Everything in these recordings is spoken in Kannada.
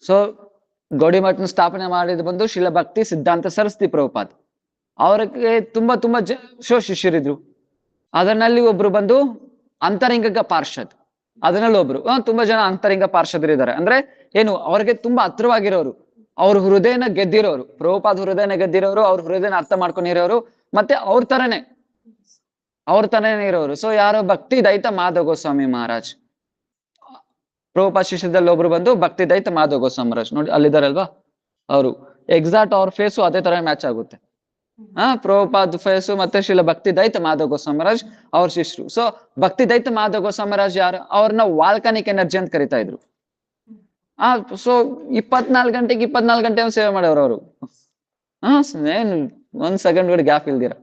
ಸೊ ಗೌಡಿಮಠನ ಸ್ಥಾಪನೆ ಮಾಡಿದ ಬಂದು ಶ್ರೀಲ ಭಕ್ತಿ ಸಿದ್ಧಾಂತ ಸರಸ್ವತಿ ಪ್ರಭುಪಾದ್. ಅವ್ರಿಗೆ ತುಂಬಾ ತುಂಬಾ ಶಿಷ್ಯರಿದ್ರು. ಅದರಲ್ಲಿ ಒಬ್ರು ಬಂದು ಅಂತರಂಗ ಪಾರ್ಷದ್, ಅದರಲ್ಲಿ ಒಬ್ರು ತುಂಬಾ ಜನ ಅಂತರಂಗ ಪಾರ್ಷದರಿದ್ದಾರೆ. ಅಂದ್ರೆ ಏನು, ಅವ್ರಿಗೆ ತುಂಬಾ ಹತ್ರವಾಗಿರೋರು, ಅವ್ರ ಹೃದಯನ ಗೆದ್ದಿರೋರು, ಪ್ರಭುಪಾದ್ ಹೃದಯನ ಗೆದ್ದಿರೋರು, ಅವ್ರ ಹೃದಯನ ಅರ್ಥ ಮಾಡ್ಕೊಂಡಿರೋರು, ಮತ್ತೆ ಅವ್ರ ತರನೇ ಇರೋರು. ಸೊ ಯಾರು, ಭಕ್ತಿ ದೈತ ಮಾಧವ ಗೋಸ್ವಾಮಿ ಮಹಾರಾಜ್. ಪ್ರಭುಪಾದ್ ಶಿಷ್ಯದಲ್ಲಿ ಒಬ್ರು ಬಂದು ಭಕ್ತಿ ದೈತ ಮಾಧವ ಗೋಸ್ವಾಮಿ ಮಹಾರಾಜ್, ನೋಡಿ ಅಲ್ಲಿದ್ದಾರಲ್ವಾ ಅವರು. ಎಕ್ಸಾಕ್ಟ್ ಅವ್ರ ಫೇಸು ಅದೇ ತರ ಮ್ಯಾಚ್ ಆಗುತ್ತೆ. ಪ್ರಭುಪಾದ್ ಫೇಸು ಮತ್ತೆ ಶ್ರೀಲ ಭಕ್ತಿ ದೈತ ಮಾಧವ ಗೋಸ್ವಾಮಿ ಮಹಾರಾಜ್ ಅವ್ರ ಶಿಷ್ಯರು. ಸೊ ಭಕ್ತಿ ದೈತ ಮಾಧವ ಗೋಸ್ವಾಮಿ ಮಹಾರಾಜ್ ಯಾರು, ಅವ್ರನ್ನ ವಾಲ್ಕಾನಿಕ್ ಎನರ್ಜಿ ಅಂತ ಕರಿತಾ ಇದ್ರು. ಸೊ 24 ಗಂಟೆಗೆ 24 ಗಂಟೆ ಸೇವೆ ಮಾಡೋರು ಅವರು. ಏನು ಒಂದ್ ಸೆಕೆಂಡ್ ಕೂಡ ಗ್ಯಾಪ್ ಇಲ್ದಿರ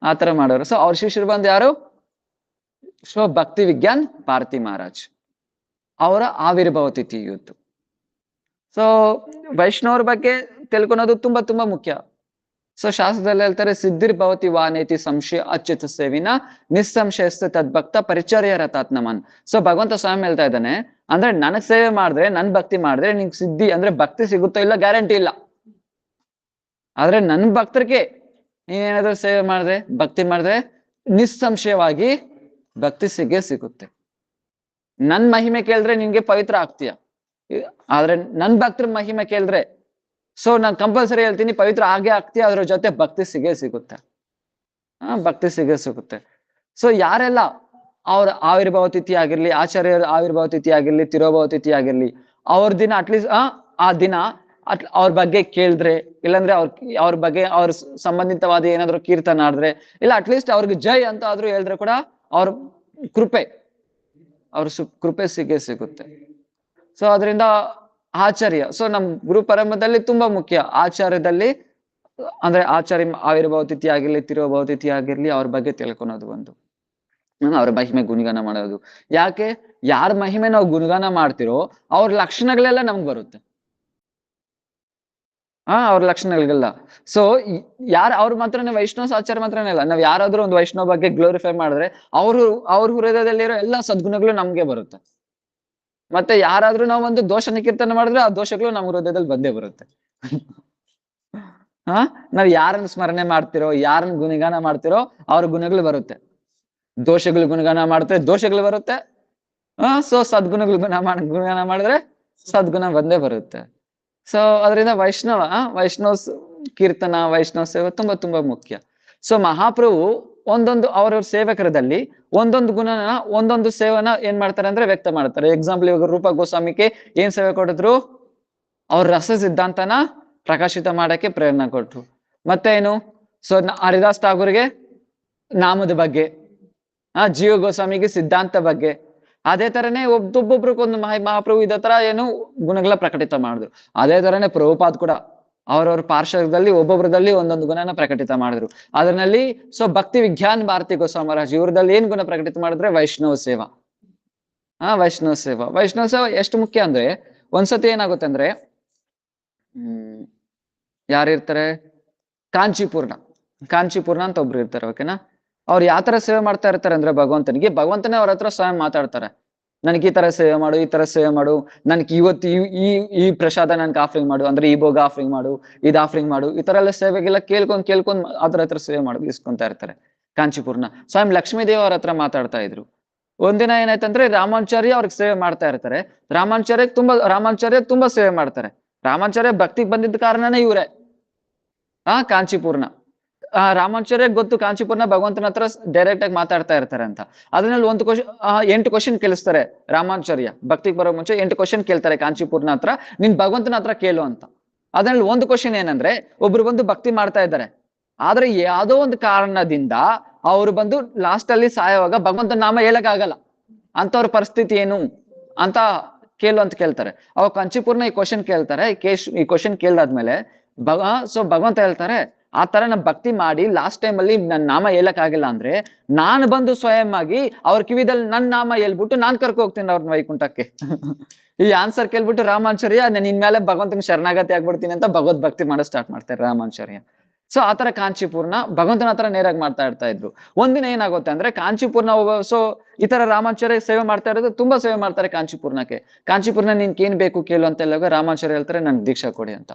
ಆ ತರ ಮಾಡೋರು. ಸೊ ಅವ್ರ ಶಿಷ್ಯರು ಬಂದು ಯಾರು, ಸೊ ಭಕ್ತಿ ವಿಜ್ಞಾನ್ ಭಾರತಿ ಮಹಾರಾಜ್, ಅವರ ಆವಿರ್ಭಾವ ತಿಥಿ ಇವತ್ತು. ಸೊ ವೈಷ್ಣವರ ಬಗ್ಗೆ ತಿಳ್ಕೊಳೋದು ತುಂಬಾ ತುಂಬಾ ಮುಖ್ಯ. ಸೊ ಶಾಸ್ತ್ರದಲ್ಲಿ ಹೇಳ್ತಾರೆ, ಸಿದ್ಧಿರ್ಭವತಿ ವಾನೇತಿ ಸಂಶಯ ಅಚ್ಯುತ ಸೇವಿನ ನಿಸ್ಸಂಶಯಸ್ತು ತದ್ಭಕ್ತ ಪರಿಚರ್ಯ ರಥಾತ್ ನಮನ್. ಸೊ ಭಗವಂತ ಸ್ವಾಮಿ ಹೇಳ್ತಾ ಇದ್ದಾನೆ, ಅಂದ್ರೆ ನನಗ್ ಸೇವೆ ಮಾಡಿದ್ರೆ, ನನ್ ಭಕ್ತಿ ಮಾಡಿದ್ರೆ ನಿಂಗೆ ಸಿದ್ಧಿ ಅಂದ್ರೆ ಭಕ್ತಿ ಸಿಗುತ್ತೋ ಇಲ್ಲ ಗ್ಯಾರಂಟಿ ಇಲ್ಲ. ಆದ್ರೆ ನನ್ ಭಕ್ತರಿಗೆ ನೀನೇನಾದ್ರೂ ಸೇವೆ ಮಾಡಿದ್ರೆ, ಭಕ್ತಿ ಮಾಡಿದ್ರೆ ನಿಸ್ಸಂಶಯವಾಗಿ ಭಕ್ತಿ ಸಿಗುತ್ತೆ. ನನ್ ಮಹಿಮೆ ಕೇಳಿದ್ರೆ ನಿನ್ಗೆ ಪವಿತ್ರ ಆಗ್ತೀಯ. ಆದ್ರೆ ನನ್ ಭಕ್ತರ ಮಹಿಮೆ ಕೇಳಿದ್ರೆ, ಸೊ ನಾನ್ ಕಂಪಲ್ಸರಿ ಹೇಳ್ತೀನಿ, ಪವಿತ್ರ ಆಗೇ ಆಗ್ತೀಯ, ಅದ್ರ ಜೊತೆ ಭಕ್ತಿ ಸಿಗುತ್ತೆ. ಭಕ್ತಿ ಸಿಗುತ್ತೆ. ಸೊ ಯಾರೆಲ್ಲ ಅವ್ರ ಆವಿರ್ಭಾವ ತಿಥಿ ಆಗಿರ್ಲಿ, ಆಚಾರ್ಯರ ಆವಿರ್ಭಾವ ತಿಥಿ ಆಗಿರ್ಲಿ, ತಿರೋಭಾವ ತಿಥಿ ಆಗಿರ್ಲಿ, ಅವ್ರ ದಿನ ಅಟ್ಲೀಸ್ಟ್ ಆ ದಿನ ಅವ್ರ ಬಗ್ಗೆ ಕೇಳಿದ್ರೆ, ಇಲ್ಲಾಂದ್ರೆ ಅವ್ರ ಬಗ್ಗೆ ಅವ್ರ ಸಂಬಂಧಿತವಾದ ಏನಾದ್ರು ಕೀರ್ತನ ಆಡಿದ್ರೆ, ಇಲ್ಲ ಅಟ್ಲೀಸ್ಟ್ ಅವ್ರಿಗೆ ಜೈ ಅಂತ ಆದ್ರೂ ಹೇಳಿದ್ರೆ ಕೂಡ ಅವ್ರ ಕೃಪೆ ಸಿಗುತ್ತೆ. ಸೊ ಅದರಿಂದ ಆಚಾರ್ಯ, ಸೊ ನಮ್ ಗುರು ಪರಂಪರೆಯಲ್ಲಿ ತುಂಬಾ ಮುಖ್ಯ ಆಚಾರ್ಯದಲ್ಲಿ, ಅಂದ್ರೆ ಆಚಾರ್ಯ ಆವಿರ್ಭಾವ ತಿಥಿ ಆಗಿರ್ಲಿ, ತಿರೋಭಾವ ತಿಥಿ ಆಗಿರ್ಲಿ, ಅವ್ರ ಬಗ್ಗೆ ತಿಳ್ಕೊಳೋದು ಒಂದು, ಅವ್ರ ಮಹಿಮೆ ಗುಣಗಾನ ಮಾಡೋದು. ಯಾಕೆ, ಯಾರ ಮಹಿಮೆ ನಾವು ಗುಣಗಾನ ಮಾಡ್ತಿರೋ ಅವ್ರ ಲಕ್ಷಣಗಳೆಲ್ಲ ನಮ್ಗೆ ಬರುತ್ತೆ. ಅವ್ರ ಲಕ್ಷಣಗಳಿಗೆಲ್ಲ. ಸೊ ಅವ್ರ ಮಾತ್ರನೇ ವೈಷ್ಣವ ಆಚಾರ್ಯ ಮಾತ್ರನೇ ಅಲ್ಲ, ನಾವ್ ಯಾರಾದ್ರೂ ಒಂದು ವೈಷ್ಣವ ಬಗ್ಗೆ ಗ್ಲೋರಿಫೈ ಮಾಡಿದ್ರೆ ಅವ್ರ ಹೃದಯದಲ್ಲಿರೋ ಎಲ್ಲಾ ಸದ್ಗುಣಗಳು ನಮ್ಗೆ ಬರುತ್ತೆ. ಮತ್ತೆ ಯಾರಾದ್ರೂ ನಾವು ಒಂದು ದೋಷ ಕೀರ್ತನೆ ಮಾಡಿದ್ರೆ ಆ ದೋಷಗಳು ನಮ್ಮ ಹೃದಯದಲ್ಲಿ ಬಂದೇ ಬರುತ್ತೆ. ನಾವ್ ಯಾರನ್ನ ಸ್ಮರಣೆ ಮಾಡ್ತಿರೋ, ಯಾರನ್ನ ಗುಣಗಾನ ಮಾಡ್ತಿರೋ ಅವ್ರ ಗುಣಗಳು ಬರುತ್ತೆ. ದೋಷಗಳು ಗುಣಗಾನ ಮಾಡ್ತಾರೆ, ದೋಷಗಳು ಬರುತ್ತೆ. ಸೊ ಸದ್ಗುಣಗಳು ಗುಣಗಾನ ಮಾಡಿದ್ರೆ ಸದ್ಗುಣ ಬಂದೇ ಬರುತ್ತೆ. ಸೊ ಅದರಿಂದ ವೈಷ್ಣವ ಕೀರ್ತನ, ವೈಷ್ಣವ ಸೇವೆ ತುಂಬಾ ತುಂಬಾ ಮುಖ್ಯ. ಸೊ ಮಹಾಪ್ರಭು ಒಂದೊಂದು ಅವರ ಸೇವಕರದಲ್ಲಿ ಒಂದೊಂದು ಗುಣನ, ಒಂದೊಂದು ಸೇವನ ಏನ್ ಮಾಡ್ತಾರೆ ಅಂದ್ರೆ ವ್ಯಕ್ತ ಮಾಡ್ತಾರೆ. ಎಕ್ಸಾಂಪಲ್, ಇವಾಗ ರೂಪ ಗೋಸ್ವಾಮಿಗೆ ಏನ್ ಸೇವೆ ಕೊಟ್ಟಿದ್ರು, ಅವ್ರ ರಸ ಸಿದ್ಧಾಂತನ ಪ್ರಕಾಶಿತ ಮಾಡಕ್ಕೆ ಪ್ರೇರಣೆ ಕೊಟ್ರು. ಮತ್ತೆ ಏನು, ಸೊ ಹರಿದಾಸ್ ಠಾಗೂರ್ಗೆ ನಾಮದ ಬಗ್ಗೆ, ಜೀವ ಗೋಸ್ವಾಮಿಗೆ ಸಿದ್ಧಾಂತ ಬಗ್ಗೆ. ಅದೇ ತರನೇ ಒಬ್ಬೊಬ್ರಿಗೊಂದು ಮಹಾಪ್ರಭು ಇದೇ ತರ ಏನು ಗುಣಗಳ ಪ್ರಕಟಿತ ಮಾಡಿದ್ರು. ಅದೇ ತರನೇ ಪ್ರಭುಪಾದ್ ಕೂಡ ಅವ್ರವ್ರ ಪಾರ್ಶ್ವದಲ್ಲಿ ಒಬ್ಬೊಬ್ರದಲ್ಲಿ ಒಂದೊಂದು ಗುಣನ ಪ್ರಕಟಿತ ಮಾಡಿದ್ರು. ಅದರಲ್ಲಿ ಸೊ ಭಕ್ತಿ ವಿಜ್ಞಾನ್ ಭಾರತಿ ಗೋಸ್ವಾಮಿ ಮಹಾರಾಜ್ ಇವ್ರದಲ್ಲಿ ಏನ್ ಗುಣ ಪ್ರಕಟಿತ ಮಾಡಿದ್ರೆ, ವೈಷ್ಣವ ಸೇವಾ. ವೈಷ್ಣವ ಸೇವಾ ಎಷ್ಟು ಮುಖ್ಯ ಅಂದ್ರೆ, ಒಂದ್ಸತಿ ಏನಾಗುತ್ತೆ ಅಂದ್ರೆ, ಯಾರಿರ್ತಾರೆ, ಕಾಂಚೀಪೂರ್ಣ ಅಂತ ಒಬ್ರು ಇರ್ತಾರೆ. ಓಕೆನಾ, ಅವ್ರು ಯಾವ ತರ ಸೇವೆ ಮಾಡ್ತಾ ಇರ್ತಾರೆ ಅಂದ್ರೆ, ಭಗವಂತನೇ ಅವ್ರ ಹತ್ರ ಸ್ವಯಂ ಮಾತಾಡ್ತಾರೆ. ನನ್ಗೆ ಈ ತರ ಸೇವೆ ಮಾಡು, ಈ ತರ ಸೇವೆ ಮಾಡು, ನನ್ಗೆ ಇವತ್ತು ಈ ಪ್ರಸಾದ ನನ್ಗೆ ಆಫರಿಂಗ್ ಮಾಡು, ಅಂದ್ರೆ ಈ ಭೋಗ ಆಫರಿಂಗ್ ಮಾಡು, ಇದು ಆಫರಿಂಗ್ ಮಾಡು, ಈ ತರ ಎಲ್ಲ ಸೇವೆಗೆಲ್ಲ ಕೇಳ್ಕೊಂಡ್ ಅದ್ರ ಹತ್ರ ಸೇವೆ ಮಾಡಿ ಇಸ್ಕೊಂತಾ ಇರ್ತಾರೆ. ಕಾಂಚೀಪೂರ್ಣ ಸ್ವಯಂ ಲಕ್ಷ್ಮೀ ದೇವಿ ಅವ್ರ ಹತ್ರ ಮಾತಾಡ್ತಾ ಇದ್ರು. ಒಂದಿನ ಏನಾಯ್ತಂದ್ರೆ, ರಾಮಾಚಾರ್ಯ ಅವ್ರಿಗೆ ಸೇವೆ ಮಾಡ್ತಾ ಇರ್ತಾರೆ. ರಾಮಾಚಾರ್ಯ ತುಂಬಾ ಸೇವೆ ಮಾಡ್ತಾರೆ. ರಾಮಾಚಾರ್ಯ ಭಕ್ತಿಗೆ ಬಂದಿದ್ದ ಕಾರಣನೇ ಇವ್ರೆ, ಕಾಂಚೀಪೂರ್ಣ. ರಾಮಾಚಾರ್ಯ ಗೊತ್ತು ಕಾಂಚೀಪುರ್ನ ಭಗವಂತನ ಹತ್ರ ಡೈರೆಕ್ಟ್ ಆಗಿ ಮಾತಾಡ್ತಾ ಇರ್ತಾರೆ ಅಂತ. ಅದ್ರಲ್ಲಿ 8 ಕ್ವಶನ್ ಕೇಳಿಸ್ತಾರೆ ರಾಮಾಚಾರ್ಯ. ಭಕ್ತಿಗೆ ಬರೋ ಮುಂಚೆ 8 ಕ್ವಶನ್ ಕೇಳ್ತಾರೆ ಕಾಂಚೀಪುರ್ನ ಹತ್ರ, ನಿನ್ ಭಗವಂತನ ಹತ್ರ ಕೇಳು ಅಂತ. ಅದ್ರಲ್ಲಿ ಒಂದು ಕ್ವಶನ್ ಏನಂದ್ರೆ, ಒಬ್ರು ಬಂದು ಭಕ್ತಿ ಮಾಡ್ತಾ ಇದ್ದಾರೆ, ಆದ್ರೆ ಯಾವ್ದೋ ಒಂದು ಕಾರಣದಿಂದ ಅವ್ರು ಬಂದು ಲಾಸ್ಟ್ ಅಲ್ಲಿ ಸಾಯುವಾಗ ಭಗವಂತನ ನಾಮ ಹೇಳಕ್ಕಾಗಲ್ಲ, ಅಂತವ್ರ ಪರಿಸ್ಥಿತಿ ಏನು ಅಂತ ಕೇಳ್ತಾರೆ. ಅವಾಗ ಕಾಂಚೀಪುರ್ನ ಈ ಕ್ವಶನ್ ಕೇಳ್ತಾರೆ. ಈ ಕ್ವಶನ್ ಕೇಳ್ದಾದ್ಮೇಲೆ ಭಗವಂತ ಹೇಳ್ತಾರೆ, ಆ ತರ ನಾ ಭಕ್ತಿ ಮಾಡಿ ಲಾಸ್ಟ್ ಟೈಮ್ ಅಲ್ಲಿ ನನ್ ನಾಮ ಹೇಳಕ್ ಆಗಿಲ್ಲ ಅಂದ್ರೆ, ನಾನು ಬಂದು ಸ್ವಯಂ ಆಗಿ ಅವ್ರ ಕಿವಿದಲ್ಲಿ ನನ್ ನಾಮ ಹೇಳ್ಬಿಟ್ಟು ನಾನ್ ಕರ್ಕೊ ಹೋಗ್ತೀನಿ ಅವ್ರನ್ನ ವೈಕುಂಠಕ್ಕೆ. ಈ ಆನ್ಸರ್ ಕೇಳ್ಬಿಟ್ಟು ರಾಮಾಚಾರ್ಯ ನಿನ್ ಮೇಲೆ ಭಗವಂತನ ಶರಣಾಗತಿ ಆಗ್ಬಿಡ್ತೀನಿ ಅಂತ ಭಗವದ್ ಭಕ್ತಿ ಮಾಡೋ ಸ್ಟಾರ್ಟ್ ಮಾಡ್ತಾರೆ ರಾಮಾಚಾರ್ಯ. ಸೊ ಆತರ ಕಾಂಚೀಪುರ್ನ ಭಗವಂತನ ಹತ್ರ ನೇರಾಗಿ ಮಾಡ್ತಾ ಇರ್ತಾ ಇದ್ರು. ಒಂದಿನ ಏನಾಗುತ್ತೆ ಅಂದ್ರೆ ಕಾಂಚೀಪುರ್ನ ಸೊ ಈ ತರ ರಾಮಾಚಾರ್ಯ ಸೇವೆ ಮಾಡ್ತಾ ಇರೋದು, ತುಂಬಾ ಸೇವೆ ಮಾಡ್ತಾರೆ ಕಾಂಚೀಪುರ್ನಕ್ಕೆ. ಕಾಂಚೀಪುರ್ನ ನಿನ್ಗೆ ಏನ್ ಬೇಕು ಕೇಳು ಅಂತ ಹೇಳುವಾಗ ರಾಮಾಚಾರ್ಯ ಹೇಳ್ತಾರೆ ನನ್ಗೆ ದೀಕ್ಷಾ ಕೊಡಿ ಅಂತ.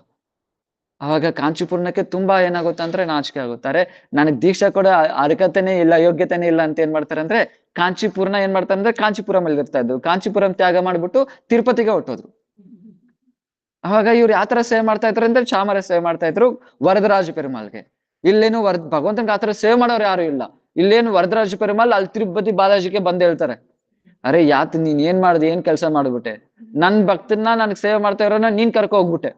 ಅವಾಗ ಕಾಂಚೀಪುರ್ನಕ್ಕೆ ತುಂಬಾ ಏನಾಗುತ್ತೆ ಅಂದ್ರೆ ನಾಚಿಕೆ ಆಗುತ್ತಾರೆ. ನನಗ್ ದೀಕ್ಷಾ ಕೊಡೋ ಅರ್ಹತೆನೇ ಇಲ್ಲ, ಯೋಗ್ಯತೆನೇ ಇಲ್ಲ ಅಂತ ಏನ್ ಮಾಡ್ತಾರೆ ಅಂದ್ರೆ ಕಾಂಚೀಪುರ್ನ ಏನ್ ಮಾಡ್ತಾರೆ ಅಂದ್ರೆ ಕಾಂಚೀಪುರಂ ಅಲ್ಲಿ ಇರ್ತಾ ಇದ್ರು. ಕಾಂಚೀಪುರಂ ತ್ಯಾಗ ಮಾಡ್ಬಿಟ್ಟು ತಿರುಪತಿಗೆ ಹೊಟ್ಟೋದ್ರು. ಅವಾಗ ಇವ್ರು ಯಾವ ತರ ಸೇವೆ ಮಾಡ್ತಾ ಇದ್ರು ಅಂದ್ರೆ ಚಾಮರ ಸೇವೆ ಮಾಡ್ತಾ ಇದ್ರು ವರದರಾಜ ಪೆರುಮಾಳ್ಗೆ. ಇಲ್ಲೇನು ಭಗವಂತನಿಗೆ ಆತರ ಸೇವೆ ಮಾಡೋರು ಯಾರು ಇಲ್ಲ. ಇಲ್ಲೇನು ವರದರಾಜ ಪೆರುಮಾಳ್ ಅಲ್ಲಿ ತಿರುಪತಿ ಬಾಲಾಜಿಗೆ ಬಂದ್ ಹೇಳ್ತಾರೆ, ಅರೆ ಯಾತ್ ನೀನ್ ಏನ್ ಮಾಡ್ದೆ, ಏನ್ ಕೆಲಸ ಮಾಡ್ಬಿಟ್ಟೆ, ನನ್ ಭಕ್ತನ್ನ ನನ್ಗೆ ಸೇವೆ ಮಾಡ್ತಾ ಇರೋನ ನೀನ್ ಕರ್ಕೊ ಹೋಗ್ಬಿಟ್ಟೆ.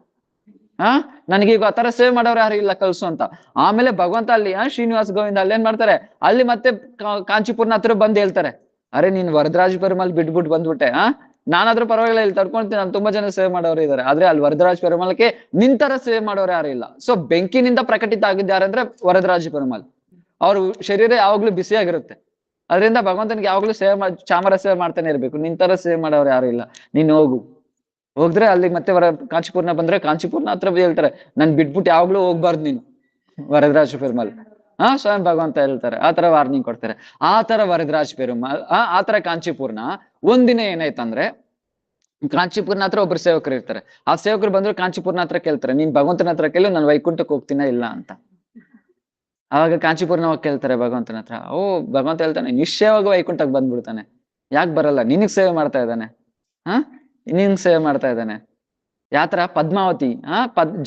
ನನಗೀಗ ಆ ತರ ಸೇವ್ ಮಾಡೋರು ಯಾರು ಇಲ್ಲ, ಕಲ್ಸು ಅಂತ. ಆಮೇಲೆ ಭಗವಂತ ಅಲ್ಲಿ ಶ್ರೀನಿವಾಸ ಗೋವಿಂದ ಅಲ್ಲಿ ಏನ್ ಮಾಡ್ತಾರೆ, ಅಲ್ಲಿ ಮತ್ತೆ ಕಾಂಚೀಪುರ್ನ ಹತ್ರ ಬಂದ್ ಹೇಳ್ತಾರೆ, ಅರೆ ನೀನ್ ವರದರಾಜ ಪೆರುಮಾಳ್ ಬಿಟ್ಬಿಟ್ಟು ಬಂದ್ಬಿಟ್ಟೆ. ನಾನಾದ್ರೂ ಪರವಾಗಿಲ್ಲ, ಇಲ್ಲಿ ತಡ್ಕೊಂತೀನಿ, ನಾನು ತುಂಬಾ ಜನ ಸೇವ್ ಮಾಡೋರು ಇದಾರೆ, ಆದ್ರೆ ಅಲ್ಲಿ ವರದರಾಜ ಪೆರುಮಾಳ್ಗೆ ನಿಂತರ ಸೇವ್ ಮಾಡೋರು ಯಾರು ಇಲ್ಲ. ಸೊ ಬೆಂಕಿನಿಂದ ಪ್ರಕಟಿತ ಆಗಿದ್ದ ಯಾರಂದ್ರೆ ವರದರಾಜ ಪೆರುಮಾಳ್. ಅವ್ರ ಶರೀರ ಯಾವಾಗ್ಲೂ ಬಿಸಿಯಾಗಿರುತ್ತೆ. ಅದರಿಂದ ಭಗವಂತನಿಗೆ ಯಾವಾಗ್ಲೂ ಚಾಮರ ಸೇವೆ ಮಾಡ್ತಾನೆ ಇರ್ಬೇಕು. ನಿಂತರ ಸೇವ್ ಮಾಡೋರು ಯಾರು ಇಲ್ಲ, ನೀನ್ ಹೋಗು. ಹೋದ್ರೆ ಅಲ್ಲಿ ಮತ್ತೆ ಕಾಂಚೀಪುರ್ನ ಬಂದ್ರೆ ಕಾಂಚೀಪುರ್ನ ಹತ್ರ ಹೇಳ್ತಾರೆ, ನನ್ ಬಿಟ್ಬಿಟ್ಟು ಯಾವಾಗ್ಲೂ ಹೋಗ್ಬಾರ್ದು ನೀನು ವರದರಾಜ ಪೆರುಮಾಳ್. ಸ್ವಯಂ ಭಗವಂತ ಹೇಳ್ತಾರೆ, ಆ ತರ ವಾರ್ನಿಂಗ್ ಕೊಡ್ತಾರೆ. ಆ ತರ ವರದರಾಜ ಪೆರುಮಾಳ್ ಆ ತರ ಕಾಂಚೀಪುರ್ನ ಒಂದಿನ ಏನಾಯ್ತಂದ್ರೆ ಕಾಂಚೀಪುರ್ನ ಹತ್ರ ಒಬ್ರು ಸೇವಕರು ಇರ್ತಾರೆ. ಆ ಸೇವಕರು ಬಂದ್ರು ಕಾಂಚೀಪುರ್ನ ಹತ್ರ ಕೇಳ್ತಾರೆ, ನೀನ್ ಭಗವಂತನ ಹತ್ರ ಕೇಳು, ನಾನು ವೈಕುಂಠಕ್ಕೆ ಹೋಗ್ತೀನ ಇಲ್ಲ ಅಂತ. ಆವಾಗ ಕಾಂಚೀಪುರ್ನ ಹೋಗಿ ಕೇಳ್ತಾರೆ ಭಗವಂತನ ಹತ್ರ. ಭಗವಂತ ಹೇಳ್ತಾನೆ, ನಿಶ್ಚಯವಾಗಿ ವೈಕುಂಠಕ್ಕೆ ಬಂದ್ಬಿಡ್ತಾನೆ, ಯಾಕೆ ಬರಲ್ಲ, ನಿನಗ್ ಸೇವೆ ಮಾಡ್ತಾ ಇದ್ದಾನೆ. ನಿನ್ ಸೇವೆ ಮಾಡ್ತಾ ಇದ್ದಾನೆ. ಯಾತ್ರ ಪದ್ಮಾವತಿ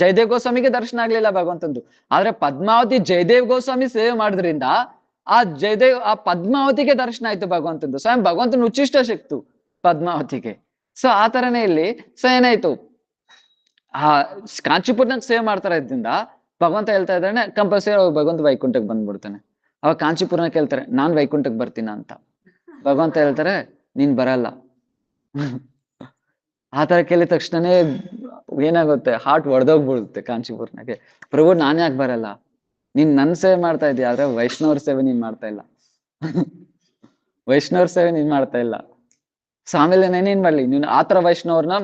ಜಯದೇವ್ ಗೋಸ್ವಾಮಿಗೆ ದರ್ಶನ ಆಗ್ಲಿಲ್ಲ ಭಗವಂತಂದು, ಆದ್ರೆ ಪದ್ಮಾವತಿ ಜಯದೇವ್ ಗೋಸ್ವಾಮಿ ಸೇವೆ ಮಾಡಿದ್ರಿಂದ ಆ ಪದ್ಮಾವತಿಗೆ ದರ್ಶನ ಆಯ್ತು ಭಗವಂತಂದು. ಸ್ವಯಂ ಭಗವಂತನ ಉಚ್ಚಿಷ್ಟ ಸಿಕ್ತು ಪದ್ಮಾವತಿಗೆ. ಸೊ ಆ ತರನೇ ಇಲ್ಲಿ ಸೊ ಏನಾಯ್ತು, ಕಾಂಚೀಪುರ್ನಾಗ ಸೇವೆ ಮಾಡ್ತಾರ ಇದ್ರಿಂದ ಭಗವಂತ ಹೇಳ್ತಾ ಇದ್ದಾನೆ ಕಂಪಲ್ಸರಿ ಭಗವಂತ ವೈಕುಂಠಕ್ಕೆ ಬಂದ್ಬಿಡ್ತಾನೆ. ಅವಾಗ ಕಾಂಚೀಪುರ್ನ ಕೇಳ್ತಾರೆ, ನಾನ್ ವೈಕುಂಠಕ್ಕೆ ಬರ್ತೀನ ಅಂತ. ಭಗವಂತ ಹೇಳ್ತಾರೆ, ನೀನ್ ಬರಲ್ಲ. ಆ ತರ ಕೇಳಿದ ತಕ್ಷಣನೇ ಏನಾಗುತ್ತೆ, ಹಾರ್ಟ್ ಒಡೆದೋಗ್ಬಿಡುತ್ತೆ ಕಾಂಚೀಪುರ್ನಾಗೆ. ಪ್ರಭು ನಾನ್ ಯಾಕೆ ಬರಲ್ಲ, ನೀನ್ ನನ್ ಸೇವೆ ಮಾಡ್ತಾ ಇದೀಯ, ಆದ್ರೆ ವೈಷ್ಣವ್ರ ಸೇವೆ ನೀನ್ ಮಾಡ್ತಾ ಇಲ್ಲ. ವೈಷ್ಣವ್ರ ಸೇವೆ ನೀನ್ ಮಾಡ್ತಾ ಇಲ್ಲ. ಸೊ ಆಮೇಲೆ ನಾನೇನ್ ಮಾಡ್ಲಿ, ನೀನು ಆತರ ವೈಷ್ಣವ್ರನ್ನ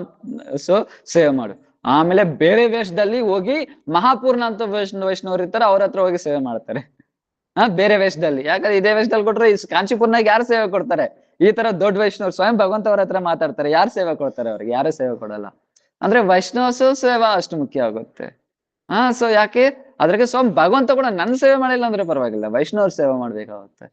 ಸೇವೆ ಮಾಡು. ಆಮೇಲೆ ಬೇರೆ ವೇಷದಲ್ಲಿ ಹೋಗಿ ಮಹಾಪೂರ್ಣ ಅಂತ ವೈಷ್ಣವ್ರು ಇರ್ತಾರೆ, ಅವ್ರ ಹತ್ರ ಹೋಗಿ ಸೇವೆ ಮಾಡ್ತಾರೆ. ಬೇರೆ ವೇಷದಲ್ಲಿ. ಯಾಕಂದ್ರೆ ಇದೇ ವೇಷದಲ್ಲಿ ಕೊಟ್ರೆ ಕಾಂಚೀಪುರ್ನಾಗ ಯಾರು ಸೇವೆ ಕೊಡ್ತಾರೆ, ಈ ತರ ದೊಡ್ಡ ವೈಷ್ಣವ್ ಸ್ವಯಂ ಭಗವಂತ ಅವ್ರ ಹತ್ರ ಮಾತಾಡ್ತಾರೆ, ಯಾರು ಸೇವೆ ಕೊಡ್ತಾರೆ ಅವ್ರಿಗೆ, ಯಾರು ಸೇವೆ ಕೊಡಲ್ಲ. ಅಂದ್ರೆ ವೈಷ್ಣವ ಸೇವಾ ಅಷ್ಟು ಮುಖ್ಯ ಆಗುತ್ತೆ. ಸೊ ಯಾಕೆ ಅದ್ರಾಗೆ ಸ್ವಯಂ ಭಗವಂತ ಕೂಡ ನನ್ ಸೇವೆ ಮಾಡಿಲ್ಲ ಅಂದ್ರೆ ಪರವಾಗಿಲ್ಲ, ವೈಷ್ಣವ್ರ ಸೇವೆ ಮಾಡ್ಬೇಕಾಗುತ್ತೆ.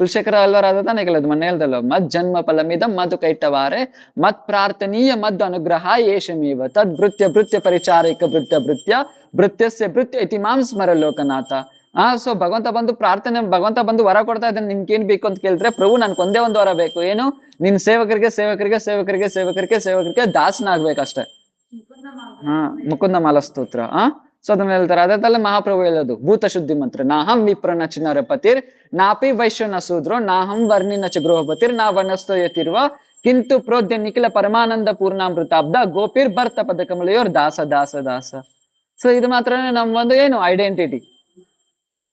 ಕುಲಶೇಖರ ಅಲ್ವಾರ್ ಆದ ತಾನೇ ಕೇಳೋದು, ಮೊನ್ನೆ ಹೇಳ್ದಲ್ಲ, ಮತ್ ಜನ್ಮ ಫಲಮಿದಂ ಮಧು ಕೈಟವಾರೆ ಮತ್ ಪ್ರಾರ್ಥನೀಯ ಮದ್ ಅನುಗ್ರಹ ಏಷಮೀವ ತದ್ ಭೃತ್ಯ ಭೃತ್ಯ ಪರಿಚಾರಿಕ ಭೃತ್ಯ ಭೃತ್ಯ ಭೃತ್ಯಸ್ಯ ಭೃತ್ಯ ಇತಿ ಮಾಂ ಸ್ಮರ ಲೋಕನಾಥ. ಸೊ ಭಗವಂತ ಬಂದು ವರ ಕೊಡ್ತಾ ಇದ್ದಾನೆ, ನಿನ್ಗೇನ್ ಬೇಕು ಅಂತ ಕೇಳಿದ್ರೆ, ಪ್ರಭು ನನ್ಗೆ ಒಂದೇ ಒಂದು ವರ ಬೇಕು, ಏನು, ನಿನ್ ಸೇವಕರಿಗೆ ಸೇವಕರಿಗೆ ಸೇವಕರಿಗೆ ಸೇವಕರಿಗೆ ಸೇವಕರಿಗೆ ದಾಸನಾಗ್ಬೇಕಷ್ಟೇ. ಮುಕುಂದ ಮಾಲ ಸ್ತೋತ್ರ. ಸೊ ಅದನ್ನ ಹೇಳ್ತಾರೆ. ಅದಲ್ಲ ಮಹಾಪ್ರಭು ಹೇಳೋದು ಭೂತ ಶುದ್ಧಿ ಮಂತ್ರ, ನಾಹಂ ವಿಪ್ರನ ಚಿನ್ನರ ಪತಿರ್ ನಾಪಿ ವೈಶ್ಯನ ಸೂದ್ರೋ ನಾಹಂ ವರ್ಣಿನ ಚ ಗೃಹಪತಿರ್ ನಾ ವನಸ್ತೋಯತಿರುವ ಕಿಂತು ಪ್ರೋದ್ಯ ನಿಖಿಲ ಪರಮಾನಂದ ಪೂರ್ಣಾಮೃತಾಬ್ದ ಗೋಪಿರ್ ಭರ್ತ ಪದ ಕಮಲೆಯೋರ್ ದಾಸ ದಾಸ ದಾಸ. ಸೊ ಇದು ಮಾತ್ರ ನಮ್ ಒಂದು ಏನು ಐಡೆಂಟಿಟಿ,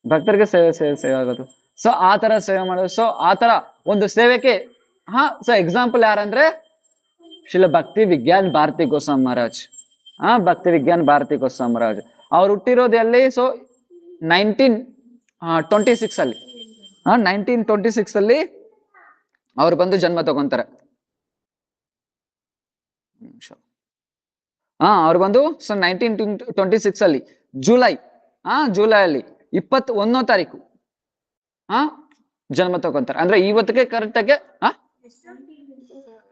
ಭಕ್ತರಿಗೆ ಸೇವೆ ಆಗೋದು. ಸೊ ಆ ತರ ಸೇವೆ ಮಾಡೋದು. ಸೊ ಆ ತರ ಒಂದು ಸೇವೆಗೆ ಸೊ ಎಕ್ಸಾಂಪಲ್ ಯಾರಂದ್ರೆ ಶ್ರೀಲ ಭಕ್ತಿ ವಿಜ್ಞಾನ್ ಭಾರತಿ ಗೋಸ್ವಾಮಿ ಮಹಾರಾಜ್. ಭಕ್ತಿ ವಿಜ್ಞಾನ್ ಭಾರತಿ ಗೋಸ್ವಾಮಿ ಮಹಾರಾಜ್ ಅವ್ರು ಹುಟ್ಟಿರೋದು ಎಲ್ಲಿ, ಸೊ 1926 ಅಲ್ಲಿ 1926 ಅಲ್ಲಿ ಅವ್ರು ಬಂದು ಜನ್ಮ ತಗೊಂತಾರೆ. ಅವ್ರು ಬಂದು ಸೊ 1926 ಅಲ್ಲಿ ಜುಲೈ ಅಲ್ಲಿ 21ನೇ ತಾರೀಕು ಜನ್ಮ ತಗೊಂತಾರೆ. ಅಂದ್ರೆ ಇವತ್ತಿಗೆ ಕರೆಕ್ಟ್ ಆಗಿ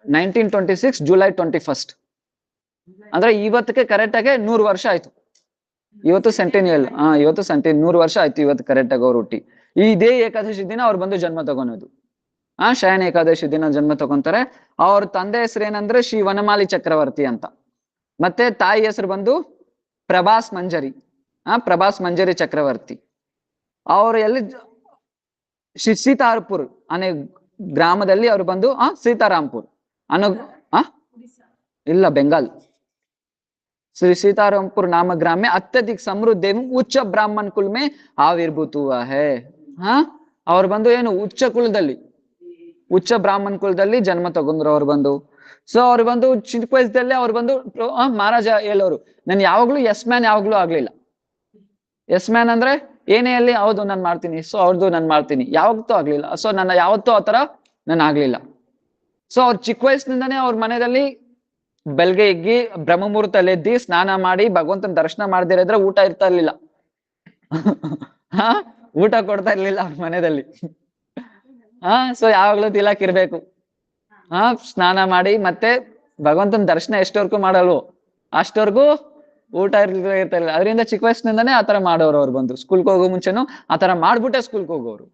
1926 ಜುಲೈ 21 ಅಂದ್ರೆ ಇವತ್ತಿಗೆ ಕರೆಕ್ಟ್ ಆಗಿ 100 ವರ್ಷ ಆಯ್ತು. ಇವತ್ತು ಸೆಂಟೆನಿಯಲ್, ಇವತ್ತು 100 ವರ್ಷ ಆಯ್ತು ಇವತ್ತು ಕರೆಕ್ಟ್ ಆಗಿ ಅವ್ರು ಹುಟ್ಟಿ. ಇದೇ ಏಕಾದಶಿ ದಿನ ಅವ್ರು ಬಂದು ಜನ್ಮ ತಗೊಳೋದು. ಶಯನ ಏಕಾದಶಿ ದಿನ ಜನ್ಮ ತಗೊಂತಾರೆ. ಅವ್ರ ತಂದೆ ಹೆಸರು ಏನಂದ್ರೆ ಶ್ರೀ ವನಮಾಲಿ ಚಕ್ರವರ್ತಿ ಅಂತ, ಮತ್ತೆ ತಾಯಿ ಹೆಸರು ಬಂದು ಪ್ರಭಾಸ್ ಮಂಜರಿ ಪ್ರಭಾಸ್ ಮಂಜರಿ ಚಕ್ರವರ್ತಿ. ಅವ್ರು ಎಲ್ಲಿ ಶ್ರೀ ಸೀತಾರ್ಪುರ್ ಅನ್ನೋ ಗ್ರಾಮದಲ್ಲಿ ಅವ್ರು ಬಂದು ಸೀತಾರಾಂಪುರ್ ಅನ್ನೋ ಇಲ್ಲ ಬೆಂಗಾಲ್. श्री सीतारामपुर नाम ग्राम में अत्यधिक समृद्ध एवं उच्च ब्राह्मण कुल में आविर्भूत हुआ है. ಅವ್ರು ಬಂದು ಏನು ಉಚ್ಚ ಕುಲದಲ್ಲಿ, ಉಚ್ಚ ಬ್ರಾಹ್ಮಣ ಕುಲದಲ್ಲಿ ಜನ್ಮ ತಗೊಂಡ್ರು ಅವ್ರು ಬಂದು. ಸೊ ಅವ್ರು ಬಂದು ಚಿಕ್ಕ ವಯಸ್ಸಲ್ಲಿ ಅವ್ರು ಬಂದು ಮಹಾರಾಜ ಹೇಳೋರು, ನಾನು ಯಾವಾಗ್ಲೂ ಎಸ್ ಮ್ಯಾನ್ ಯಾವಾಗ್ಲೂ ಆಗ್ಲಿಲ್ಲ. ಎಸ್ ಮ್ಯಾನ್ ಅಂದ್ರೆ ಏನೇ ಅಲ್ಲಿ ಹೌದು ನಾನು ಮಾಡ್ತೀನಿ, ಸೊ ಅವ್ರದ್ದು ನಾನು ಮಾಡ್ತೀನಿ, ಯಾವತ್ತೂ ಆಗ್ಲಿಲ್ಲ. ಸೊ ನನ್ನ ಯಾವತ್ತೂ ಆತರ ನಾನು ಆಗ್ಲಿಲ್ಲ. ಸೊ ಅವ್ರ ಚಿಕ್ಕ ವಯಸ್ಸಿನಿಂದಾನೇ ಅವ್ರ ಮನೆಯಲ್ಲಿ ಬೆಳಗ್ಗೆ ಎಗ್ಗಿ ಬ್ರಹ್ಮ ಮುಹೂರ್ತದಲ್ಲಿ ಎದ್ದಿ ಸ್ನಾನ ಮಾಡಿ ಭಗವಂತನ ದರ್ಶನ ಮಾಡದಿರಿದ್ರೆ ಊಟ ಇರ್ತಾ ಇರ್ಲಿಲ್ಲ. ಹಾ, ಊಟ ಕೊಡ್ತಾ ಇರ್ಲಿಲ್ಲ ಅವ್ರ ಮನೆಯಲ್ಲಿ. ಸೊ ಯಾವಾಗ್ಲೂ ತಿಲಕ್ ಇರ್ಬೇಕು. ಸ್ನಾನ ಮಾಡಿ ಮತ್ತೆ ಭಗವಂತನ ದರ್ಶನ ಎಷ್ಟವರೆಗೂ ಮಾಡಲ್ವೋ ಅಷ್ಟವರೆಗೂ ಊಟ ಇರ್ತಾ ಇರ್ಲಿಲ್ಲ. ಅದರಿಂದ ಚಿಕ್ಕ ವಯಸ್ಸಿನಿಂದಾನೇ ಆತರ ಮಾಡೋರು. ಅವ್ರು ಬಂದು ಸ್ಕೂಲ್ಗೆ ಹೋಗೋ ಮುಂಚೆನು ಆತರ ಮಾಡ್ಬಿಟ್ಟೆ ಸ್ಕೂಲ್ಗೆ ಹೋಗೋರು.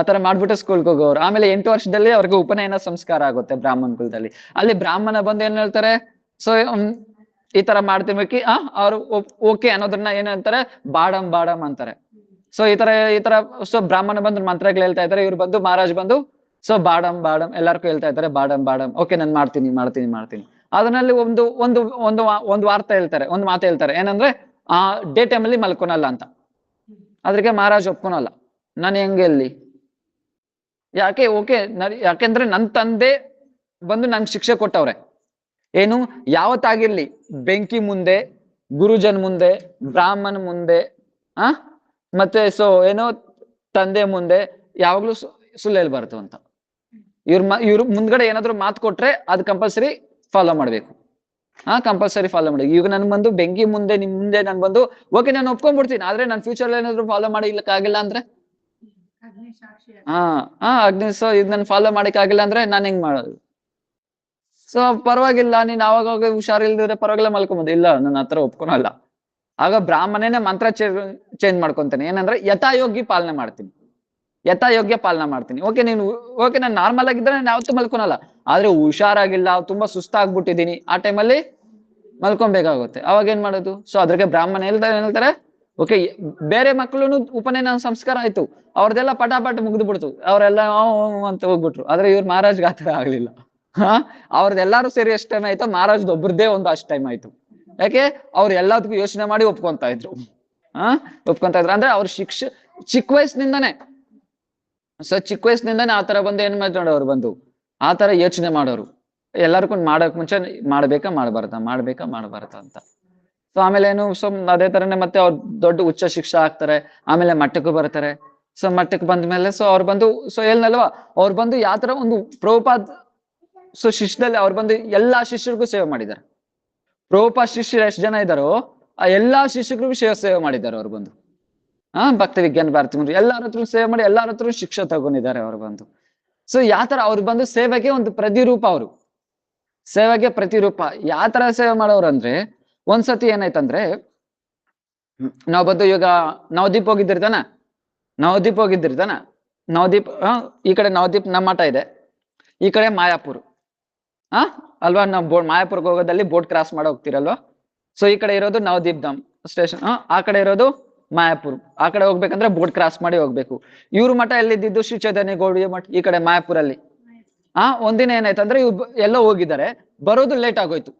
ಆತರ ಮಾಡ್ಬಿಟ್ಟೆ ಸ್ಕೂಲ್ಗೆ ಹೋಗೋರು. ಆಮೇಲೆ 8 ವರ್ಷದಲ್ಲಿ ಅವ್ರಿಗೆ ಉಪನಯನ ಸಂಸ್ಕಾರ ಆಗುತ್ತೆ ಬ್ರಾಹ್ಮಣ ಕುಲದಲ್ಲಿ. ಅಲ್ಲಿ ಬ್ರಾಹ್ಮಣ ಬಂದು ಏನ್ ಹೇಳ್ತಾರೆ, ಸೊ ಈ ತರ ಮಾಡ್ತಿರ್ಬೇಕಿ ಅವ್ರು ಓಕೆ ಅನ್ನೋದನ್ನ ಏನ್ ಹೇಳ್ತಾರೆ, ಬಾಡಮ್ ಬಾಡಮ್ ಅಂತಾರೆ. ಸೊ ಈ ತರ ಸೊ ಬ್ರಾಹ್ಮಣ ಬಂದು ಮಂತ್ರಗಳು ಹೇಳ್ತಾ ಇದ್ದಾರೆ. ಇವ್ರು ಬಂದು ಮಹಾರಾಜ್ ಬಂದು ಸೊ ಬಾಡಮ್ ಬಾಡಮ್ ಎಲ್ಲಾರ್ಗೂ ಹೇಳ್ತಾ ಇದ್ದಾರೆ, ಬಾಡಮ್ ಬಾಡಮ್ ಓಕೆ ನಾನು ಮಾಡ್ತೀನಿ ಮಾಡ್ತೀನಿ ಮಾಡ್ತೀನಿ. ಅದರಲ್ಲಿ ಒಂದು ಒಂದು ಒಂದು ಒಂದು ವಾರ್ತೆ ಹೇಳ್ತಾರೆ, ಒಂದು ಮಾತು ಹೇಳ್ತಾರೆ, ಏನಂದ್ರೆ ಡೇ ಟೈಮಲ್ಲಿ ಮಲ್ಕೊನಲ್ಲ ಅಂತ. ಅದ್ರಿಗೆ ಮಹಾರಾಜ್ ಒಪ್ಕೊನಲ್ಲ. ನಾನು ಹೆಂಗೆ ಎಲ್ಲಿ, ಯಾಕೆ ಓಕೆ ಯಾಕೆಂದ್ರೆ ನನ್ ತಂದೆ ಬಂದು ನನ್ಗೆ ಶಿಕ್ಷೆ ಕೊಟ್ಟವ್ರೆ. ಏನು ಯಾವತ್ತಾಗಿರ್ಲಿ ಬೆಂಕಿ ಮುಂದೆ, ಗುರುಜನ್ ಮುಂದೆ, ಬ್ರಾಹ್ಮಣ ಮುಂದೆ, ಮತ್ತೆ ಸೊ ಏನೋ ತಂದೆ ಮುಂದೆ ಯಾವಾಗ್ಲೂ ಸುಳ್ಳು ಹೇಳ್ಬಾರ್ದು ಅಂತ. ಇವ್ರ ಮುಂದ್ಗಡೆ ಏನಾದ್ರು ಮಾತು ಕೊಟ್ರೆ ಅದು ಕಂಪಲ್ಸರಿ ಫಾಲೋ ಮಾಡ್ಬೇಕು. ಕಂಪಲ್ಸರಿ ಫಾಲೋ ಮಾಡಿ. ಈಗ ನನ್ ಬಂದು ಬೆಂಕಿ ಮುಂದೆ ನಿಮ್ ಮುಂದೆ ನನ್ ಬಂದು ಓಕೆ ನಾನು ಒಪ್ಕೊಂಡ್ಬಿಡ್ತೀನಿ, ಆದ್ರೆ ನಾನು ಫ್ಯೂಚರ್ ಏನಾದ್ರು ಫಾಲೋ ಮಾಡಿಕ್ಕಾಗಿಲ್ಲ ಅಂದ್ರೆ ಅಗ್ನಿ ಸೊ ಇದು ನಾನು ಫಾಲೋ ಮಾಡಿಕ್ಕಾಗಿಲ್ಲ ಅಂದ್ರೆ ನಾನು ಹೆಂಗ್ ಮಾಡೋದು? ಸೊ ಪರವಾಗಿಲ್ಲ, ನೀನ್ ಅವಾಗ ಹುಷಾರಿಲ್ದಿದ್ರೆ ಪರವಾಗಿಲ್ಲ ಮಲ್ಕೊಂಬೋದು. ಇಲ್ಲ ನನ್ನ ಹತ್ರ ಒಪ್ಕೊಳಲ್ಲ. ಆಗ ಬ್ರಾಹ್ಮಣನೇ ಮಂತ್ರ ಚೇಂಜ್ ಮಾಡ್ಕೊಂತಾನೆ. ಏನಂದ್ರೆ ಯಥಾಯೋಗ್ಯ ಪಾಲನೆ ಮಾಡ್ತೀನಿ, ಯಥಾಯೋಗ್ಯ ಪಾಲನೆ ಮಾಡ್ತೀನಿ. ಓಕೆ ನಾನು ನಾರ್ಮಲ್ ಆಗಿದ್ರೆ ನಾನು ಯಾವತ್ತೂ ಮಲ್ಕೊಳಲ್ಲ. ಆದ್ರೆ ಹುಷಾರಾಗಿಲ್ಲ, ತುಂಬಾ ಸುಸ್ತಾಗ್ಬಿಟ್ಟಿದೀನಿ, ಆ ಟೈಮಲ್ಲಿ ಮಲ್ಕೊಬೇಕಾಗುತ್ತೆ. ಅವಾಗ ಏನ್ ಮಾಡೋದು? ಸೊ ಅದ್ರಿಗೆ ಬ್ರಾಹ್ಮಣ ಹೇಳ್ತಾರೆ ಓಕೆ ಬೇರೆ ಮಕ್ಳು ಉಪನಯನ ಸಂಸ್ಕಾರ ಆಯ್ತು, ಅವ್ರದೆಲ್ಲ ಪಟಾಪಟ್ ಮುಗ್ದು ಬಿಡ್ತು, ಅವ್ರೆಲ್ಲ ಅಂತ ಹೋಗ್ಬಿಟ್ರು. ಆದ್ರೆ ಇವ್ರ ಮಹಾರಾಜ್ಗೆ ಆತರ ಆಗ್ಲಿಲ್ಲ. ಅವ್ರದ್ದೆಲ್ಲಾರು ಸೇರಿ ಎಷ್ಟು ಟೈಮ್ ಆಯ್ತು, ಮಹಾರಾಜ್ದು ಒಬ್ರದ್ದೇ ಒಂದು ಅಷ್ಟು ಟೈಮ್ ಆಯ್ತು. ಯಾಕೆ ಅವ್ರು ಎಲ್ಲದಕ್ಕೂ ಯೋಚನೆ ಮಾಡಿ ಒಪ್ಕೊಂತ ಇದ್ರು. ಒಪ್ಕೊಂತ ಇದ್ರು ಅಂದ್ರೆ ಅವ್ರ ಚಿಕ್ಕ ವಯಸ್ಸಿನಿಂದಾನೆ, ಸೊ ಚಿಕ್ಕ ವಯಸ್ಸಿನಿಂದಾನೆ ಆತರ ಬಂದು ಏನ್ ಮಾಡೋರು, ಬಂದು ಆತರ ಯೋಚನೆ ಮಾಡೋರು. ಎಲ್ಲರಿಗೂ ಮಾಡಕ್ ಮುಂಚೆ ಮಾಡ್ಬೇಕಾ ಮಾಡ್ಬಾರ್ದ ಅಂತ. ಸೊ ಆಮೇಲೆ ಏನು, ಸೊ ಅದೇ ತರನೇ ಮತ್ತೆ ಅವ್ರು ದೊಡ್ಡ ಉಚ್ಚ ಶಿಕ್ಷೆ ಆಗ್ತಾರೆ. ಆಮೇಲೆ ಮಟ್ಟಕ್ಕೂ ಬರ್ತಾರೆ. ಸೊ ಮಟ್ಟಕ್ಕೆ ಬಂದ್ಮೇಲೆ ಸೊ ಅವ್ರು ಬಂದು ಸೊ ಹೇಳ್ನಲ್ವಾ, ಅವ್ರು ಬಂದು ಯಾವ ತರ ಒಂದು ಪ್ರಭುಪಾದ್ ಸೊ ಶಿಷ್ಯದಲ್ಲಿ ಅವ್ರು ಬಂದು ಎಲ್ಲಾ ಶಿಷ್ಯರಿಗೂ ಸೇವೆ ಮಾಡಿದ್ದಾರೆ. ಪ್ರಭುಪಾದ್ ಶಿಷ್ಯರು ಎಷ್ಟು ಜನ ಇದ್ದಾರೋ ಆ ಎಲ್ಲಾ ಶಿಷ್ಯರಿಗೂ ಸೇವೆ ಮಾಡಿದ್ದಾರೆ ಅವ್ರು ಬಂದು. ಭಕ್ತಿ ವಿಜ್ಞಾನ ಭಾರತಿ ಎಲ್ಲಾರ ಹತ್ರ ಸೇವೆ ಮಾಡಿ ಎಲ್ಲಾರ ಹತ್ರ ಶಿಕ್ಷೆ ತಗೊಂಡಿದ್ದಾರೆ ಅವ್ರು ಬಂದು. ಸೊ ಯಾತರ ಅವ್ರು ಬಂದು ಸೇವೆಗೆ ಒಂದು ಪ್ರತಿರೂಪ. ಅವರು ಸೇವೆಗೆ ಪ್ರತಿರೂಪ. ಯಾವ ತರ ಸೇವೆ ಮಾಡೋರು ಅಂದ್ರೆ, ಒಂದ್ಸತಿ ಏನಾಯ್ತಂದ್ರೆ, ನಾವ್ ಬಂದು ಈಗ ನವದೀಪ್ ಹೋಗಿದ್ದಿರ್ತಾನ, ನವದೀಪ್ ಈ ಕಡೆ ನವದೀಪ್ ನಮ್ಮ ಮಠ ಇದೆ, ಈ ಕಡೆ ಮಾಯಾಪುರ್ ಅಲ್ವಾ. ನಾವು ಮಾಯಾಪುರ್ಗೆ ಹೋಗೋದಲ್ಲಿ ಬೋಟ್ ಕ್ರಾಸ್ ಮಾಡಿ ಹೋಗ್ತಿರಲ್ವಾ. ಸೊ ಈ ಕಡೆ ಇರೋದು ನವದೀಪ್ ಧಾಮ್ ಸ್ಟೇಷನ್, ಆ ಕಡೆ ಇರೋದು ಮಾಯಾಪುರ್. ಆ ಕಡೆ ಹೋಗ್ಬೇಕಂದ್ರೆ ಬೋಟ್ ಕ್ರಾಸ್ ಮಾಡಿ ಹೋಗ್ಬೇಕು. ಇವ್ರ ಮಠ ಎಲ್ಲಿದ್ದು, ಶ್ರೀ ಚೈತನ್ಯ ಗೌಡಿಯ ಮಠ ಈ ಕಡೆ ಮಾಯಾಪುರಲ್ಲಿ. ಒಂದಿನ ಏನಾಯ್ತಂದ್ರೆ ಇವ್ರು ಎಲ್ಲೋ ಹೋಗಿದ್ದಾರೆ, ಬರೋದು ಲೇಟ್ ಆಗೋಯ್ತು.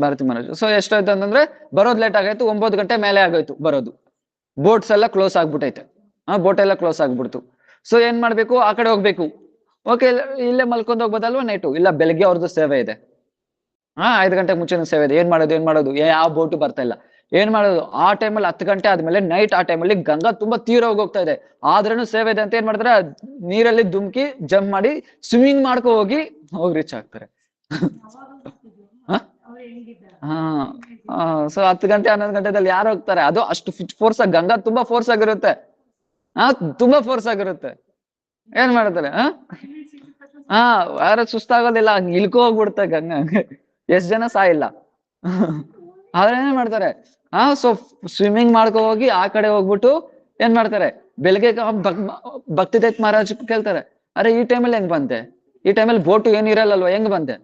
ಭಾರತಿ ಮಹಾರಾಜ್. ಸೊ ಎಷ್ಟಾಯ್ತು ಅಂತಂದ್ರೆ ಬರೋದು ಲೇಟ್ ಆಗೋಯ್ತು, 9 ಗಂಟೆ ಮೇಲೆ ಆಗೋಯ್ತು ಬರೋದು. ಬೋಟ್ಸ್ ಎಲ್ಲ ಕ್ಲೋಸ್ ಆಗ್ಬಿಟ್ಟೈತೆ, ಬೋಟ್ ಎಲ್ಲ ಕ್ಲೋಸ್ ಆಗ್ಬಿಡ್ತು. ಸೊ ಏನ್ ಮಾಡ್ಬೇಕು, ಆ ಕಡೆ ಹೋಗ್ಬೇಕು. ಓಕೆ ಇಲ್ಲೇ ಮಲ್ಕೊಂಡ್ ಹೋಗ್ಬೋದಲ್ವಾ ನೈಟು? ಇಲ್ಲ ಬೆಳಗ್ಗೆ ಅವ್ರದ್ದು ಸೇವೆ ಇದೆ. 5 ಗಂಟೆಗೆ ಮುಂಚೆನೂ ಸೇವೆ ಇದೆ. ಏನ್ ಮಾಡೋದು ಯಾವ ಬೋಟು ಬರ್ತಾ ಇಲ್ಲ. ಏನ್ ಮಾಡೋದು? ಆ ಟೈಮಲ್ಲಿ 10 ಗಂಟೆ ಆದ್ಮೇಲೆ ನೈಟ್, ಆ ಟೈಮಲ್ಲಿ ಗಂಗಾ ತುಂಬಾ ತೀವ್ರ ಹೋಗ್ತಾ ಇದೆ, ಆದ್ರೂ ಸೇವೆ ಇದೆ ಅಂತ ಏನ್ ಮಾಡ್ತಾರೆ, ನೀರಲ್ಲಿ ಧುಮ್ಕಿ ಜಂಪ್ ಮಾಡಿ ಸ್ವಿಮ್ಮಿಂಗ್ ಮಾಡ್ಕೊ ಹೋಗಿ ರೀಚ್ ಆಗ್ತಾರೆ. ಸೊ 10 ಗಂಟೆ 11 ಗಂಟೆದಲ್ಲಿ ಯಾರು ಹೋಗ್ತಾರೆ? ಅದು ಅಷ್ಟು ಫೋರ್ಸ್ ಆಗಿ, ಗಂಗಾ ತುಂಬಾ ಫೋರ್ಸ್ ಆಗಿರುತ್ತೆ. ತುಂಬಾ ಫೋರ್ಸ್ ಆಗಿರುತ್ತೆ. ಏನ್ ಮಾಡ್ತಾರೆ? ಯಾರು ಸುಸ್ತಾಗೋದಿಲ್ಲ, ಇಳ್ಕೊ ಹೋಗ್ಬಿಡುತ್ತೆ ಗಂಗಾ. ಎಷ್ಟ್ ಜನ ಸಾಯಿಲ್ಲ. ಆದ್ರೆ ಏನ್ ಮಾಡ್ತಾರೆ, ಸೊ ಸ್ವಿಮ್ಮಿಂಗ್ ಮಾಡ್ಕೊ ಹೋಗಿ ಆ ಕಡೆ ಹೋಗ್ಬಿಟ್ಟು ಏನ್ ಮಾಡ್ತಾರೆ, ಬೆಳಿಗ್ಗೆ ಭಕ್ತಿದತ್ ಮಹಾರಾಜ್ ಕೇಳ್ತಾರೆ, ಅರೆ ಈ ಟೈಮಲ್ಲಿ ಹೆಂಗ್ ಬಂದೆ? ಈ ಟೈಮಲ್ಲಿ ಬೋಟು ಏನಿರಲ್ಲಲ್ವಾ, ಹೆಂಗ್ ಬಂದೆ?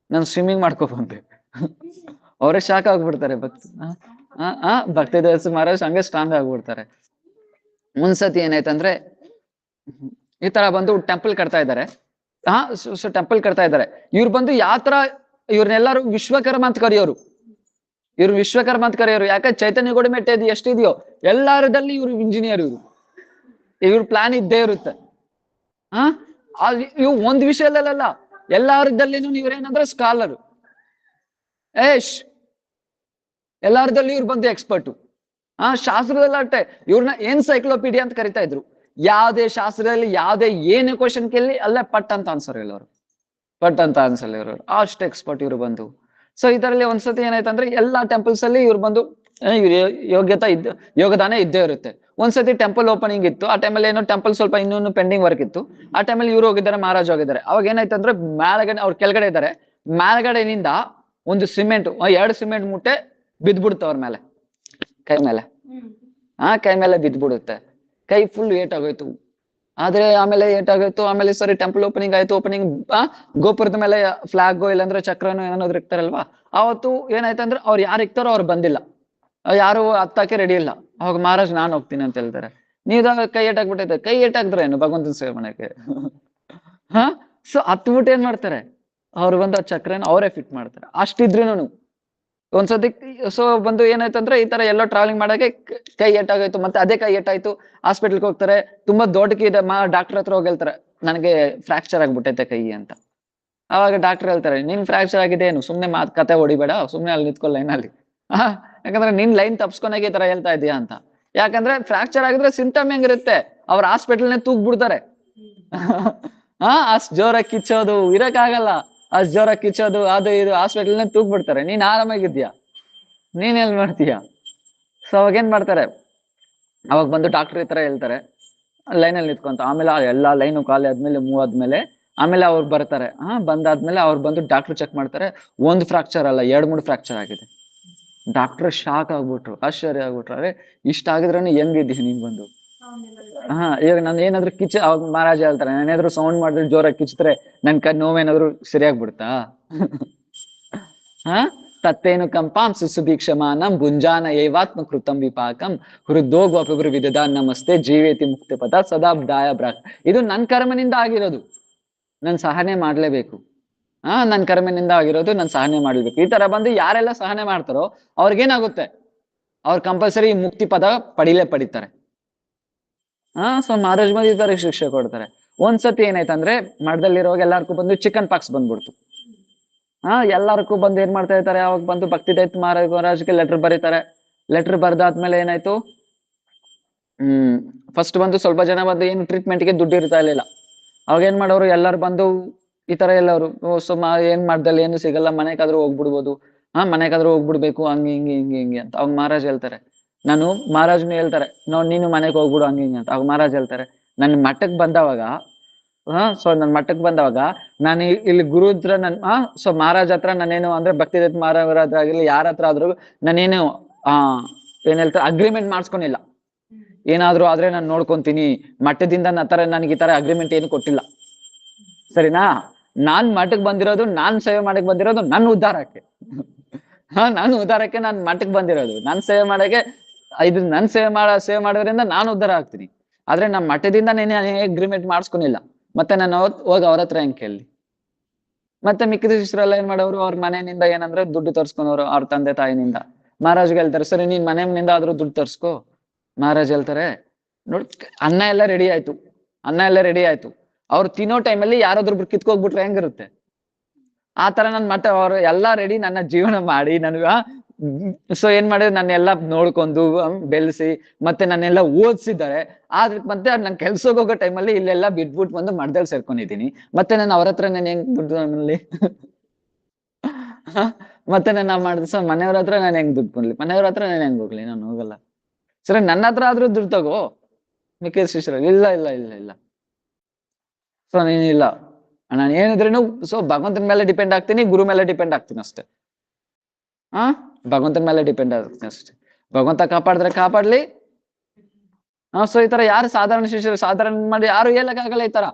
ನಾನು ಸ್ವಿಮ್ಮಿಂಗ್ ಮಾಡ್ಕೊ ಬಂದೆ. ಅವರೇ ಶಾಕ್ ಆಗ್ಬಿಡ್ತಾರೆ. ಭಕ್ತಿದಾಸ್ ಮಹಾರಾಜ್ ಹಂಗೆ ಸ್ಟ್ರಾಂಗ್ ಆಗ್ಬಿಡ್ತಾರೆ. ಒಂದ್ಸತಿ ಏನಾಯ್ತಂದ್ರೆ, ಈ ತರ ಬಂದು ಟೆಂಪಲ್ ಕಟ್ತಾ ಇದ್ದಾರೆ. ಟೆಂಪಲ್ ಕಟ್ತಾ ಇದ್ದಾರೆ. ಇವ್ರು ಬಂದು ಯಾವ ತರ, ಇವ್ರನ್ನೆಲ್ಲಾರು ವಿಶ್ವಕರ್ಮ ಅಂತ ಕರೆಯೋರು. ಇವ್ರು ವಿಶ್ವಕರ್ಮ ಅಂತ ಕರೆಯೋರು. ಯಾಕೆ? ಚೈತನ್ಯ ಗೌಡ ಮೆಟ್ಟ ಎಷ್ಟಿದೆಯೋ ಎಲ್ಲಾರದಲ್ಲಿ ಇವ್ರು ಇಂಜಿನಿಯರ್. ಇವ್ರ ಪ್ಲಾನ್ ಇದ್ದೇ ಇರುತ್ತೆ. ಇವ್ ಒಂದ್ ವಿಷಯದಲ್ಲ, ಎಲ್ಲಾರದಲ್ಲಿನೂ ಇವ್ರೇನಂದ್ರೆ ಸ್ಕಾಲರ್. ಎಲ್ಲಾರ್ದಲ್ಲಿ ಇವ್ರು ಬಂದು ಎಕ್ಸ್ಪರ್ಟು. ಶಾಸ್ತ್ರದಲ್ಲಿ ಅಷ್ಟೇ ಇವ್ರನ್ನ ಎನ್ಸೈಕ್ಲೋಪೀಡಿಯಾ ಅಂತ ಕರಿತಾ ಇದ್ರು. ಯಾವ್ದೇ ಶಾಸ್ತ್ರದಲ್ಲಿ ಯಾವ್ದೇ ಏನೇ ಕ್ವಶನ್ ಕೇಳಿ ಅಲ್ಲೇ ಪಟ್ ಅಂತ ಆನ್ಸರ್ ಹೇಳೋರು, ಪಟ್ ಅಂತ ಆನ್ಸರ್ ಹೇಳೋರು, ಅಷ್ಟು ಎಕ್ಸ್ಪರ್ಟ್ ಇವ್ರು ಬಂದು. ಸೊ ಇದರಲ್ಲಿ ಒಂದ್ಸತಿ ಏನಾಯ್ತಂದ್ರೆ ಎಲ್ಲಾ ಟೆಂಪಲ್ಸ್ ಅಲ್ಲಿ ಇವ್ರು ಬಂದು ಯೋಗದಾನ ಇದ್ದೇ ಇರುತ್ತೆ. ಒಂದ್ಸತಿ ಟೆಂಪಲ್ ಓಪನಿಂಗ್ ಇತ್ತು, ಆ ಟೈಮಲ್ಲಿ ಏನೋ ಟೆಂಪಲ್ ಸ್ವಲ್ಪ ಇನ್ನೂ ಪೆಂಡಿಂಗ್ ವರ್ಕ್ ಇತ್ತು. ಆ ಟೈಮಲ್ಲಿ ಇವ್ರು ಹೋಗಿದ್ದಾರೆ, ಮಹಾರಾಜ್ ಹೋಗಿದ್ದಾರೆ. ಅವಾಗ ಏನಾಯ್ತಂದ್ರೆ ಮೇಲ್ಗಡೆ ಅವ್ರು ಕೆಳಗಡೆ ಇದ್ದಾರೆ, ಮೇಲ್ಗಡೆನಿಂದ ಒಂದು ಸಿಮೆಂಟ್ 2 ಸಿಮೆಂಟ್ ಮೂಟೆ ಬಿದ್ದ್ಬಿಡುತ್ತೆ ಅವ್ರ ಮೇಲೆ, ಕೈ ಮೇಲೆ. ಕೈ ಮೇಲೆ ಬಿದ್ದ್ಬಿಡುತ್ತೆ, ಕೈ ಫುಲ್ ಏಟ್ ಆಗೋಯ್ತು. ಆದ್ರೆ ಆಮೇಲೆ ಏಟಾಗೋಯ್ತು. ಆಮೇಲೆ ಸರಿ ಟೆಂಪಲ್ ಓಪನಿಂಗ್ ಆಯ್ತು. ಓಪನಿಂಗ್ ಗೋಪುರದ ಮೇಲೆ ಫ್ಲಾಗ್ ಇಲ್ಲಾಂದ್ರೆ ಚಕ್ರನೋ ಏನಾದ್ರು ಇರ್ತಾರಲ್ವಾ, ಅವತ್ತು ಏನಾಯ್ತಂದ್ರೆ ಅವ್ರು ಯಾರು ಇಕ್ತಾರೋ ಅವ್ರು ಬಂದಿಲ್ಲ, ಯಾರು ಹತ್ತಾಕೆ ರೆಡಿ ಇಲ್ಲ. ಅವಾಗ ಮಹಾರಾಜ್ ನಾನ್ ಹೋಗ್ತೀನಿ ಅಂತ ಹೇಳ್ತಾರೆ. ನೀವ್ ಕೈ ಏಟಾಕ್ಬಿಟ್ಟೈತೆ, ಕೈ ಏಟಾಕ್ದ್ರೆ ಏನು ಭಗವಂತನ ಸೇವೆ ಮಾಡಕ್ಕೆ. ಸೊ ಹತ್ಬಿಟ್ಟು ಏನ್ ಮಾಡ್ತಾರೆ, ಅವ್ರು ಬಂದು ಆ ಚಕ್ರನ ಅವರೇ ಫಿಟ್ ಮಾಡ್ತಾರೆ. ಅಷ್ಟಿದ್ರೂನು ಒಂದ್ಸತಿ ಸೊ ಬಂದು ಏನಾಯ್ತಂದ್ರೆ ಈ ತರ ಎಲ್ಲೋ ಟ್ರಾವೆಲಿಂಗ್ ಮಾಡಕ್ಕೆ ಕೈ ಏಟಾಗೋಯ್ತು. ಮತ್ತೆ ಅದೇ ಕೈ ಏಟಾಯ್ತು, ಹಾಸ್ಪಿಟ್ಲ್ಗೆ ಹೋಗ್ತಾರೆ. ತುಂಬಾ ದೊಡ್ಡಕ್ಕೆ ಇದೆ, ಡಾಕ್ಟರ್ ಹತ್ರ ಹೋಗಿ ಹೇಳ್ತಾರೆ ನನಗೆ ಫ್ರಾಕ್ಚರ್ ಆಗ್ಬಿಟ್ಟೈತೆ ಕೈ ಅಂತ. ಅವಾಗ ಡಾಕ್ಟರ್ ಹೇಳ್ತಾರೆ ನಿನ್ ಫ್ರಾಕ್ಚರ್ ಆಗಿದೆ ಏನು, ಸುಮ್ನೆ ಕತೆ ಹೊಡಿಬೇಡ, ಸುಮ್ನೆ ಅಲ್ಲಿ ನಿಂತ್ಕೊ ಲೈನಲ್ಲಿ. ಯಾಕಂದ್ರೆ ನಿನ್ ಲೈನ್ ತಪ್ಸ್ಕೊನಾಗೆ ಈ ತರ ಹೇಳ್ತಾ ಇದೀಯಾ ಅಂತ. ಯಾಕಂದ್ರೆ ಫ್ರಾಕ್ಚರ್ ಆಗಿದ್ರೆ ಸಿಂಟಮ್ ಹೆಂಗಿರುತ್ತೆ, ಅವ್ರ ಹಾಸ್ಪಿಟಲ್ನೇ ತೂಗ್ಬಿಡ್ತಾರೆ. ಅಷ್ಟ್ ಜೋರಾಗಿ ಕಿಚ್ಚೋದು ಇರಕ್ಕಾಗಲ್ಲ, ಅಷ್ಟ್ ಜೋರಾಗಿ ಕಿಚ್ಚೋದು ಅದು ಇದು ಹಾಸ್ಪಿಟಲ್ನೇ ತೂಗ್ಬಿಡ್ತಾರೆ. ನೀನ್ ಆರಾಮಾಗಿದ್ಯಾ, ನೀನ್ ಎಲ್ ಮಾಡ್ತೀಯ. ಸೊ ಅವಾಗ ಏನ್ ಮಾಡ್ತಾರೆ, ಅವಾಗ ಬಂದು ಡಾಕ್ಟರ್ ಈ ತರ ಹೇಳ್ತಾರೆ ಲೈನಲ್ಲಿ ನಿಂತ್ಕೊಂತ. ಆಮೇಲೆ ಎಲ್ಲಾ ಲೈನು ಖಾಲಿ ಆದ್ಮೇಲೆ ಮೂವ್ ಆದ್ಮೇಲೆ ಆಮೇಲೆ ಅವ್ರು ಬರ್ತಾರೆ. ಬಂದಾದ್ಮೇಲೆ ಅವ್ರು ಬಂದು ಡಾಕ್ಟರ್ ಚೆಕ್ ಮಾಡ್ತಾರೆ. ಒಂದು ಫ್ರಾಕ್ಚರ್ ಅಲ್ಲ, 2-3 ಫ್ರಾಕ್ಚರ್ ಆಗಿದೆ. ಡಾಕ್ಟರ್ ಶಾಕ್ ಆಗ್ಬಿಟ್ರು, ಆಶ್ಚರ್ಯ ಆಗ್ಬಿಟ್ರು. ಅರೆ ಇಷ್ಟ ಆಗಿದ್ರೇನೆ ಹೆಂಗಿದ್ದೀವಿ ನೀನ್ ಬಂದು. ಇವಾಗ ನಾನು ಏನಾದ್ರು ಅವಾಗ ಮಹಾರಾಜ ಹೇಳ್ತಾರೆ ನಾನೇನಾದ್ರು ಸೌಂಡ್ ಮಾಡಿದ್ರೆ ಜೋರಾಗಿ ಕಿಚ್ಚಿದ್ರೆ ನನ್ ನೋವೇನಾದ್ರು ಸರಿಯಾಗ್ಬಿಡ್ತಾ. ತತ್ತೇನು ಕಂಪಾಂ ಸುಸುಭೀಕ್ಷಮಾನಂ ಭುಂಜಾನ ಏವಾತ್ಮ ಕೃತಂ ವಿಪಾಕಂ ಹೃದೋಗ್ವಪುರು ವಿದದ ನಮಸ್ತೆ ಜೀವೇತಿ ಮುಕ್ತಿ ಪದ ಸದಾಬ್ದಾಯ ಬ್ರಾಕ್. ಇದು ನನ್ ಕರ್ಮನಿಂದ ಆಗಿರೋದು, ನನ್ ಸಹನೆ ಮಾಡ್ಲೇಬೇಕು. ನನ್ ಕರ್ಮನಿಂದ ಆಗಿರೋದು, ನನ್ ಸಹನೆ ಮಾಡ್ಲೇಬೇಕು. ಈ ತರ ಬಂದು ಯಾರೆಲ್ಲ ಸಹನೆ ಮಾಡ್ತಾರೋ ಅವ್ರಿಗೇನಾಗುತ್ತೆ, ಅವ್ರು ಕಂಪಲ್ಸರಿ ಮುಕ್ತಿ ಪದ ಪಡಿತಾರೆ. ಸೊ ಮಹಾರಾಜ್ ಬಂದು ಈ ತರ ಶಿಕ್ಷೆ ಕೊಡ್ತಾರೆ. ಒಂದ್ಸತಿ ಏನಾಯ್ತಂದ್ರೆ ಮಠದಲ್ಲಿರುವಾಗ ಎಲ್ಲಾರ್ಗೂ ಬಂದು ಚಿಕನ್ ಪಾಕ್ಸ್ ಬಂದ್ಬಿಡ್ತು. ಎಲ್ಲಾರ್ಗೂ ಬಂದು ಏನ್ ಮಾಡ್ತಾ ಇರ್ತಾರೆ, ಅವಾಗ ಬಂದು ಭಕ್ತಿದೈತ್ ಮಹಾರಾಜ್ಗೆ ಲೆಟರ್ ಬರೀತಾರೆ. ಲೆಟರ್ ಬರ್ದಾದ್ಮೇಲೆ ಏನಾಯ್ತು, ಫಸ್ಟ್ ಬಂದು ಸ್ವಲ್ಪ ಜನ ಬಂದು ಏನು ಟ್ರೀಟ್ಮೆಂಟ್ಗೆ ದುಡ್ಡು ಇರ್ತಾ ಇರ್ಲಿಲ್ಲ. ಅವಾಗ ಏನ್ ಮಾಡೋರು, ಎಲ್ಲಾರು ಬಂದು ಈ ತರ ಎಲ್ಲವರು ಸೊ ಏನ್ ಮಾಡ್ದಲ್ಲಿ ಏನು ಸಿಗಲ್ಲ, ಮನೆಗಾದ್ರೂ ಹೋಗ್ಬಿಡ್ಬೋದು, ಮನೆಗಾದ್ರೂ ಹೋಗ್ಬಿಡ್ಬೇಕು ಹಂಗೆ ಹಿಂಗೆ ಹಿಂಗೆ ಹಿಂಗೆ ಅಂತ. ಅವಾಗ ಮಹಾರಾಜ್ ಹೇಳ್ತಾರೆ, ಮಹಾರಾಜ್ನು ಹೇಳ್ತಾರೆ ನೀನು ಮನೆಗೆ ಹೋಗ್ಬಿಡು ಹಂಗೆ ಹಿಂಗೆ ಅಂತ. ಅವಾಗ ಮಹಾರಾಜ್ ಹೇಳ್ತಾರೆ ನನ್ ಮಠಕ್ ಬಂದವಾಗ ಸೊ ನನ್ ಮಠಕ್ ಬಂದವಾಗ ನಾನು ಇಲ್ಲಿ ಗುರು ಹತ್ರ ಸೊ ಮಹಾರಾಜ್ ಹತ್ರ ನಾನೇನು ಅಂದ್ರೆ ಭಕ್ತಿದತ್ ಮಹಾರಾಜ್ ಆಗಿರ್ಲಿ ಯಾರ ಹತ್ರ ಆದ್ರೂ ನಾನೇನು ಏನ್ ಹೇಳ್ತಾರೆ ಅಗ್ರಿಮೆಂಟ್ ಮಾಡಿಸ್ಕೊನಿಲ್ಲ. ಏನಾದ್ರು ಆದ್ರೆ ನಾನು ನೋಡ್ಕೊಂತೀನಿ, ಮಠದಿಂದ ನನಗೆ ಈ ತರ ಅಗ್ರಿಮೆಂಟ್ ಏನು ಕೊಟ್ಟಿಲ್ಲ, ಸರಿನಾ. ನಾನ್ ಮಠಕ್ ಬಂದಿರೋದು, ನಾನ್ ಸೇವೆ ಮಾಡಕ್ ಬಂದಿರೋದು ನನ್ನ ಉದ್ಧಾರಕ್ಕೆ. ನಾನು ಉದ್ಧಾರಕ್ಕೆ ನಾನ್ ಮಠಕ್ ಬಂದಿರೋದು, ನಾನ್ ಸೇವೆ ಮಾಡಕ್ಕೆ. ಇದು ನನ್ ಸೇವೆ ಮಾಡೋದ್ರಿಂದ ನಾನು ಉದ್ಧಾರ ಆಗ್ತೀನಿ. ಆದ್ರೆ ನಮ್ಮ ಮಠದಿಂದ ನೀನು ಅಗ್ರಿಮೆಂಟ್ ಮಾಡಿಸ್ಕೊನಿಲ್ಲ. ಮತ್ತೆ ನಾನು ಹೋಗಿ ಅವ್ರ ಹತ್ರ ಹೆಂಗ್ ಕೇಳಿ. ಮತ್ತೆ ಮಿಕ್ಕಿದ ಶಿಷ್ಯರೆಲ್ಲ ಏನ್ ಮಾಡೋರು, ಅವ್ರ ಮನೆಯಿಂದ ಏನಂದ್ರೆ ದುಡ್ಡು ತರ್ಸ್ಕೊನೋರು, ಅವ್ರ ತಂದೆ ತಾಯಿನಿಂದ. ಮಹಾರಾಜ್ಗೆ ಹೇಳ್ತಾರೆ ಸರಿ ನೀನ್ ಮನೆಯಿಂದ ಆದ್ರೂ ದುಡ್ಡು ತರ್ಸ್ಕೊ. ಮಹಾರಾಜ್ ಹೇಳ್ತಾರೆ ನೋಡ್ ಅನ್ನ ಎಲ್ಲ ರೆಡಿ ಆಯ್ತು, ಅವ್ರು ತಿನ್ನೋ ಟೈಮಲ್ಲಿ ಯಾರಾದ್ರೂ ಕಿತ್ಕೋಗ್ಬಿಟ್ರೆ ಹೆಂಗಿರುತ್ತೆ. ಆ ತರ ನನ್ ಮಠ ಅವ್ರು ಎಲ್ಲಾ ರೆಡಿ ನನ್ನ ಜೀವನ ಮಾಡಿ ನನ್ಗ ಸೊ ಏನ್ ಮಾಡಿದ್ರೆ ನನ್ನೆಲ್ಲ ನೋಡ್ಕೊಂಡು ಬೆಳೆಸಿ ಮತ್ತೆ ನನ್ನೆಲ್ಲ ಓದಿಸಿದ್ದಾರೆ. ಆದ್ರೆ ಮತ್ತೆ ನನ್ ಕೆಲ್ಸಕ್ಕೆ ಹೋಗೋ ಟೈಮಲ್ಲಿ ಇಲ್ಲೆಲ್ಲ ಬಿಟ್ಬಿಟ್ಟು ಬಂದು ಮಠದಲ್ಲಿ ಸೇರ್ಕೊಂಡಿದೀನಿ. ಮತ್ತೆ ನಾನು ಅವ್ರ ಹತ್ರ ನಾನು ಹೆಂಗ್ ದುಡ್ಡು ನನ್ನಲ್ಲಿ ಮತ್ತೆ ನಾನು ಮಾಡಿದ ಸೊ ಮನೆಯವ್ರ ಹತ್ರ ನಾನು ಹೆಂಗ್ ದುಡ್ಡು ಕೊಡ್ಲಿ, ಮನೆಯವ್ರ ಹತ್ರ ನಾನು ಹೆಂಗ್ ಹೋಗ್ಲಿ, ನಾನು ಹೋಗಲ್ಲ. ಸರಿ ನನ್ನ ಹತ್ರ ಆದ್ರೂ ದುಡ್ಡು ತಗೋ. ಮಿಕ್ಕಿದ ಶಿಷ್ಯರು ಇಲ್ಲ ಇಲ್ಲ ಇಲ್ಲ ಇಲ್ಲ ಸೊ ನೀನಿಲ್ಲ, ನಾನು ಏನಿದ್ರೇನು ಸೊ ಭಗವಂತನ ಮೇಲೆ ಡಿಪೆಂಡ್ ಆಗ್ತೀನಿ, ಗುರು ಮೇಲೆ ಡಿಪೆಂಡ್ ಆಗ್ತೀನಿ ಅಷ್ಟೇ. ಭಗವಂತನ ಮೇಲೆ ಡಿಪೆಂಡ್ ಆಗ್ತೀನಿ ಅಷ್ಟೇ. ಭಗವಂತ ಕಾಪಾಡಿದ್ರೆ ಕಾಪಾಡ್ಲಿ. ಸೊ ಈ ತರ ಯಾರು ಸಾಧಾರಣ ಶಿಷ್ಯರು ಸಾಧಾರಣ ಮಾಡಿ ಯಾರು ಹೇಳಕ್ಕಾಗಲ್ಲ ಈ ತರ.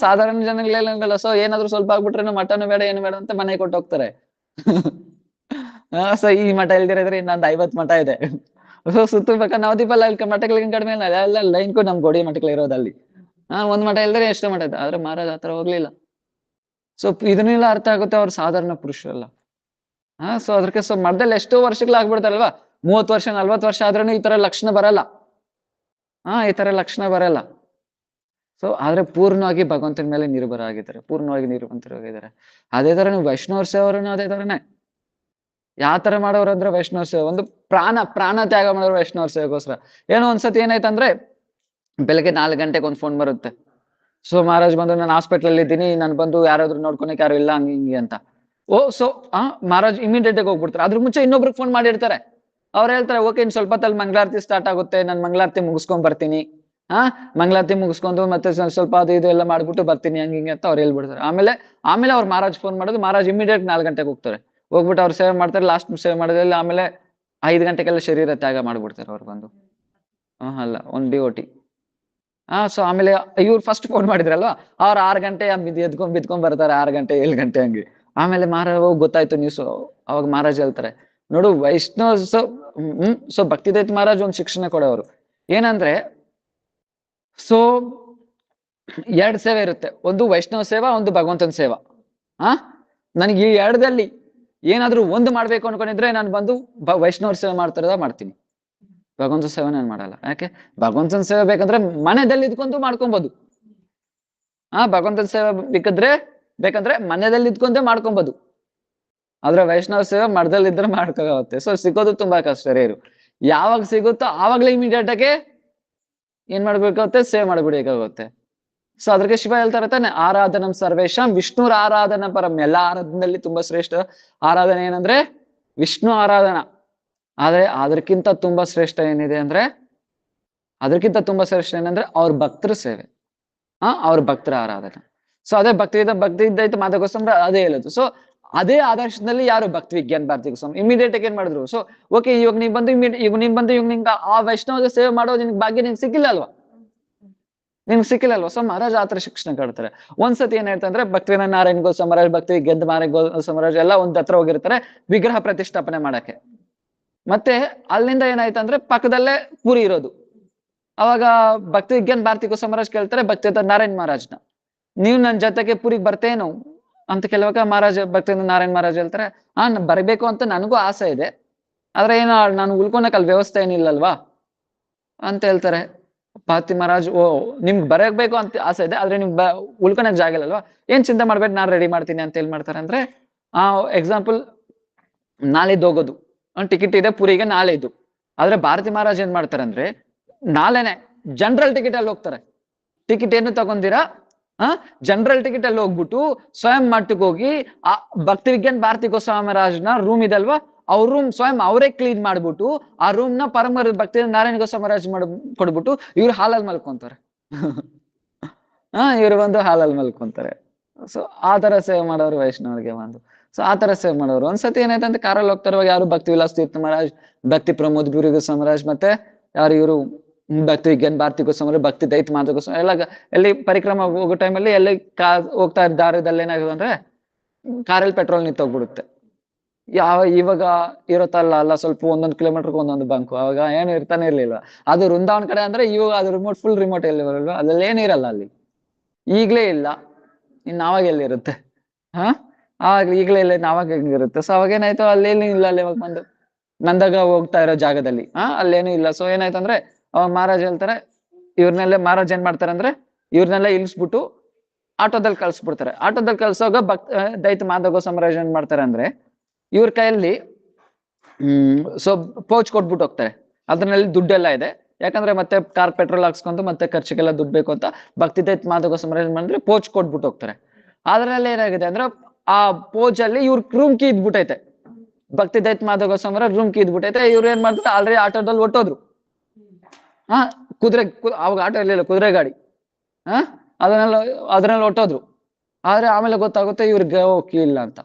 ಸಾಧಾರಣ ಜನಗಳು ಹೇಳಂಗಲ್ಲ. ಸೊ ಏನಾದ್ರು ಸ್ವಲ್ಪ ಆಗ್ಬಿಟ್ರೆ ಮಠನು ಬೇಡ ಏನು ಬೇಡ ಅಂತ ಮನೆ ಕೊಟ್ಟು ಹೋಗ್ತಾರೆ. ಸೊ ಈ ಮಠ ಇಲ್ದಿರಿದ್ರೆ ಇನ್ನೊಂದು 50 ಮಠ ಇದೆ. ಸೊ ಸುತ್ತಬೇಕ ನವದೀಪಲ್ಲ ಮಠಗಳಿಗೆ ಕಡಿಮೆ ಇಲ್ಲ, ಎಲ್ಲ ಲೈನ್ಕು ನಮ್ ಗೋಡಿ ಮಠಗಳು ಇರೋದಲ್ಲಿ. ಒಂದ್ ಮಠ ಇಲ್ದ್ರೆ ಎಷ್ಟೋ ಮಠ ಇದೆ. ಆದ್ರೆ ಮಹಾರಾಜ್ ಆತರ ಹೋಗ್ಲಿಲ್ಲ. ಸೊ ಇದನ್ನೆಲ್ಲ ಅರ್ಥ ಆಗುತ್ತೆ, ಅವ್ರು ಸಾಧಾರಣ ಪುರುಷರಲ್ಲ. ಸೊ ಅದಕ್ಕೆ ಸೊ ಮಠದಲ್ಲಿ ಎಷ್ಟೋ ವರ್ಷಗಳಾಗ್ಬಿಡ್ತಾರಲ್ವಾ, 30 ವರ್ಷ 40 ವರ್ಷ ಆದ್ರೂ ಈ ತರ ಲಕ್ಷಣ ಬರಲ್ಲ. ಈ ತರ ಲಕ್ಷಣ ಬರಲ್ಲ. ಸೊ ಆದ್ರೆ ಪೂರ್ಣವಾಗಿ ಭಗವಂತನ ಮೇಲೆ ನಿರ್ಭರ ಆಗಿದ್ದಾರೆ, ಪೂರ್ಣವಾಗಿ ನಿರ್ಭಂತರಾಗಿದ್ದಾರೆ. ಅದೇ ತರ ನೀವು ವೈಷ್ಣವ ಸೇವರನ್ನು ಅದೇ ತರನೇ. ಯಾವ ತರ ಮಾಡೋರು ಅಂದ್ರೆ ವೈಷ್ಣವ ಸೇವೆ, ಒಂದು ಪ್ರಾಣ ತ್ಯಾಗ ಮಾಡೋರು ವೈಷ್ಣವ ಸೇವೆಗೋಸ್ಕರ. ಏನೋ ಒಂದ್ಸತಿ ಏನಾಯ್ತಂದ್ರೆ ಬೆಳಗ್ಗೆ 4 ಗಂಟೆಗೆ ಒಂದು ಫೋನ್ ಬರುತ್ತೆ. ಸೊ ಮಹಾರಾಜ್ ಬಂದು ನಾನು ಹಾಸ್ಪಿಟಲ್ ಇದ್ದೀನಿ, ನಾನು ಬಂದು ಯಾರಾದ್ರೂ ನೋಡ್ಕೊಳಕ್ ಯಾರು ಇಲ್ಲ ಹಂಗೆ ಅಂತ. ಸೊ ಮಹಾರಾಜ್ ಇಮಿಡಿಯೇಟ್ ಆಗಿ ಹೋಗ್ಬಿಡ್ತಾರೆ. ಅದ್ರ ಮುಂಚೆ ಇನ್ನೊಬ್ರಿಗೆ ಫೋನ್ ಮಾಡಿರ್ತಾರೆ. ಅವ್ರು ಹೇಳ್ತಾರೆ ಓಕೆ ಇನ್ ಸ್ವಲ್ಪ ಹೊತ್ತಲ್ಲಿ ಮಂಗಳಾರತಿ ಸ್ಟಾರ್ಟ್ ಆಗುತ್ತೆ, ನಾನು ಮಂಗಳಾರತಿ ಮುಗಿಸ್ಕೊಂಡ್ ಬರ್ತೀನಿ. ಮಂಗಳಾರತಿ ಮುಗಿಸ್ಕೊಂಡು ಮತ್ತೆ ಸ್ವಲ್ಪ ಅದು ಇದು ಎಲ್ಲ ಮಾಡ್ಬಿಟ್ಟು ಬರ್ತೀನಿ ಹಂಗೆ ಅಂತ ಅವ್ರು ಹೇಳ್ಬಿಡ್ತಾರೆ. ಆಮೇಲೆ ಅವ್ರು ಮಹಾರಾಜ್ ಫೋನ್ ಮಾಡೋದು, ಮಹಾರಾಜ್ ಇಮಿಡಿಯೇಟ್ 4 ಗಂಟೆಗೆ ಹೋಗ್ತಾರೆ. ಹೋಗ್ಬಿಟ್ಟು ಅವ್ರು ಸೇವೆ ಮಾಡ್ತಾರೆ. ಲಾಸ್ಟ್ ಸೇವೆ ಮಾಡೋದ್ರಲ್ಲಿ ಆಮೇಲೆ 5 ಗಂಟೆಗೆಲ್ಲ ಶರೀರ ತ್ಯಾಗ ಮಾಡ್ಬಿಡ್ತಾರೆ ಅವ್ರು ಬಂದು. ಅಲ್ಲ ಒಂದು ಡಿಒಟಿ. ಸೊ ಆಮೇಲೆ ಇವ್ರು ಫಸ್ಟ್ ಫೋನ್ ಮಾಡಿದ್ರಲ್ವಾ, ಅವ್ರು 6 ಗಂಟೆ ಬಿದ್ಕೊಂಡ್ ಬರ್ತಾರೆ, 6 ಗಂಟೆ 7 ಗಂಟೆ ಹಂಗೆ. ಆಮೇಲೆ ಮಹಾರಾಜ್ ಗೊತ್ತಾಯ್ತು ನ್ಯೂಸ್. ಅವಾಗ ಮಹಾರಾಜ್ ಹೇಳ್ತಾರೆ ನೋಡು ವೈಷ್ಣವ ಸೊ ಭಕ್ತಿದೈತ್ ಮಹಾರಾಜ್ ಒಂದು ಶಿಕ್ಷಣ ಕೊಡೋರು ಏನಂದ್ರೆ, ಸೊ 2 ಸೇವೆ ಇರುತ್ತೆ, ಒಂದು ವೈಷ್ಣವ ಸೇವಾ, ಒಂದು ಭಗವಂತನ ಸೇವಾ. ನನಗೆ ಈ 2ದಲ್ಲಿ ಏನಾದ್ರೂ ಒಂದು ಮಾಡ್ಬೇಕು ಅನ್ಕೊಂಡಿದ್ರೆ ನಾನು ಬಂದು ವೈಷ್ಣವ ಸೇವೆ ಮಾಡ್ತೀನಿ. ಭಗವಂತನ ಸೇವೆ ನಾನು ಮಾಡಲ್ಲ. ಯಾಕೆ? ಭಗವಂತನ ಸೇವೆ ಬೇಕಂದ್ರೆ ಮನೆಯಲ್ಲಿ ಇದ್ಕೊಂಡು ಮಾಡ್ಕೊಬಹುದು. ಭಗವಂತನ ಸೇವೆ ಬೇಕಂದ್ರೆ ಮನೆಯಲ್ಲಿ ಇದ್ಕೊಂಡೇ ಮಾಡ್ಕೊಬಹುದು. ಆದ್ರೆ ವೈಷ್ಣವ ಸೇವೆ ಮಠದಲ್ಲಿ ಇದ್ರೆ ಮಾಡ್ಕೋಗುತ್ತೆ. ಸೊ ಸಿಗೋದು ತುಂಬಾ ಕಷ್ಟ ರೀ. ಯಾವಾಗ ಸಿಗುತ್ತೋ ಆವಾಗ್ಲೇ ಇಮಿಡಿಯೇಟ್ ಆಗಿ ಏನ್ ಮಾಡ್ಬೇಕಾಗುತ್ತೆ? ಸೇವೆ ಮಾಡ್ಬಿಡ್ಬೇಕಾಗುತ್ತೆ. ಸೊ ಅದ್ರಿಗೆ ಶಿವ ಹೇಳ್ತಾರೆ ತಾನೆ, ಆರಾಧನಂ ಸರ್ವೇಶಂ ವಿಷ್ಣುರ ಆರಾಧನಾ ಪರಂ. ಎಲ್ಲ ಆರಾಧನೆಯಲ್ಲಿ ತುಂಬಾ ಶ್ರೇಷ್ಠ ಆರಾಧನೆ ಏನಂದ್ರೆ ವಿಷ್ಣು ಆರಾಧನಾ. ಆದ್ರೆ ಅದಕ್ಕಿಂತ ತುಂಬಾ ಶ್ರೇಷ್ಠ ಏನಿದೆ ಅಂದ್ರೆ, ಅವ್ರ ಭಕ್ತರ ಸೇವೆ, ಅವ್ರ ಭಕ್ತರ ಆರಾಧನೆ. ಸೊ ಅದೇ ಭಕ್ತಿ ಇದ್ದಾಯ್ತು ಮಾಧವಗೋಸ್ವಾಮಿ ಅದೇ ಹೇಳುದು. ಸೊ ಅದೇ ಆದರ್ಶದಲ್ಲಿ ಯಾರು ಭಕ್ತಿ ವಿಜ್ಞಾನ ಭಾರತಿ ಗೋಸ್ವಾಮಿ ಇಮಿಡಿಯೇಟ್ ಆಗಿ ಏನ್ ಮಾಡಿದ್ರು, ಸೊ ಓಕೆ ಇವಾಗ ನೀವ್ ಬಂದು ನಿಂಗೆ ಆ ವೈಷ್ಣವ ಸೇವೆ ಮಾಡೋದು ನಿನ್ಗೆ ಭಾಗ್ಯ ನಿನ್ಗೆ ಸಿಕ್ಕಿಲ್ಲ ಅಲ್ವಾ. ಸೊ ಮಹಾರಾಜ್ ಆತರ ಶಿಕ್ಷಣ ಕೊಡ್ತಾರೆ. ಒಂದ್ಸತಿ ಏನ್ ಹೇಳ್ತಾರೆ ಅಂದ್ರೆ, ಭಕ್ತಿವಿನೋದ ನಾರಾಯಣ ಗೋಸ್ವಾಮಿ ಮಹಾರಾಜ್, ಭಕ್ತಿ ವಿಜ್ಞಾನ ನಾರಾಯಣ ಗೋಸ್ವಾಮಿ ಮಹಾರಾಜ್ ಎಲ್ಲ ಒಂದ್ ಹತ್ರ ಹೋಗಿರ್ತಾರೆ ವಿಗ್ರಹ ಪ್ರತಿಷ್ಠಾಪನೆ ಮಾಡಕ್ಕೆ. ಮತ್ತೆ ಅಲ್ಲಿಂದ ಏನಾಯ್ತಂದ್ರೆ ಪಕ್ಕದಲ್ಲೇ ಪುರಿ ಇರೋದು. ಅವಾಗ ಭಕ್ತಿ ವಿಜ್ಞಾನ ಭಾರತಿ ಗೋಸ್ವಾಮಿ ಮಹಾರಾಜ್ ಕೇಳ್ತಾರೆ ಭಕ್ತಿವಿನೋದ ನಾರಾಯಣ ಮಹಾರಾಜ್ನ, ನೀವು ನನ್ ಜೊತೆಗೆ ಪುರಿಗೆ ಬರ್ತೇನು ಅಂತ ಕೇಳುವಾಗ ಭಕ್ತಿವಿನೋದ ನಾರಾಯಣ ಮಹಾರಾಜ್ ಹೇಳ್ತಾರೆ, ಬರ್ಬೇಕು ಅಂತ ನನಗೂ ಆಸೆ ಇದೆ, ಆದ್ರೆ ಏನೋ ನಾನು ಉಳ್ಕೊಳಕ್ ಅಲ್ಲಿ ವ್ಯವಸ್ಥೆ ಏನಿಲ್ಲಲ್ವಾ ಅಂತ ಹೇಳ್ತಾರೆ. ಭಾರತಿ ಮಹಾರಾಜ್ ನಿಮ್ಗೆ ಬರಬೇಕು ಅಂತ ಆಸೆ ಇದೆ, ಆದ್ರೆ ನಿಮ್ಗೆ ಉಳ್ಕೊಳಕ್ ಜಾಗ ಇಲ್ಲಲ್ವಾ, ಏನ್ ಚಿಂತೆ ಮಾಡ್ಬೇಡಿ ನಾನ್ ರೆಡಿ ಮಾಡ್ತೀನಿ ಅಂತ ಏನ್ ಮಾಡ್ತಾರೆ ಅಂದ್ರೆ, ಎಕ್ಸಾಂಪಲ್ ನಾಳೆದ್ದು ಹೋಗೋದು, ಟಿಕೆಟ್ ಇದೆ ಪುರಿಗೆ ನಾಳೆದು. ಆದ್ರೆ ಭಾರತಿ ಮಹಾರಾಜ್ ಏನ್ ಮಾಡ್ತಾರೆ ಅಂದ್ರೆ, ನಾಳೆನೆ ಜನರಲ್ ಟಿಕೆಟ್ ಅಲ್ಲಿ ಹೋಗ್ತಾರೆ. ಟಿಕೆಟ್ ಏನು ತಗೊಂಡಿರಾ ಜನರಲ್ ಟಿಕೆಟ್ ಅಲ್ಲಿ ಹೋಗ್ಬಿಟ್ಟು ಸ್ವಯಂ ಮಟ್ಟಕ್ಕೆ ಹೋಗಿ ಆ ಭಕ್ತಿ ವಿಜ್ಞಾನ ಭಾರತಿ ಗೋಸ್ವಾಮಿ ಮಹಾರಾಜ್ನ ರೂಮ್ ಇದಲ್ವಾ, ಅವ್ರ ರೂಮ್ ಸ್ವಯಂ ಅವರೇ ಕ್ಲೀನ್ ಮಾಡ್ಬಿಟ್ಟು ಆ ರೂಮ್ ನ ಪರಮ ಭಕ್ತಿ ನಾರಾಯಣ ಗೋಸ್ವಾಮಿ ಮಹಾರಾಜ್ ಕೊಡ್ಬಿಟ್ಟು ಇವ್ರು ಹಾಲಲ್ಲಿ ಮಲ್ಕೊಂತಾರೆ. ಇವ್ರು ಬಂದು ಹಾಲಲ್ಲಿ ಮಲ್ಕೊಂತಾರೆ. ಸೊ ಆ ತರ ಸೇವೆ ಮಾಡೋರು ವೈಷ್ಣವರಿಗೆ ಬಂದು. ಸೊ ಆ ತರ ಸೇವೆ ಮಾಡೋರು. ಒಂದ್ಸತಿ ಏನಾಯ್ತಂತ ಕಾರಲ್ಲಿ ಹೋಗ್ತಾರವಾಗ ಯಾರು ಭಕ್ತಿ ವಿಲಾಸ್ ತೀರ್ಥ ಮಹಾರಾಜ್, ಭಕ್ತಿ ಪ್ರಮೋದ್ ಗುರು ಗೋಸ್ವಾಮಿ ಮಹಾರಾಜ್, ಮತ್ತೆ ಯಾರು ಇವರು ಭಕ್ತಿ ವಿಜ್ಞಾನ ಭಾರತಿ ಗೋಸ್ವಾಮಿ, ಭಕ್ತಿ ದೈತ್ ಮಾಧವ ಗೋಸ್ವಾಮಿ ಎಲ್ಲಿ ಪರಿಕ್ರಮ ಹೋಗೋ ಟೈಮಲ್ಲಿ ಎಲ್ಲಿ ಹೋಗ್ತಾ ಇದ್ದ ದಾರದಲ್ಲಿ ಏನಾಗಿದೆ ಅಂದ್ರೆ ಕಾರಲ್ಲಿ ಪೆಟ್ರೋಲ್ ನಿಂತೋಗ್ಬಿಡುತ್ತೆ. ಇವಾಗ ಇರುತ್ತಲ್ಲ ಸ್ವಲ್ಪ 1 ಕಿಲೋಮೀಟರ್ಗೆ ಒಂದೊಂದು ಬಂಕು, ಅವಾಗ ಏನು ಇರ್ತಾನೆ ಇರ್ಲಿಲ್ಲ. ಅದು ವೃಂದಾವನ್ ಕಡೆ ಅಂದ್ರೆ ಇವಾಗ ಅದು ರಿಮೋಟ್ ಫುಲ್ ರಿಮೋಟ್ ಎಲ್ಲಿ ಬರಲ್ವ, ಅದ್ರಲ್ಲಿ ಏನಿರಲ್ಲ ಅಲ್ಲಿ, ಈಗ್ಲೇ ಇಲ್ಲ, ಇನ್ನು ಆವಾಗ ಎಲ್ಲಿರುತ್ತೆ ಆವಾಗ ಈಗ್ಲೇ ಇಲ್ಲ, ಆವಾಗ ಹೆಂಗಿರುತ್ತೆ. ಸೊ ಅವಾಗ ಏನಾಯ್ತು, ಅಲ್ಲೇನು ಇಲ್ಲ, ಅಲ್ಲಿ ಇವಾಗ ಬಂದು ನಂದಾಗ ಹೋಗ್ತಾ ಇರೋ ಜಾಗದಲ್ಲಿ ಅಲ್ಲೇನು ಇಲ್ಲ. ಸೊ ಏನಾಯ್ತಂದ್ರೆ ಅವಾಗ ಮಹಾರಾಜ್ ಹೇಳ್ತಾರೆ, ಮಹಾರಾಜ್ ಏನ್ ಮಾಡ್ತಾರೆ ಅಂದ್ರೆ ಇವ್ರನ್ನೆಲ್ಲ ಇಳಿಸ್ಬಿಟ್ಟು ಆಟೋದಲ್ಲಿ ಕಳ್ಸ್ಬಿಡ್ತಾರೆ. ಆಟೋದಲ್ಲಿ ಕಳ್ಸೋಗ ದೈತ ಮಾಧವ ಗೋಸ್ವಾಮಿ ಮಹಾರಾಜ್ ಏನ್ ಮಾಡ್ತಾರೆ ಅಂದ್ರೆ, ಇವ್ರ ಕೈಯಲ್ಲಿ ಸೊ ಪೌಚ್ ಕೊಟ್ಬಿಟ್ಟು ಹೋಗ್ತಾರೆ. ಅದ್ರಲ್ಲಿ ದುಡ್ಡೆಲ್ಲ ಇದೆ, ಯಾಕಂದ್ರೆ ಮತ್ತೆ ಕಾರ್ ಪೆಟ್ರೋಲ್ ಹಾಕ್ಸ್ಕೊಂಡು ಮತ್ತೆ ಖರ್ಚಿಗೆಲ್ಲ ದುಡ್ಡು ಬೇಕು ಅಂತ ಭಕ್ತಿ ದೈತ ಮಾಧವ ಗೋಸ್ವಾಮಿ ಮಹಾರಾಜ್ ಮಾಡಿದ್ರೆ ಪೋಚ್ ಕೊಟ್ಬಿಟ್ಟು ಹೋಗ್ತಾರೆ. ಅದ್ರಲ್ಲಿ ಏನಾಗಿದೆ ಅಂದ್ರೆ, ಆ ಪೋಚ್ ಅಲ್ಲಿ ಇವ್ರ ರೂಮ್ ಕೀ ಇದ್ಬಿಟ್ಟೈತೆ. ಭಕ್ತಿ ದೈತ ಮಾಧವ ಗೋಸ್ವಾಮಿ ಮಹಾರಾಜ್ ರೂಮ್ ಕೀ ಇದ್ಬಿಟ್ಟೈತೆ. ಇವ್ರು ಏನ್ ಮಾಡ್ತಾರೆ, ಆಲ್ರೆಡಿ ಆಟೋದಲ್ಲಿ ಹೊಟ್ಟೋದ್ರು. ಅವಾಗ ಆಟೋ ಇರ್ಲಿಲ್ಲ, ಕುದುರೆ ಗಾಡಿ. ಅದ್ರಲ್ಲಿ ಹೊಟ್ಟೋದ್ರು. ಆದ್ರೆ ಆಮೇಲೆ ಗೊತ್ತಾಗುತ್ತೆ ಇವ್ರಿಗೆ ಕೀ ಇಲ್ಲ ಅಂತ.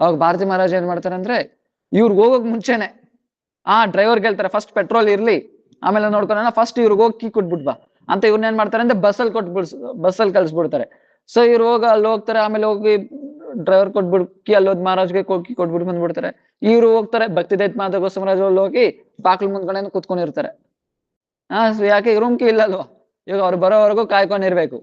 ಅವಾಗ ಭಾರತಿ ಮಹಾರಾಜ್ ಏನ್ ಮಾಡ್ತಾರೆ ಅಂದ್ರೆ, ಇವ್ರಿಗೆ ಹೋಗೋಕ್ ಮುಂಚೆನೆ ಡ್ರೈವರ್ಗೆ ಹೇಳ್ತಾರೆ, ಫಸ್ಟ್ ಪೆಟ್ರೋಲ್ ಇರ್ಲಿ ಆಮೇಲೆ ನೋಡ್ಕೊಳ್ಳೋಣ, ಫಸ್ಟ್ ಇವ್ರಿಗೆ ಹೋಗಿ ಕೀ ಕೊಟ್ಬಿಟ್ಬಾ ಅಂತ. ಇವ್ರನ್ನ ಏನ್ ಮಾಡ್ತಾರೆ ಅಂದ್ರೆ ಬಸ್ಸಲ್ಲಿ ಕಳ್ಸ್ಬಿಡ್ತಾರೆ. ಸೊ ಇವ್ರು ಅಲ್ಲಿ ಹೋಗ್ತಾರೆ. ಆಮೇಲೆ ಹೋಗಿ ಡ್ರೈವರ್ ಕೊಟ್ಬಿಟ್ಟು ಅಲ್ಲೋದ್ ಮಹಾರಾಜ್ಗೆ ಕೀ ಕೊಟ್ಬಿಟ್ಟು ಬಂದ್ಬಿಡ್ತಾರೆ. ಇವ್ರು ಹೋಗ್ತಾರೆ ಭಕ್ತಿ ದೈತ ಮಾಧವ ಗೋಸ್ವಾಮಿ ಮಹಾರಾಜ್ ಅಲ್ಲಿ ಹೋಗಿ ಬಾಕ್ಲು ಮುಂದ್ಗಡೆ ಕುತ್ಕೊಂಡಿರ್ತಾರೆ. ಯಾಕೆ ರೂಮ್ ಕೀ ಇಲ್ಲಲ್ವಾ, ಇವಾಗ ಅವ್ರು ಬರೋವರೆಗೂ ಕಾಯ್ಕೊಂಡಿರ್ಬೇಕು.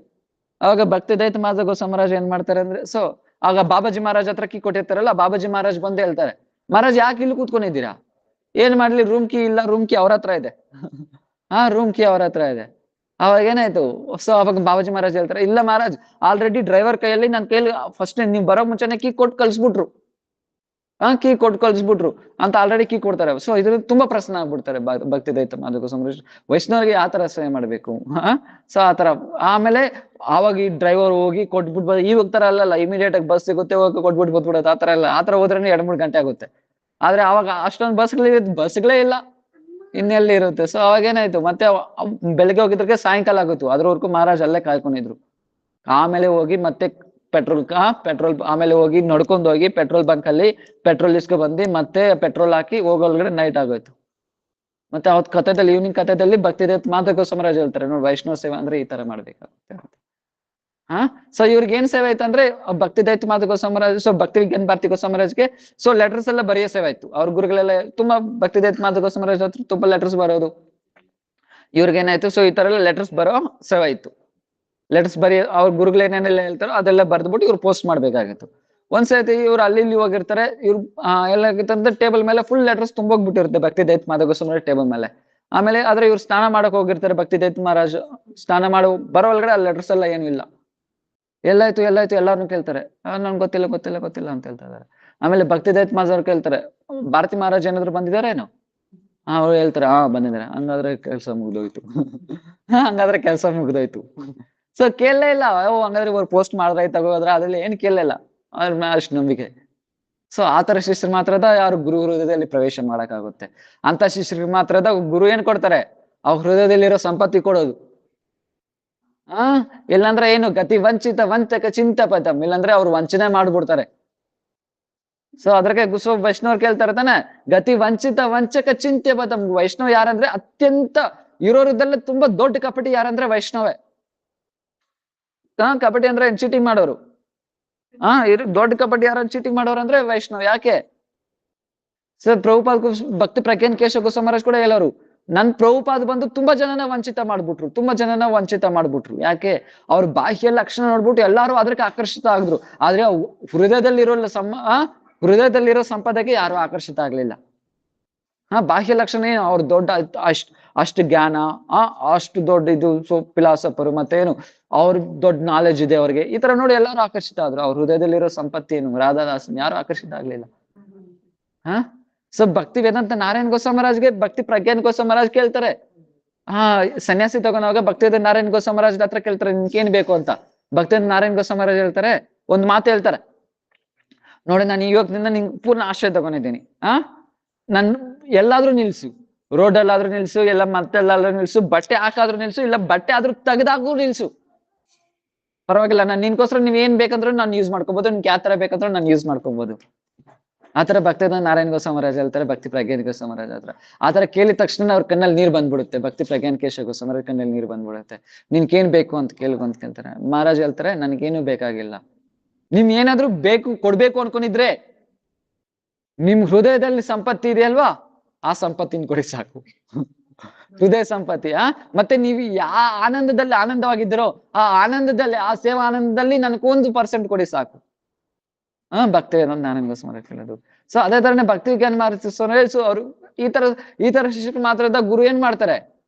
ಅವಾಗ ಭಕ್ತಿ ದೈತ ಮಾಧವ ಗೋಸ್ವಾಮಿ ಮಹಾರಾಜ್ ಏನ್ ಮಾಡ್ತಾರೆ ಅಂದ್ರೆ, ಸೊ ಆಗ ಬಾಬಾಜಿ ಮಹಾರಾಜ್ ಹತ್ರ ಕೀ ಕೊಟ್ಟಿರ್ತಾರಲ್ಲ, ಬಾಬಾಜಿ ಮಹಾರಾಜ್ ಬಂದು ಹೇಳ್ತಾರೆ, ಮಹಾರಾಜ್ ಯಾಕೆ ಇಲ್ಲಿ ಕೂತ್ಕೊಂಡಿದ್ದೀರಾ, ಏನ್ ಮಾಡ್ಲಿ, ರೂಮ್ ಕೀ ಇಲ್ಲ, ರೂಮ್ ಕೀ ಅವ್ರ ಹತ್ರ ಇದೆ. ರೂಮ್ ಕೀ ಅವ್ರ ಹತ್ರ ಇದೆ. ಅವಾಗ ಏನಾಯ್ತು, ಸೊ ಅವಾಗ ಬಾಬಾಜಿ ಮಹಾರಾಜ್ ಹೇಳ್ತಾರೆ, ಇಲ್ಲ ಮಹಾರಾಜ್, ಆಲ್ರೆಡಿ ಡ್ರೈವರ್ ಕೈಯಲ್ಲಿ ನನ್ನ ಕೈಯಲ್ಲಿ ಫಸ್ಟ್ ನೀವ್ ಬರೋ ಮುಂಚೆನೆ ಕೀ ಕೊಟ್ಟು ಕಳ್ಸ್ಬಿಟ್ರು. ಕೀ ಕೊಟ್ಟು ಕಳ್ಸ್ಬಿಟ್ರು ಅಂತ ಆಲ್ರೆಡಿ ಕೀ ಕೊಡ್ತಾರೆ. ಸೊ ಇದ್ರಲ್ಲಿ ತುಂಬಾ ಪ್ರಶ್ನೆ ಆಗ್ಬಿಡ್ತಾರೆ ಭಕ್ತಿ ದೈತ ಮಾಧವ ಸಮರೇಶ್. ವೈಷ್ಣವರಿಗೆ ಯಾವ ತರ ಸೇವೆ ಮಾಡ್ಬೇಕು. ಸೊ ಆತರ ಆಮೇಲೆ ಆವಾಗ ಈ ಡ್ರೈವರ್ ಹೋಗಿ ಕೊಟ್ಬಿಟ್ಟು ಇವಾಗ ತರ ಅಲ್ಲಲ್ಲ, ಇಮಿಡಿಯೇಟ್ ಆಗಿ ಬಸ್ ಸಿಗುತ್ತೆ, ಹೋಗಿ ಕೊಟ್ಬಿಟ್ಟು ಬಂದ್ಬಿಡೋದು. ಆತರ ಎಲ್ಲ ಆತರ ಹೋದ್ರೆ 2-3 ಗಂಟೆ ಆಗುತ್ತೆ. ಆದ್ರೆ ಅವಾಗ ಅಷ್ಟೊಂದು ಬಸ್ಗಳೇ ಇಲ್ಲ, ಇನ್ನೆಲ್ಲಿ ಇರುತ್ತೆ. ಸೊ ಅವಾಗ ಏನಾಯ್ತು, ಮತ್ತೆ ಬೆಳಿಗ್ಗೆ ಹೋಗಿದ್ರಿಗೆ ಸಾಯಂಕಾಲ ಆಗುತ್ತು, ಅದ್ರವರೆಗೂ ಮಹಾರಾಜ್ ಅಲ್ಲೇ ಕಾಯ್ಕೊಂಡಿದ್ರು. ಆಮೇಲೆ ಹೋಗಿ ಮತ್ತೆ ಪೆಟ್ರೋಲ್ ಆಮೇಲೆ ಹೋಗಿ ನಡ್ಕೊಂಡು ಹೋಗಿ ಪೆಟ್ರೋಲ್ ಬಂಕ್ ಅಲ್ಲಿ ಪೆಟ್ರೋಲ್ ಇಸ್ಕೊ ಬಂದು ಮತ್ತೆ ಪೆಟ್ರೋಲ್ ಹಾಕಿ ಹೋಗೋಲ್ಗಡೆ ನೈಟ್ ಆಗೋಯ್ತು. ಮತ್ತೆ ಅವತ್ ಕಥೆದಲ್ಲಿ ಈವ್ನಿಂಗ್ ಕಥೆದಲ್ಲಿ ಭಕ್ತಿದೇವ್ ಮಾಧವ ಸಮರಾಜ್ ಹೇಳ್ತಾರೆ ನೋಡಿ, ವೈಷ್ಣವ ಸೇವೆ ಅಂದ್ರೆ ಈ ತರ ಮಾಡ್ಬೇಕಾಗುತ್ತೆ. ಸೊ ಇವ್ರಿಗೆ ಏನ್ ಸೇವೆ ಆಯ್ತು ಅಂದ್ರೆ ಭಕ್ತಿ ದೈತ ಮಾಧವ ಸಮರಾಜ್, ಸೊ ಭಕ್ತಿ ವಿಜ್ಞಾನ ಭಾರತಿ ಸಮರಾಜ್ಗೆ ಸೊ ಲೆಟರ್ಸ್ ಎಲ್ಲ ಬರೆಯೋ ಸೇವೆ ಆಯ್ತು. ಅವ್ರ ಗುರುಗಳೆಲ್ಲ ತುಂಬಾ ಭಕ್ತಿ ದೈತ ಮಾಧವ ಸಮರಾಜ್ ಹತ್ರ ತುಂಬಾ ಲೆಟರ್ಸ್ ಬರೋದು. ಇವ್ರಿಗೆ ಏನಾಯ್ತು, ಸೊ ಈ ತರ ಎಲ್ಲ ಲೆಟರ್ಸ್ ಬರೋ ಸೇವೆ ಆಯ್ತು. ಲೆಟರ್ಸ್ ಬರೀ ಅವ್ರ ಗುರುಗಳು ಏನೇನೆಲ್ಲ ಹೇಳ್ತಾರೋ ಅದೆಲ್ಲ ಬರ್ದ್ಬಿಟ್ಟು ಇವ್ರು ಪೋಸ್ಟ್ ಮಾಡ್ಬೇಕಾಗಿತ್ತು. ಒಂದ್ಸತಿ ಇವ್ರು ಅಲ್ಲಿ ಇಲ್ಲಿ ಹೋಗಿರ್ತಾರೆ, ಇವ್ರು ಎಲ್ಲಾಗಿತ್ತಂದ್ರೆ ಟೇಬಲ್ ಮೇಲೆ ಫುಲ್ ಲೆಟರ್ಸ್ ತುಂಬೋಗ್ಬಿಟ್ಟಿರುತ್ತೆ ಭಕ್ತಿ ದೈತ್ ಮಾಧವ ಸಮರಾಜ್ ಟೇಬಲ್ ಮೇಲೆ. ಆಮೇಲೆ ಆದ್ರೆ ಇವ್ರು ಸ್ನಾನ ಮಾಡಕ್ ಹೋಗಿರ್ತಾರೆ, ಭಕ್ತಿ ದೈತ್ ಮಹಾರಾಜ್ ಸ್ನಾನ ಮಾಡೋ ಬರೋ ಒಳಗಡೆ ಆ ಲೆಟರ್ಸ್ ಎಲ್ಲ ಏನು ಇಲ್ಲ. ಎಲ್ಲಾಯ್ತು ಎಲ್ಲಾರನ್ನು ಕೇಳ್ತಾರೆ, ನನ್ಗೆ ಗೊತ್ತಿಲ್ಲ ಅಂತ ಹೇಳ್ತಾ ಇದಾರೆ. ಆಮೇಲೆ ಭಕ್ತಿ ದೈತ್ ಮಹಾರಾಜ್ ಕೇಳ್ತಾರೆ, ಭಾರತಿ ಮಹಾರಾಜ್ ಏನಾದ್ರು ಬಂದಿದಾರ ಏನು? ಅವ್ರು ಹೇಳ್ತಾರೆ, ಬಂದಿದ್ದಾರೆ. ಹಂಗಾದ್ರೆ ಕೆಲಸ ಮುಗ್ದೋಯ್ತು. ಹಂಗಾದ್ರೆ ಕೆಲಸ ಮುಗ್ದೋಯ್ತು. ಸೊ ಕೇಳಲೇ ಇಲ್ಲ. ಹಂಗಾದ್ರೆ ಇವ್ರು ಪೋಸ್ಟ್ ಮಾಡಿದ್ರೆ ತಗೋದ್ರೆ ಅದ್ರಲ್ಲಿ ಏನ್ ಕೇಳಲಿಲ್ಲ. ಅವ್ರ ಅಷ್ಟು ನಂಬಿಕೆ. ಸೊ ಆತರ ಶಿಷ್ಯರು ಮಾತ್ರದ ಯಾರು ಗುರು ಹೃದಯದಲ್ಲಿ ಪ್ರವೇಶ ಮಾಡಕ್ಕಾಗುತ್ತೆ. ಅಂತ ಶಿಷ್ಯರಿಗೆ ಮಾತ್ರದ ಗುರು ಏನ್ ಕೊಡ್ತಾರೆ, ಅವ್ರ ಹೃದಯದಲ್ಲಿರೋ ಸಂಪತ್ತಿ ಕೊಡೋದು. ಇಲ್ಲಾಂದ್ರೆ ಏನು ಗತಿ ವಂಚಿತ ವಂಚಕ ಚಿಂತ ಪದಂ, ಇಲ್ಲಾಂದ್ರೆ ಅವ್ರು ವಂಚನೆ ಮಾಡ್ಬಿಡ್ತಾರೆ. ಸೊ ಅದ್ರಕ್ಕೆ ಸೊ ವೈಷ್ಣವ್ ಕೇಳ್ತಾರೆ ತಾನೆ, ಗತಿ ವಂಚಿತ ವಂಚಕ ಚಿಂತೆ ಪದಂ. ವೈಷ್ಣವ್ ಯಾರಂದ್ರೆ ಅತ್ಯಂತ ಇರೋರದಲ್ಲೇ ತುಂಬಾ ದೊಡ್ಡ ಕಪಟಿ ಯಾರಂದ್ರೆ ವೈಷ್ಣವೇ. ಕಪಟಿ ಅಂದ್ರೆ ಚೀಟಿಂಗ್ ಮಾಡೋರು. ದೊಡ್ಡ ಕಪಟಿ ಯಾರು ಚೀಟಿಂಗ್ ಮಾಡೋರು ಅಂದ್ರೆ ವೈಷ್ಣವ್. ಯಾಕೆ ಸರ್, ಪ್ರಭುಪಾದ್ ಭಕ್ತಿ ಪ್ರಜ್ಞಾನ್ ಕೇಶವ ಸಮರಾಜ್ ಕೂಡ ಹೇಳೋರು, ನನ್ ಪ್ರಭುಪಾದ್ ಬಂದು ತುಂಬಾ ಜನನ ವಂಚಿತ ಮಾಡ್ಬಿಟ್ರು. ಯಾಕೆ, ಅವ್ರ ಬಾಹ್ಯ ಲಕ್ಷಣ ನೋಡ್ಬಿಟ್ಟು ಎಲ್ಲಾರು ಅದಕ್ಕೆ ಆಕರ್ಷಿತ ಆಗಿದ್ರು. ಆದ್ರೆ ಹೃದಯದಲ್ಲಿರೋ ಸಂಪದಕ್ಕೆ ಯಾರು ಆಕರ್ಷಿತ ಆಗ್ಲಿಲ್ಲ. ಬಾಹ್ಯ ಲಕ್ಷಣ ಏನು, ಅವ್ರ ದೊಡ್ಡ ಅಷ್ಟು ಜ್ಞಾನ, ಅಷ್ಟು ದೊಡ್ಡ ಇದು ಫಿಲಾಸಫರು, ಮತ್ತೇನು ಅವ್ರ ದೊಡ್ಡ ನಾಲೆಜ್ ಇದೆ ಅವ್ರಿಗೆ, ಈ ತರ ನೋಡಿ ಎಲ್ಲಾರು ಆಕರ್ಷಿತ ಆದ್ರು. ಅವ್ರ ಹೃದಯದಲ್ಲಿರೋ ಸಂಪತ್ತಿ ಏನು, ರಾಧಾದಾಸನ್ ಯಾರು ಆಕರ್ಷಿತ ಆಗ್ಲಿಲ್ಲ. ಸೊ ಭಕ್ತಿ ವೇದಾಂತ ನಾರಾಯಣ್ ಗೋಸ್ವಾಮರಾಜ್ಗೆ ಭಕ್ತಿ ಪ್ರಜ್ಞಾನ್ ಗೋಸ್ವಾಮರಾಜ್ ಕೇಳ್ತಾರೆ, ಸನ್ಯಾಸಿ ತಗೊಂಡಾಗ ಭಕ್ತಿ ನಾರಾಯಣ್ ಗೋಸ್ವಾಮರಾಜ್ ಹತ್ರ ಕೇಳ್ತಾರೆ, ನಿನ್ಗೇನ್ ಬೇಕು ಅಂತ. ಭಕ್ತಿ ನಾರಾಯಣ್ ಗೋಸ್ವಾಮರಾಜ್ ಹೇಳ್ತಾರೆ, ಒಂದ್ ಮಾತು ಹೇಳ್ತಾರೆ ನೋಡಿ, ನಾನು ಇವಾಗದಿಂದ ನಿಂಗೆ ಪೂರ್ಣ ಆಶ್ರಯ ತಗೊಂಡಿದ್ದೀನಿ. ನನ್ ಎಲ್ಲಾದ್ರೂ ನಿಲ್ಸು, ರೋಡಲ್ಲಾದ್ರೂ ನಿಲ್ಸು, ಎಲ್ಲ ಮತ್ತೆಲ್ಲಾದ್ರೂ ನಿಲ್ಸು, ಬಟ್ಟೆ ಹಾಕಾದ್ರೂ ನಿಲ್ಸು, ಇಲ್ಲ ಬಟ್ಟೆ ಆದ್ರೂ ತೆಗೆದಾಗೂ ನಿಲ್ಸು, ಪರವಾಗಿಲ್ಲ. ನಾನು ನಿನ್ಗೋಸ್ಕರ ನೀವ್ ಏನ್ ಬೇಕಂದ್ರೂ ನಾನು ಯೂಸ್ ಮಾಡ್ಕೋಬಹುದು, ನಿನ್ಗೆ ಯಾವ ತರ ಬೇಕಂದ್ರೂ ನಾನು ಯೂಸ್ ಮಾಡ್ಕೋಬಹುದು. ಆತರ ಭಕ್ತಿ ನಾರಾಯಣ್ ಗೋಸ್ವಾಮರಾಜ್ ಹೇಳ್ತಾರೆ ಭಕ್ತಿ ಪ್ರಜ್ಞಾನ್ ಗೋಸ್ವಾಮರಾಜ್ ಹತ್ರ. ಆತರ ಕೇಳಿದ ತಕ್ಷಣ ಅವ್ರ ಕಣ್ಣಲ್ಲಿ ನೀರ್ ಬಂದ್ಬಿಡುತ್ತೆ. ಭಕ್ತಿ ಪ್ರಜ್ಞಾನ್ ಕೇಶವ ಗೋಸ್ವಾಮರಾಜ್ ಕಣ್ಣಲ್ಲಿ ನೀರ್ ಬಂದ್ಬಿಡುತ್ತೆ. ನಿನ್ಗೇನ್ ಬೇಕು ಅಂತ ಕೇಳ್ತಾರೆ. ಮಹಾರಾಜ್ ಹೇಳ್ತಾರೆ, ನನ್ಗೇನು ಬೇಕಾಗಿಲ್ಲ, ನಿಮ್ ಏನಾದ್ರು ಬೇಕು ಕೊಡ್ಬೇಕು ಅನ್ಕೊಂಡಿದ್ರೆ ನಿಮ್ ಹೃದಯದಲ್ಲಿ ಸಂಪತ್ತಿ ಇದೆಯಲ್ವಾ, ಆ ಸಂಪತ್ತಿನ ಕೊಡಿ ಸಾಕು. ಹೃದಯ ಸಂಪತ್ತಿ. ಮತ್ತೆ ನೀವು ಯಾವ ಆನಂದದಲ್ಲಿ ಆನಂದವಾಗಿದ್ದೀರೋ ಆ ಆನಂದದಲ್ಲಿ, ಆ ಸೇವಾ ಆನಂದದಲ್ಲಿ ನನಗೆ 1% ಕೊಡಿ ಸಾಕು. ಭಕ್ತಿ ನಾರಾಯಣ್ ಗೋಸ್ವಾಮರಾಜ್ ಹೇಳೋದು. ಸೊ ಅದೇ ತರನೇ ಭಕ್ತಿ ವಿಜ್ಞಾನ ಮಾರ್ಗದರ್ಶಿ ಅವರು ಈ ತರ ಶಿಷ್ಯರು ಮಾತ್ರ ಗುರು ಏನ್ ಮಾಡ್ತಾರೆ,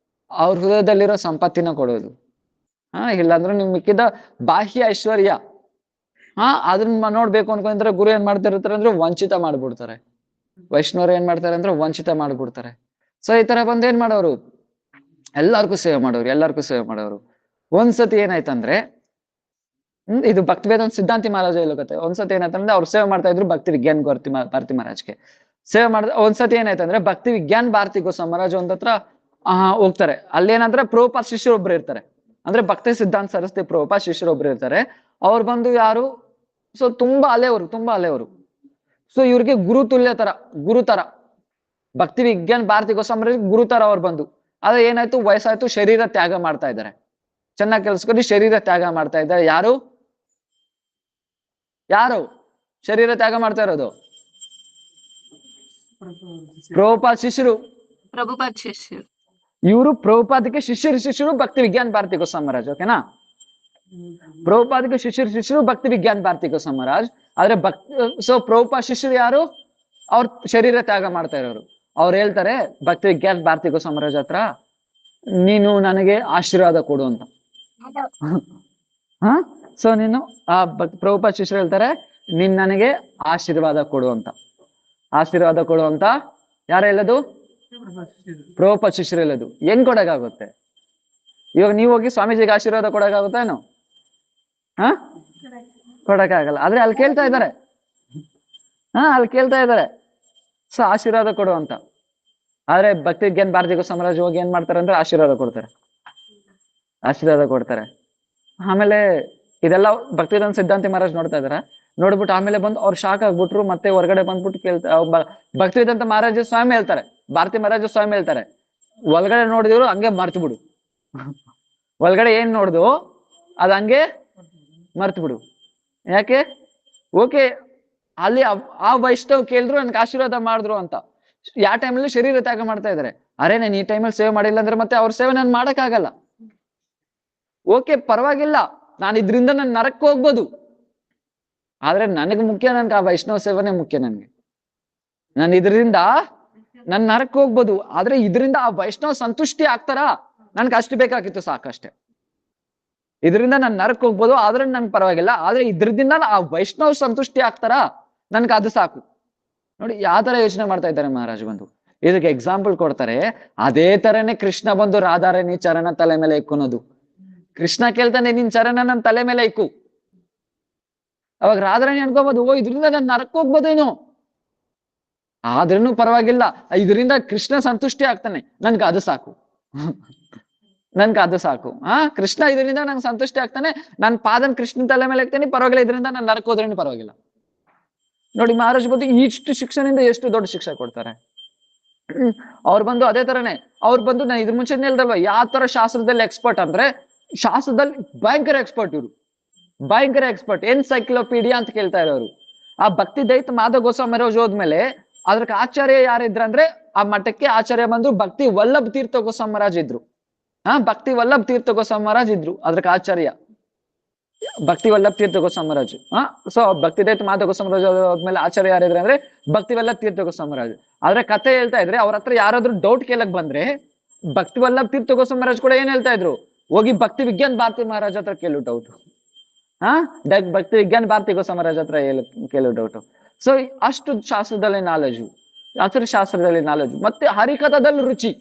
ಅವ್ರ ಹೃದಯದಲ್ಲಿರೋ ಸಂಪತ್ತಿನ ಕೊಡೋದು. ಇಲ್ಲಾಂದ್ರೆ ನಿಮ್ ಮಿಕ್ಕಿದ ಬಾಹ್ಯ ಐಶ್ವರ್ಯ ಅದನ್ನ ನೋಡ್ಬೇಕು ಅನ್ಕೊಂಡ್ರೆ ಗುರು ಏನ್ ಮಾಡ್ತಿರ್ತಾರೆ ಅಂದ್ರೆ ವಂಚಿತ ಮಾಡ್ಬಿಡ್ತಾರೆ. ವೈಷ್ಣವರು ಏನ್ ಮಾಡ್ತಾರೆ ಅಂದ್ರೆ ವಂಚಿತ ಮಾಡ್ಬಿಡ್ತಾರೆ. ಸೊ ಈ ತರ ಬಂದ್ ಏನ್ ಮಾಡೋರು, ಎಲ್ಲಾರ್ಗೂ ಸೇವೆ ಮಾಡೋರು. ಒಂದ್ಸತಿ ಏನಾಯ್ತಂದ್ರೆ, ಇದು ಭಕ್ತಿ ವೇದಾಂತ ಸಿದ್ಧಾಂತಿ ಮಹಾರಾಜ ಹೇಳಕತ್ತೆ. ಒಂದ್ಸತಿ ಏನಾಯ್ತಂದ್ರೆ ಅವ್ರು ಸೇವೆ ಮಾಡ್ತಾ ಇದ್ರು ಭಕ್ತಿ ವಿಜ್ಞಾನ್ ಭಾರತಿ ಮಹಾರಾಜ್ಗೆ ಸೇವೆ ಮಾಡಿದ. ಒಂದ್ಸತಿ ಏನಾಯ್ತಂದ್ರೆ ಭಕ್ತಿ ವಿಜ್ಞಾನ್ ಭಾರತಿ ಗೋಸ್ವಾಮರಾಜ್ ಒಂದ್ ಹತ್ರ ಹೋಗ್ತಾರೆ. ಅಲ್ಲೇನಂದ್ರೆ ಪ್ರಭುಪಾದ್ ಶಿಷ್ಯರು ಒಬ್ರು ಇರ್ತಾರೆ, ಅಂದ್ರೆ ಭಕ್ತಿ ಸಿದ್ಧಾಂತ ಸರಸ್ವತಿ ಪ್ರಭುಪಾದ್ ಶಿಷ್ಯರು ಒಬ್ರು ಇರ್ತಾರೆ. ಅವ್ರು ಬಂದು ಯಾರು, ಸೊ ತುಂಬಾ ಅಲೆಯವರು. ಸೊ ಇವ್ರಿಗೆ ಗುರುತರ ಭಕ್ತಿ ವಿಜ್ಞಾನ್ ಭಾರತಿ ಗೋಸ್ವಾಮರಾಜ್ ಗುರುತರ ಅವ್ರು ಬಂದು. ಆದ್ರೆ ಏನಾಯ್ತು, ವಯಸ್ಸಾಯ್ತು, ಶರೀರ ತ್ಯಾಗ ಮಾಡ್ತಾ ಇದ್ದಾರೆ. ಚೆನ್ನಾಗಿ ಕೆಲ್ಸ್ಕೊಂಡು ಶರೀರ ತ್ಯಾಗ ಮಾಡ್ತಾ ಇದ್ದಾರೆ. ಯಾರು ಶರೀರ ತ್ಯಾಗ ಮಾಡ್ತಾ ಇರೋದು? ಪ್ರಭುಪಾದ್ ಶಿಷ್ಯರು. ಇವರು ಪ್ರಭುಪಾದಕ್ಕೆ ಶಿಷ್ಯರು ಭಕ್ತಿ ವಿಜ್ಞಾನ್ ಭಾರತಿ ಗೋಸ್ವಾಮರಾಜ್. ಓಕೆನಾ? ಪ್ರಭುಪಾದಕ್ಕೆ ಶಿಷ್ಯರು ಭಕ್ತಿ ವಿಜ್ಞಾನ್ ಭಾರತಿ ಗೋಸ್ವಾಮರಾಜ್. ಆದ್ರೆ ಸೊ ಪ್ರಭುಪಾದ್ ಶಿಷ್ಯರು ಯಾರು, ಅವ್ರ ಶರೀರ ತ್ಯಾಗ ಮಾಡ್ತಾ ಇರೋರು. ಅವ್ರು ಹೇಳ್ತಾರೆ ಭಕ್ತಿ ವಿಜ್ಞಾನ್ ಭಾರತಿ ಗೋಸ್ವಾಮರಾಜ್ ಹತ್ರ, ನೀನು ನನಗೆ ಆಶೀರ್ವಾದ ಕೊಡು ಅಂತ. ಸೊ ನೀನು ಪ್ರಭುಪಾದ್ ಶಿಷ್ಯರು ಹೇಳ್ತಾರೆ, ನೀನ್ ನನಗೆ ಆಶೀರ್ವಾದ ಕೊಡು ಅಂತ. ಆಶೀರ್ವಾದ ಕೊಡು ಅಂತ ಯಾರು ಹೇಳೋದು? ಪ್ರಭುಪಾದ ಶಿಷ್ಯರು ಹೇಳೋದು. ಹೆಂಗ್ ಕೊಡಕ್ಕಾಗುತ್ತೆ? ಇವಾಗ ನೀವು ಹೋಗಿ ಸ್ವಾಮೀಜಿಗೆ ಆಶೀರ್ವಾದ ಕೊಡಕ್ಕಾಗುತ್ತಾ ಏನೋ? ಹಾ, ಕೊಡಕ್ಕಾಗಲ್ಲ. ಆದ್ರೆ ಅಲ್ಲಿ ಕೇಳ್ತಾ ಇದ್ದಾರೆ, ಅಲ್ಲಿ ಕೇಳ್ತಾ ಇದ್ದಾರೆ ಸೊ ಆಶೀರ್ವಾದ ಕೊಡು ಅಂತ. ಆದ್ರೆ ಭಕ್ತಿ ವಿಜ್ಞಾನ ಭಾರತಿ ಸಾಮ್ರಾಜ್ಯ ಹೋಗಿ ಏನ್ ಮಾಡ್ತಾರೆ ಅಂದ್ರೆ ಆಶೀರ್ವಾದ ಕೊಡ್ತಾರೆ, ಆಶೀರ್ವಾದ ಕೊಡ್ತಾರೆ. ಆಮೇಲೆ ಇದೆಲ್ಲ ಭಕ್ತಿವೇದಾಂತ ಸಿದ್ಧಾಂತಿ ಮಹಾರಾಜ್ ನೋಡ್ತಾ ಇದಾರೆ. ನೋಡ್ಬಿಟ್ಟು ಆಮೇಲೆ ಬಂದು ಅವ್ರು ಶಾಕ್ ಆಗ್ಬಿಟ್ರು. ಮತ್ತೆ ಹೊರಗಡೆ ಬಂದ್ಬಿಟ್ಟು ಭಕ್ತಿವೇದಾಂತ ಮಹಾರಾಜ ಸ್ವಾಮಿ ಹೇಳ್ತಾರೆ, ಭಾರತಿ ಮಹಾರಾಜ ಸ್ವಾಮಿ ಹೇಳ್ತಾರೆ, ಒಳಗಡೆ ನೋಡಿದ್ರು ಹಂಗೆ ಮರ್ತು ಬಿಡು, ಒಳಗಡೆ ಏನ್ ನೋಡ್ದು ಅದ್ ಹಂಗೆ ಮರ್ತು ಬಿಡು. ಯಾಕೆ? ಓಕೆ, ಅಲ್ಲಿ ಆ ವೈಷ್ಣವ್ ಕೇಳಿದ್ರು ನನ್ಗೆ ಆಶೀರ್ವಾದ ಮಾಡಿದ್ರು ಅಂತ. ಯಾವ ಟೈಮಲ್ಲಿ ಶರೀರ ತ್ಯಾಗ ಮಾಡ್ತಾ ಇದಾರೆ. ಅರೆ ನಾನು ಈ ಟೈಮಲ್ಲಿ ಸೇವೆ ಮಾಡಿಲ್ಲ ಅಂದ್ರೆ ಮತ್ತೆ ಅವ್ರ ಸೇವೆ ನಾನು ಮಾಡಕ್ಕಾಗಲ್ಲ. ಓಕೆ, ಪರವಾಗಿಲ್ಲ, ನಾನು ಇದ್ರಿಂದ ನನ್ ನರಕ್ಕೆ ಹೋಗ್ಬೋದು. ಆದ್ರೆ ನನಗ್ ಮುಖ್ಯ, ನನ್ಗೆ ಆ ವೈಷ್ಣವ ಸೇವನೆ ಮುಖ್ಯ. ನಾನು ಇದರಿಂದ ನನ್ ನರಕ್ಕೆ ಹೋಗ್ಬೋದು, ಆದ್ರೆ ಇದರಿಂದ ಆ ವೈಷ್ಣವ ಸಂತುಷ್ಟಿ ಆಗ್ತಾರ, ನನ್ಗೆ ಅಷ್ಟು ಬೇಕಾಗಿತ್ತು, ಸಾಕಷ್ಟೇ. ಇದರಿಂದ ನಾನು ನರಕ್ಕೆ ಹೋಗ್ಬೋದು, ಆದ್ರೆ ನನ್ಗೆ ಪರವಾಗಿಲ್ಲ, ಆದ್ರೆ ಇದ್ರದಿಂದ ಆ ವೈಷ್ಣವ ಸಂತುಷ್ಟಿ ಆಗ್ತಾರ, ನನ್ಗೆ ಅದು ಸಾಕು. ನೋಡಿ ಯಾವ ತರ ಯೋಚನೆ ಮಾಡ್ತಾ ಇದ್ದಾರೆ ಮಹಾರಾಜ್ ಬಂದು. ಇದಕ್ಕೆ ಎಕ್ಸಾಂಪಲ್ ಕೊಡ್ತಾರೆ. ಅದೇ ತರನೇ ಕೃಷ್ಣ ಬಂದು ರಾಧಾರಾಣಿ ಚರಣ ತಲೆ ಮೇಲೆ ಇಕ್ಕುನೋದು. ಕೃಷ್ಣ ಕೇಳ್ತಾನೆ, ನಿನ್ ಚರಣ ನನ್ನ ತಲೆ ಮೇಲೆ ಇಕ್ಕು. ಅವಾಗ ರಾಧಾರಾಣಿ ಅನ್ಕೋಬಹುದು, ಓ ಇದರಿಂದ ನಾನು ನರಕ್ಕೆ ಹೋಗ್ಬೋದೇನು, ಆದ್ರೂ ಪರವಾಗಿಲ್ಲ, ಇದರಿಂದ ಕೃಷ್ಣ ಸಂತುಷ್ಟಿ ಆಗ್ತಾನೆ, ನನ್ಗೆ ಅದು ಸಾಕು, ನನ್ಗೆ ಅದು ಸಾಕು. ಕೃಷ್ಣ ಇದರಿಂದ ನಂಗೆ ಸಂತುಷ್ಟಿ ಆಗ್ತಾನೆ, ನನ್ ಪಾದನ್ ಕೃಷ್ಣನ ತಲೆ ಮೇಲೆ ಇಕ್ತೇನೆ, ಪರವಾಗಿಲ್ಲ, ಇದರಿಂದ ನಾನು ನರಕ್ಕೆ ಹೋದ್ರೇನು ಪರವಾಗಿಲ್ಲ. ನೋಡಿ ಮಹಾರಾಜ್ ಬಂದು ಇಷ್ಟು ಶಿಕ್ಷಣದಿಂದ ಎಷ್ಟು ದೊಡ್ಡ ಶಿಕ್ಷೆ ಕೊಡ್ತಾರೆ. ಅವ್ರು ಬಂದು ಅದೇ ತರನೇ, ಅವ್ರು ಬಂದು ನಾನು ಇದ್ರ ಮುಂಚೆ ಹೇಳ್ದಲ್ವ, ಯಾವ ತರ ಶಾಸ್ತ್ರದಲ್ಲಿ ಎಕ್ಸ್ಪರ್ಟ್ ಅಂದ್ರೆ, ಶಾಸ್ತ್ರದಲ್ಲಿ ಭಯಂಕರ ಎಕ್ಸ್ಪರ್ಟ್ ಇವರು, ಭಯಂಕರ ಎಕ್ಸ್ಪರ್ಟ್. ಎನ್ಸೈಕ್ಲೋಪೀಡಿಯಾ ಅಂತ ಕೇಳ್ತಾ ಇರೋರು. ಆ ಭಕ್ತಿ ದೈತ್ ಮಾಧವ ಗೋಸ್ವಾಮಿ ಮಹಾರಾಜ್ ಹೋದ್ಮೇಲೆ ಅದಕ್ಕೆ ಆಚಾರ್ಯ ಯಾರಿದ್ರಂದ್ರೆ, ಆ ಮಠಕ್ಕೆ ಆಚಾರ್ಯ ಬಂದು ಭಕ್ತಿ ವಲ್ಲಭ ತೀರ್ಥ ಗೋಸ್ವಾಮಿ ಮಹಾರಾಜ್ ಇದ್ರು. ಭಕ್ತಿ ವಲ್ಲಭ ತೀರ್ಥ ಗೋಸ್ವಾಮಿ ಮಹಾರಾಜ್ ಇದ್ರು, ಅದಕ್ಕೆ ಆಚಾರ್ಯ ಭಕ್ತಿ ವಲ್ಲಭ ತೀರ್ಥ ಗೋಸ್ವಾಮಿ ಮಹಾರಾಜ್. ಸೊ ಭಕ್ತಿ ದೈತ್ ಮಾಧವ ಗೋಸ್ವಾಮಿ ಮಹಾರಾಜ್ ಹೋದ್ಮೇಲೆ ಆಚಾರ್ಯ ಯಾರಿದ್ರೆ ಅಂದ್ರೆ ಭಕ್ತಿ ವಲ್ಲಭ ತೀರ್ಥ ಗೋಸ್ವಾಮಿ ಮಹಾರಾಜ್. ಆದ್ರೆ ಕಥೆ ಹೇಳ್ತಾ ಇದ್ರೆ, ಅವ್ರ ಹತ್ರ ಯಾರಾದ್ರೂ ಡೌಟ್ ಕೇಳಕ್ ಬಂದ್ರೆ ಭಕ್ತಿ ವಲ್ಲಭ ತೀರ್ಥ ಗೋಸ್ವಾಮಿ ಮಹಾರಾಜ್ ಕೂಡ ಏನ್ ಹೇಳ್ತಾ ಇದ್ರು, ಹೋಗಿ ಭಕ್ತಿ ವಿಜ್ಞಾನ ಭಾರತಿ ಮಹಾರಾಜ್ ಹತ್ರ ಕೇಳು ಡೌಟ್. ಭಕ್ತಿ ವಿಜ್ಞಾನ ಭಾರತಿ ಗೋಸ್ವಾಮಿ ಮಹಾರಾಜ್ ಹತ್ರ ಕೇಳು ಡೌಟ್. ಸೊ ಅಷ್ಟು ಶಾಸ್ತ್ರದಲ್ಲಿ ನಾಲೆಜು, ಶಾಸ್ತ್ರದಲ್ಲಿ ನಾಲೆಜು, ಮತ್ತೆ ಹರಿಕಥಾದಲ್ಲಿ ರುಚಿ.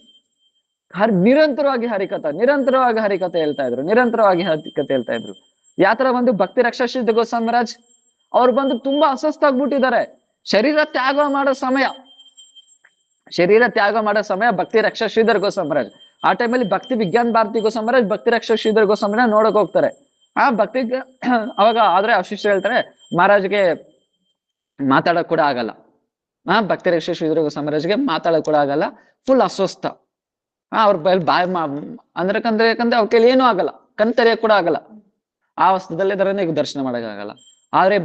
ನಿರಂತರವಾಗಿ ಹರಿಕಥೆ ಹೇಳ್ತಾ ಇದ್ರು, ನಿರಂತರವಾಗಿ ಹರಿಕಥೆ ಹೇಳ್ತಾ ಇದ್ರು. ಯಾತರ ಬಂದು ಭಕ್ತಿ ರಕ್ಷಾ ಸಿದ್ಧ ಗೋಸ್ವಾಮಿ ಮಹಾರಾಜ್ ಅವ್ರು ಬಂದು ತುಂಬಾ ಅಸ್ವಸ್ಥಾಗ್ಬಿಟ್ಟಿದ್ದಾರೆ. ಶರೀರ ತ್ಯಾಗ ಮಾಡೋ ಸಮಯ ಭಕ್ತಿ ರಕ್ಷಾ ಶ್ರೀಧರ್ ಗೋಸ್ವಾಮಿ ಮಹಾರಾಜ್. ಆ ಟೈಮಲ್ಲಿ ಭಕ್ತಿ ವಿಜ್ಞಾನ ಭಾರತಿ ಗೋಸ್ವಾಮಿ ಮಹಾರಾಜ್ ಭಕ್ತಿ ರಕ್ಷಾ ಶ್ರೀಧರ್ ಗೋಸ್ವಾಮಿ ಮಹಾರಾಜ್ ನೋಡಕ್ ಹೋಗ್ತಾರೆ. ಭಕ್ತಿ ಅವಾಗ ಆದ್ರೆ ಶಿಷ್ಯರು ಹೇಳ್ತಾರೆ, ಮಹಾರಾಜ್ಗೆ ಮಾತಾಡಕ್ ಕೂಡ ಆಗಲ್ಲ. ಭಕ್ತಿ ರಕ್ಷಾ ಶ್ರೀಧರ್ ಗೋಸ್ವಾಮಿ ಮಹಾರಾಜ್ಗೆ ಮಾತಾಡಕ್ ಕೂಡ ಆಗಲ್ಲ, ಫುಲ್ ಅಸ್ವಸ್ಥ. ಅವ್ರ ಬಾಯ್ ಯಾಕಂದ್ರೆ ಅವ್ರ ಕೈಲಿ ಏನೂ ಆಗಲ್ಲ, ಕಣ್ ತೆರೆಯಕ್ ಕೂಡ ಆಗಲ್ಲ. ಆ ಅವಸ್ಥೆದಲ್ಲಿ ಈಗ ದರ್ಶನ ಮಾಡಕ್ಕಾಗಲ್ಲ. ಆದ್ರೆ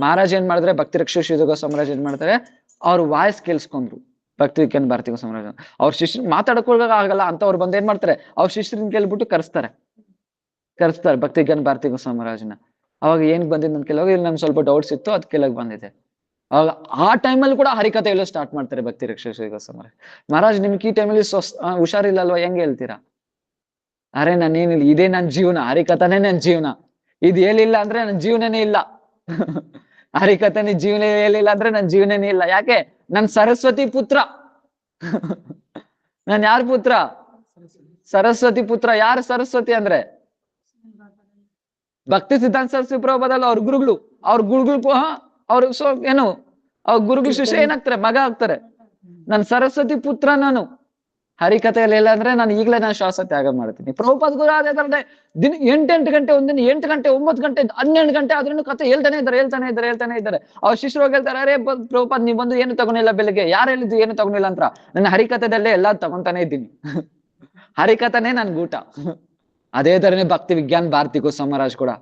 ಮಹಾರಾಜ್ ಏನ್ ಮಾಡಿದ್ರೆ, ಭಕ್ತಿ ರಕ್ಷಾ ಶ್ರೀಧರ್ ಗೋಸ್ವಾಮಿ ಮಹಾರಾಜ್ ಏನ್ ಮಾಡ್ತಾರೆ, ಅವ್ರ ವಾಯ್ಸ್ ಕೇಳಿಸ್ಕೊಂಡ್ರು ಭಕ್ತಿ ವಿಜ್ಞಾನ ಭಾರತಿ ಗೋಸ್ವಾಮಿ ಮಹಾರಾಜ್. ಅವ್ರ ಶಿಷ್ಯರು ಮಾತಾಡಕ್ ಆಗಲ್ಲ ಅಂತ ಅವ್ರು ಬಂದ್ ಏನ್ ಮಾಡ್ತಾರೆ, ಅವ್ರ ಶಿಷ್ಯರನ್ನ ಕೇಳ್ಬಿಟ್ಟು ಕರೆಸ್ತಾರೆ ಭಕ್ತಿ ವಿಜ್ಞಾನ ಭಾರತಿ ಗೋಸ್ವಾಮಿ ಮಹಾರಾಜ್ನ. ಅವಾಗ ಏನ್ ಬಂದಿದ್ ಅಂತ ಕೇಳುವಾಗ, ಇಲ್ಲಿ ನಮ್ಗೆ ಸ್ವಲ್ಪ ಡೌಟ್ಸ್ ಇತ್ತು, ಅದ್ ಕೇಳಕ್ ಬಂದಿದೆ. ಅವಾಗ ಆ ಟೈಮಲ್ಲಿ ಕೂಡ ಹರಿಕಥೆ ಎಲ್ಲ ಸ್ಟಾರ್ಟ್ ಮಾಡ್ತಾರೆ ಭಕ್ತಿ ರಕ್ಷಾ ಶ್ರೀ ಗೋಸ್ವಾಮಿ ಮಹಾರಾಜ್. ಮಹಾರಾಜ್ ನಿಮ್ಗೆ ಈ ಟೈಮಲ್ಲಿ ಹುಷಾರಿಲ್ಲ ಅಲ್ವಾ, ಹೆಂಗ್ ಹೇಳ್ತೀರಾ? ಅರೆ ನಾನೇನಿಲ್ಲ, ಇದೇ ನನ್ ಜೀವನ, ಹರಿಕಥಾನೇ ನನ್ ಜೀವನ, ಇದು ಹೇಳಿಲ್ಲ ಅಂದ್ರೆ ನನ್ ಜೀವನನೇ ಇಲ್ಲ. ಹರಿಕಥಾನೇ ಜೀವನ ಹೇಳಿಲ್ಲ ಅಂದ್ರೆ ನನ್ ಜೀವನನೇ ಇಲ್ಲ. ಯಾಕೆ? ನನ್ ಸರಸ್ವತಿ ಪುತ್ರ. ನಾನ್ ಯಾರ ಪುತ್ರ? ಸರಸ್ವತಿ ಪುತ್ರ. ಯಾರು ಸರಸ್ವತಿ ಅಂದ್ರೆ ಭಕ್ತಿ ಸಿದ್ಧಾಂತ ಸರಸ್ವತಿ ಪ್ರಭುಪಾದಲ್ಲ ಅವ್ರ ಗುರುಗಳು. ಅವ್ರು ಏನು ಅವ್ರ ಗುರುಗಳು ಶಿಷ್ಯ ಏನಾಗ್ತಾರೆ, ಮಗ ಆಗ್ತಾರೆ. ನನ್ ಸರಸ್ವತಿ ಪುತ್ರ ನಾನು. ಹರಿಕಥೆಯಲ್ಲಿ ಇಲ್ಲ ಅಂದ್ರೆ ನಾನು ಈಗಲೇ ಶ್ವಾಸ ತ್ಯಾಗ ಮಾಡ್ತೀನಿ. ಪ್ರಭುಪಾದ ಗುರು ಅದೇ ತರ ದಿನ 8 ಗಂಟೆ, ಒಂದಿನ 8 ಗಂಟೆ, 9 ಗಂಟೆ, 12 ಗಂಟೆ ಆದ್ರೂ ಕಥೆ ಹೇಳ್ತಾನೆ ಇದ್ದಾರೆ. ಅವ್ರ ಶಿಷ್ಯರು ಹೇಳ್ತಾರೆ, ಅರೇ ಪ್ರಭುಪಾದ್ ನೀವ್ ಬಂದು ಏನು ತಗೊಂಡಿಲ್ಲ ಬೆಳಿಗ್ಗೆ, ಯಾರು ಹೇಳಿದ್ದು ಏನು ತಗೊಂಡಿಲ್ಲ ಅಂತ. ನನ್ನ ಹರಿಕಥೆದಲ್ಲೇ ಎಲ್ಲಾ ತಗೊಂತಾನೆ ಇದ್ದೀನಿ. ಹರಿಕಥೆನೇ ನನ್ ಊಟ. ಅದೇ ತರನೇ ಭಕ್ತಿ ವಿಜ್ಞಾನ ಭಾರತಿ ಗೋಸ್ವಾಮಿ ಮಹಾರಾಜ್ ಕೂಡ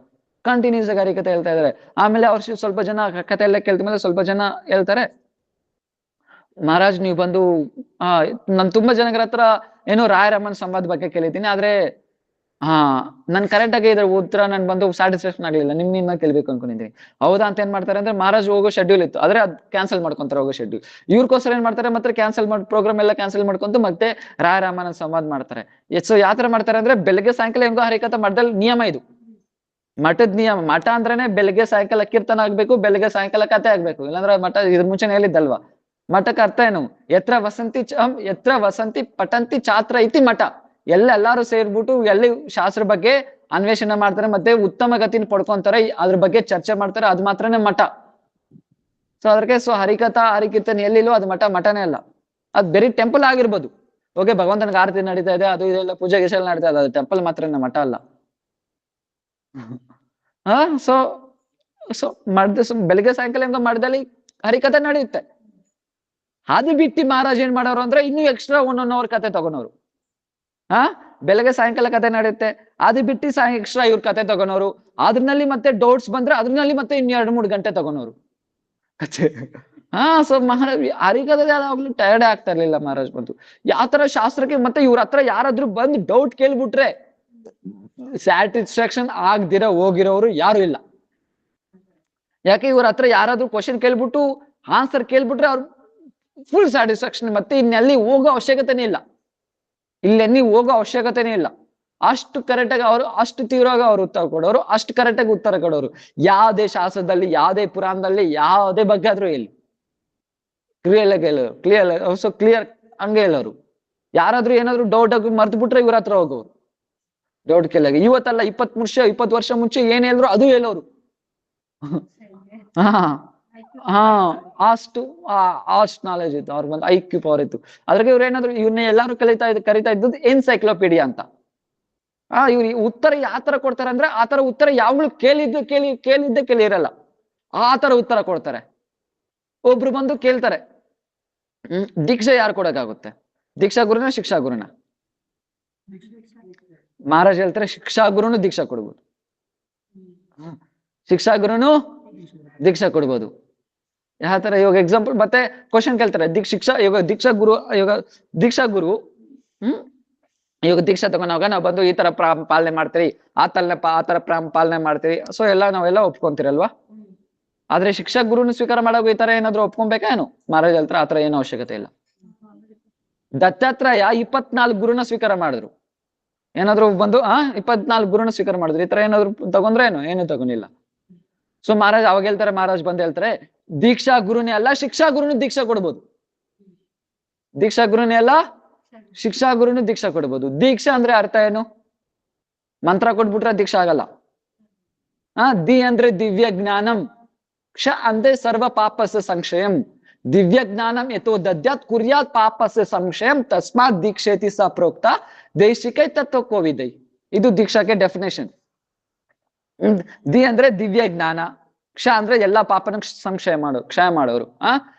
ಕಂಟಿನ್ಯೂಸ್ ಆಗಿ ಹರಿಕಥೆ ಹೇಳ್ತಾ ಇದಾರೆ. ಆಮೇಲೆ ಅವ್ರ ಸ್ವಲ್ಪ ಜನ ಕಥೆ ಎಲ್ಲ ಕೇಳ್ತ ಮೇಲೆ ಸ್ವಲ್ಪ ಜನ ಹೇಳ್ತಾರೆ, ಮಹಾರಾಜ್ ನೀವು ಬಂದು ನಾನು ತುಂಬಾ ಜನಗಳ ಹತ್ರ ಏನೋ ರಾಯರಾಮನ್ ಸಂವಾದ ಬಗ್ಗೆ ಕೇಳಿದ್ದೀನಿ, ಆದ್ರೆ ನನ್ ಕರೆಕ್ಟ್ ಆಗಿ ಇದ್ರ ಉತ್ತರ ನನ್ ಬಂದು ಸ್ಯಾಟಿಸ್ಫ್ಯಾಕ್ಷನ್ ಆಗ್ಲಿಲ್ಲ, ನಿಮ್ಮಿಂದ ಕೇಳ್ಬೇಕು ಅನ್ಕೊಂಡಿದ್ದೀನಿ. ಹೌದಾ ಅಂತ ಏನ್ ಮಾಡ್ತಾರೆ ಅಂದ್ರೆ, ಮಹಾರಾಜ್ ಹೋಗೋ ಶೆಡ್ಯೂಲ್ ಇತ್ತು, ಆದ್ರೆ ಅದ್ ಕ್ಯಾನ್ಸಲ್ ಮಾಡ್ಕೊಂತಾರೆ ಹೋಗೋ ಶೆಡ್ಯೂಲ್. ಇವ್ರಕೋಸ್ಕರ ಏನ್ ಮಾಡ್ತಾರೆ, ಮತ್ತೆ ಪ್ರೋಗ್ರಾಮ್ ಎಲ್ಲ ಕ್ಯಾನ್ಸಲ್ ಮಾಡ್ಕೊಂತ ಮತ್ತೆ ರಾಯರಾಮನ ಸಂವಾದ ಮಾಡ್ತಾರೆ. ಸೊ ಯಾವ ತರ ಮಾಡ್ತಾರೆ ಅಂದ್ರೆ, ಬೆಳಗ್ಗೆ ಸಾಯಂಕಾಲ ಹೆಂಗೋ ಹರಿಕಥೆ ಮಠದಲ್ಲಿ ನಿಯಮ ಇದು, ಮಠದ ನಿಯಮ. ಮಠ ಅಂದ್ರೇನೆ ಬೆಳಗ್ಗೆ ಸಾಯಂಕಾಲ ಕೀರ್ತನ ಆಗ್ಬೇಕು, ಬೆಳಗ್ಗೆ ಸಾಯಂಕಾಲ ಕಥೆ ಆಗ್ಬೇಕು, ಇಲ್ಲಾಂದ್ರೆ ಮಠ ಇದ್ರ ಮುಂಚೆನೆ ಹೇಳಿದ್ದಲ್ವಾ, ಮಠಕ್ಕೆ ಅರ್ಥ ಏನು? ಯತ್ರ ವಸಂತಿ ಪಠಂತಿ ಛಾತ್ರ ಇತಿ ಮಠ. ಎಲ್ಲಾರು ಸೇರ್ಬಿಟ್ಟು ಎಲ್ಲಿ ಶಾಸ್ತ್ರ ಬಗ್ಗೆ ಅನ್ವೇಷಣೆ ಮಾಡ್ತಾರೆ, ಮತ್ತೆ ಉತ್ತಮ ಗತಿನ ಪಡ್ಕೊಂತಾರೆ, ಅದ್ರ ಬಗ್ಗೆ ಚರ್ಚೆ ಮಾಡ್ತಾರೆ, ಅದು ಮಾತ್ರನೇ ಮಠ. ಸೊ ಅದಕ್ಕೆ ಹರಿಕೀರ್ತನೆ ಎಲ್ಲಿಲ್ಲೋ ಅದು ಮಠನೇ ಅಲ್ಲ. ಅದ್ ಬರೀ ಟೆಂಪಲ್ ಆಗಿರ್ಬೋದು. ಓಕೆ, ಭಗವಂತನಿಗೆ ಆರತಿ ನಡೀತಾ ಇದೆ, ಅದು ಇದೆಲ್ಲ ಪೂಜೆ ಗೀಸೆ ನಡೀತಾ ಇದೆ, ಅದು ಟೆಂಪಲ್ ಮಾತ್ರನೇ, ಮಠ ಅಲ್ಲ. ಸೊ ಸೊ ಬೆಳಿಗ್ಗೆ ಸಾಯಂಕಾಲ ಮಠದಲ್ಲಿ ಹರಿಕಥೆ ನಡೆಯುತ್ತೆ. ಅದು ಬಿಟ್ಟು ಮಹಾರಾಜ್ ಏನ್ ಮಾಡೋರು ಅಂದ್ರೆ ಇನ್ನೂ ಎಕ್ಸ್ಟ್ರಾ 1 hour ಕತೆ ತಗೊಂಡವ್ರು. ಬೆಳಗ್ಗೆ ಸಾಯಂಕಾಲ ಕತೆ ನಡೆಯುತ್ತೆ, ಅದು ಬಿಟ್ಟು ಎಕ್ಸ್ಟ್ರಾ ಇವ್ರ ಕತೆ ತಗೊಂಡವ್ರು. ಅದ್ರಲ್ಲಿ ಮತ್ತೆ ಡೌಟ್ಸ್ ಬಂದ್ರೆ ಅದ್ರಲ್ಲಿ ಮತ್ತೆ ಇನ್ನು 2-3 ಗಂಟೆ ತಗೊಂಡವ್ರು ಕತೆ. ಸೊ ಮಹಾರಾಜ್ ಹರಿಕಥೆ ಯಾವಾಗ್ಲೂ ಟಯರ್ಡ್ ಆಗ್ತಾ ಇರ್ಲಿಲ್ಲ ಮಹಾರಾಜ್ ಬಂತು. ಯಾವ ತರ ಶಾಸ್ತ್ರಕ್ಕೆ ಮತ್ತೆ ಇವ್ರ ಹತ್ರ ಯಾರಾದ್ರೂ ಬಂದು ಡೌಟ್ ಕೇಳ್ಬಿಟ್ರೆ ಸ್ಯಾಟಿಸ್ಫ್ಯಾಕ್ಷನ್ ಆಗ್ದಿರ ಹೋಗಿರೋರು ಯಾರು ಇಲ್ಲ. ಯಾಕೆ ಇವ್ರ ಹತ್ರ ಯಾರಾದ್ರೂ ಕ್ವಶನ್ ಕೇಳ್ಬಿಟ್ಟು ಆನ್ಸರ್ ಕೇಳ್ಬಿಟ್ರೆ ಅವ್ರು ಫುಲ್ ಸ್ಯಾಟಿಸ್ಫ್ಯಾಕ್ಷನ್, ಮತ್ತೆ ಇನ್ನೆಲ್ಲಿ ಹೋಗೋ ಅವಶ್ಯಕತೆನೇ ಇಲ್ಲ, ಹೋಗೋ ಅವಶ್ಯಕತೆನೇ ಇಲ್ಲ. ಅಷ್ಟು ಕರೆಕ್ಟಾಗಿ ಅವರು, ಅಷ್ಟು ತೀವ್ರವಾಗಿ ಅವ್ರು ಉತ್ತರ ಕೊಡೋರು, ಅಷ್ಟು ಕರೆಕ್ಟಾಗಿ ಉತ್ತರ ಕೊಡೋರು. ಯಾವುದೇ ಶಾಸ್ತ್ರದಲ್ಲಿ, ಯಾವುದೇ ಪುರಾಣದಲ್ಲಿ, ಯಾವುದೇ ಬಗ್ಗೆ ಆದ್ರೂ ಹೇಳಿ ಕ್ಲಿಯರ್ ಹಂಗೆ ಹೇಳೋರು. ಯಾರಾದ್ರೂ ಏನಾದ್ರು ಡೌಟ್ ಆಗಿ ಮರ್ತು ಬಿಟ್ರೆ ಇವ್ರ ಹತ್ರ ಹೋಗೋರು ಡೌಟ್ ಕೇಳಾಗ. ಇವತ್ತಲ್ಲ 20 ವರ್ಷ ಮುಂಚೆ ಏನ್ ಹೇಳಿದ್ರು ಅದು ಹೇಳೋರು. ಅಷ್ಟು ನಾಲೆಜ್ ಇತ್ತು ಅವ್ರ ಬಂದು, IQ ಪವರ್ ಇತ್ತು. ಅದ್ರಾಗ ಇವ್ರು ಏನಾದ್ರು ಇವ್ರನ್ನ ಎಲ್ಲಾರು ಕರಿತಾ ಇದ್ದದ್ದು ಎನ್ಸೈಕ್ಲೋಪೀಡಿಯಾ ಅಂತ. ಇವ್ರು ಉತ್ತರ ಯಾವ ತರ ಕೊಡ್ತಾರೆ ಅಂದ್ರೆ, ಆ ತರ ಉತ್ತರ ಯಾವಾಗ್ಲೂ ಕೇಳಿರಲ್ಲ, ಆ ತರ ಉತ್ತರ ಕೊಡ್ತಾರೆ. ಒಬ್ರು ಬಂದು ಕೇಳ್ತಾರೆ, ದೀಕ್ಷೆ ಯಾರು ಕೊಡಕ್ಕಾಗುತ್ತೆ? ದೀಕ್ಷಾ ಗುರುನ ಶಿಕ್ಷಾ ಗುರುನ? ಮಹಾರಾಜ್ ಹೇಳ್ತಾರೆ ಶಿಕ್ಷಾ ಗುರುನು ದೀಕ್ಷಾ ಕೊಡ್ಬೋದು, ಶಿಕ್ಷಾ ಗುರುನು ದೀಕ್ಷಾ ಕೊಡ್ಬೋದು. ಯಾವ ತರ? ಇವಾಗ ಎಕ್ಸಾಂಪಲ್ ಮತ್ತೆ ಕ್ವಶನ್ ಕೇಳ್ತಾರೆ, ದೀಕ್ಷಾ ಗುರು ಇವಾಗ ದೀಕ್ಷಾ ತಗೊಂಡಾಗ ನಾವು ಬಂದು ಈ ತರ ಪಾಲನೆ ಮಾಡ್ತೀರಿ, ಆ ತರ ಪಾಲನೆ ಮಾಡ್ತೀರಿ, ಸೊ ನಾವೆಲ್ಲ ಒಪ್ಕೊಂತೀರಲ್ವಾ? ಆದ್ರೆ ಶಿಕ್ಷಾ ಗುರುನ ಸ್ವೀಕಾರ ಮಾಡೋ ಈ ತರ ಏನಾದ್ರು ಒಪ್ಕೊಬೇಕಾ ಏನು? ಮಹಾರಾಜ್ ಹೇಳ್ತಾರೆ ಆತರ ಏನೋ ಅವಶ್ಯಕತೆ ಇಲ್ಲ. ದತ್ತಾತ್ರೇಯ 24 ಗುರುನ ಸ್ವೀಕಾರ ಮಾಡಿದ್ರು. ಏನಾದ್ರು ಬಂದು 24 ಗುರುನ ಸ್ವೀಕಾರ ಮಾಡಿದ್ರು. ಈ ತರ ಏನಾದ್ರು ತಗೊಂಡ್ರೆ ಏನು ತಗೊಂಡಿಲ್ಲ. ಸೊ ಮಹಾರಾಜ್ ಅವಾಗ ಹೇಳ್ತಾರೆ, ಮಹಾರಾಜ್ ಬಂದು ಹೇಳ್ತಾರೆ ದೀಕ್ಷಾ ಗುರುನೇ ಅಲ್ಲ ಶಿಕ್ಷಾ ಗುರುನು ದೀಕ್ಷಾ ಕೊಡ್ಬೋದು. ದೀಕ್ಷಾ ಗುರುನೇ ಅಲ್ಲ ಶಿಕ್ಷಾ ಗುರುನು ದೀಕ್ಷಾ ಕೊಡ್ಬೋದು. ದೀಕ್ಷಾ ಅಂದ್ರೆ ಅರ್ಥ ಏನು? ಮಂತ್ರ ಕೊಟ್ಬಿಟ್ರೆ ದೀಕ್ಷಾ ಆಗಲ್ಲ. ದಿ ಅಂದ್ರೆ ದಿವ್ಯ ಜ್ಞಾನಂ, ಕ್ಷ ಅಂದ್ರೆ ಸರ್ವ ಪಾಪಸ್ಯ ಸಂಶಯಂ, ದಿವ್ಯ ಜ್ಞಾನಂ ಯಥೋ ದದ್ಯಾತ್ ಕುರ್ಯಾತ್ ಪಾಪಸ್ಯ ಸಂಶಯಂ ತಸ್ಮಾತ್ ದೀಕ್ಷೇತಿ ಸ ಪ್ರೋಕ್ತ ದೇಶಿಕೈ ತತ್ವ ಕೋವಿದೈ. ಇದು ದೀಕ್ಷಾಕ್ಕೆ ಡೆಫಿನೇಷನ್. ದಿ ಅಂದ್ರೆ ದಿವ್ಯ ಜ್ಞಾನ, ಕ್ಷ ಅಂದ್ರೆ ಎಲ್ಲಾ ಪಾಪನ ಕ್ಷಯ ಮಾಡೋರು.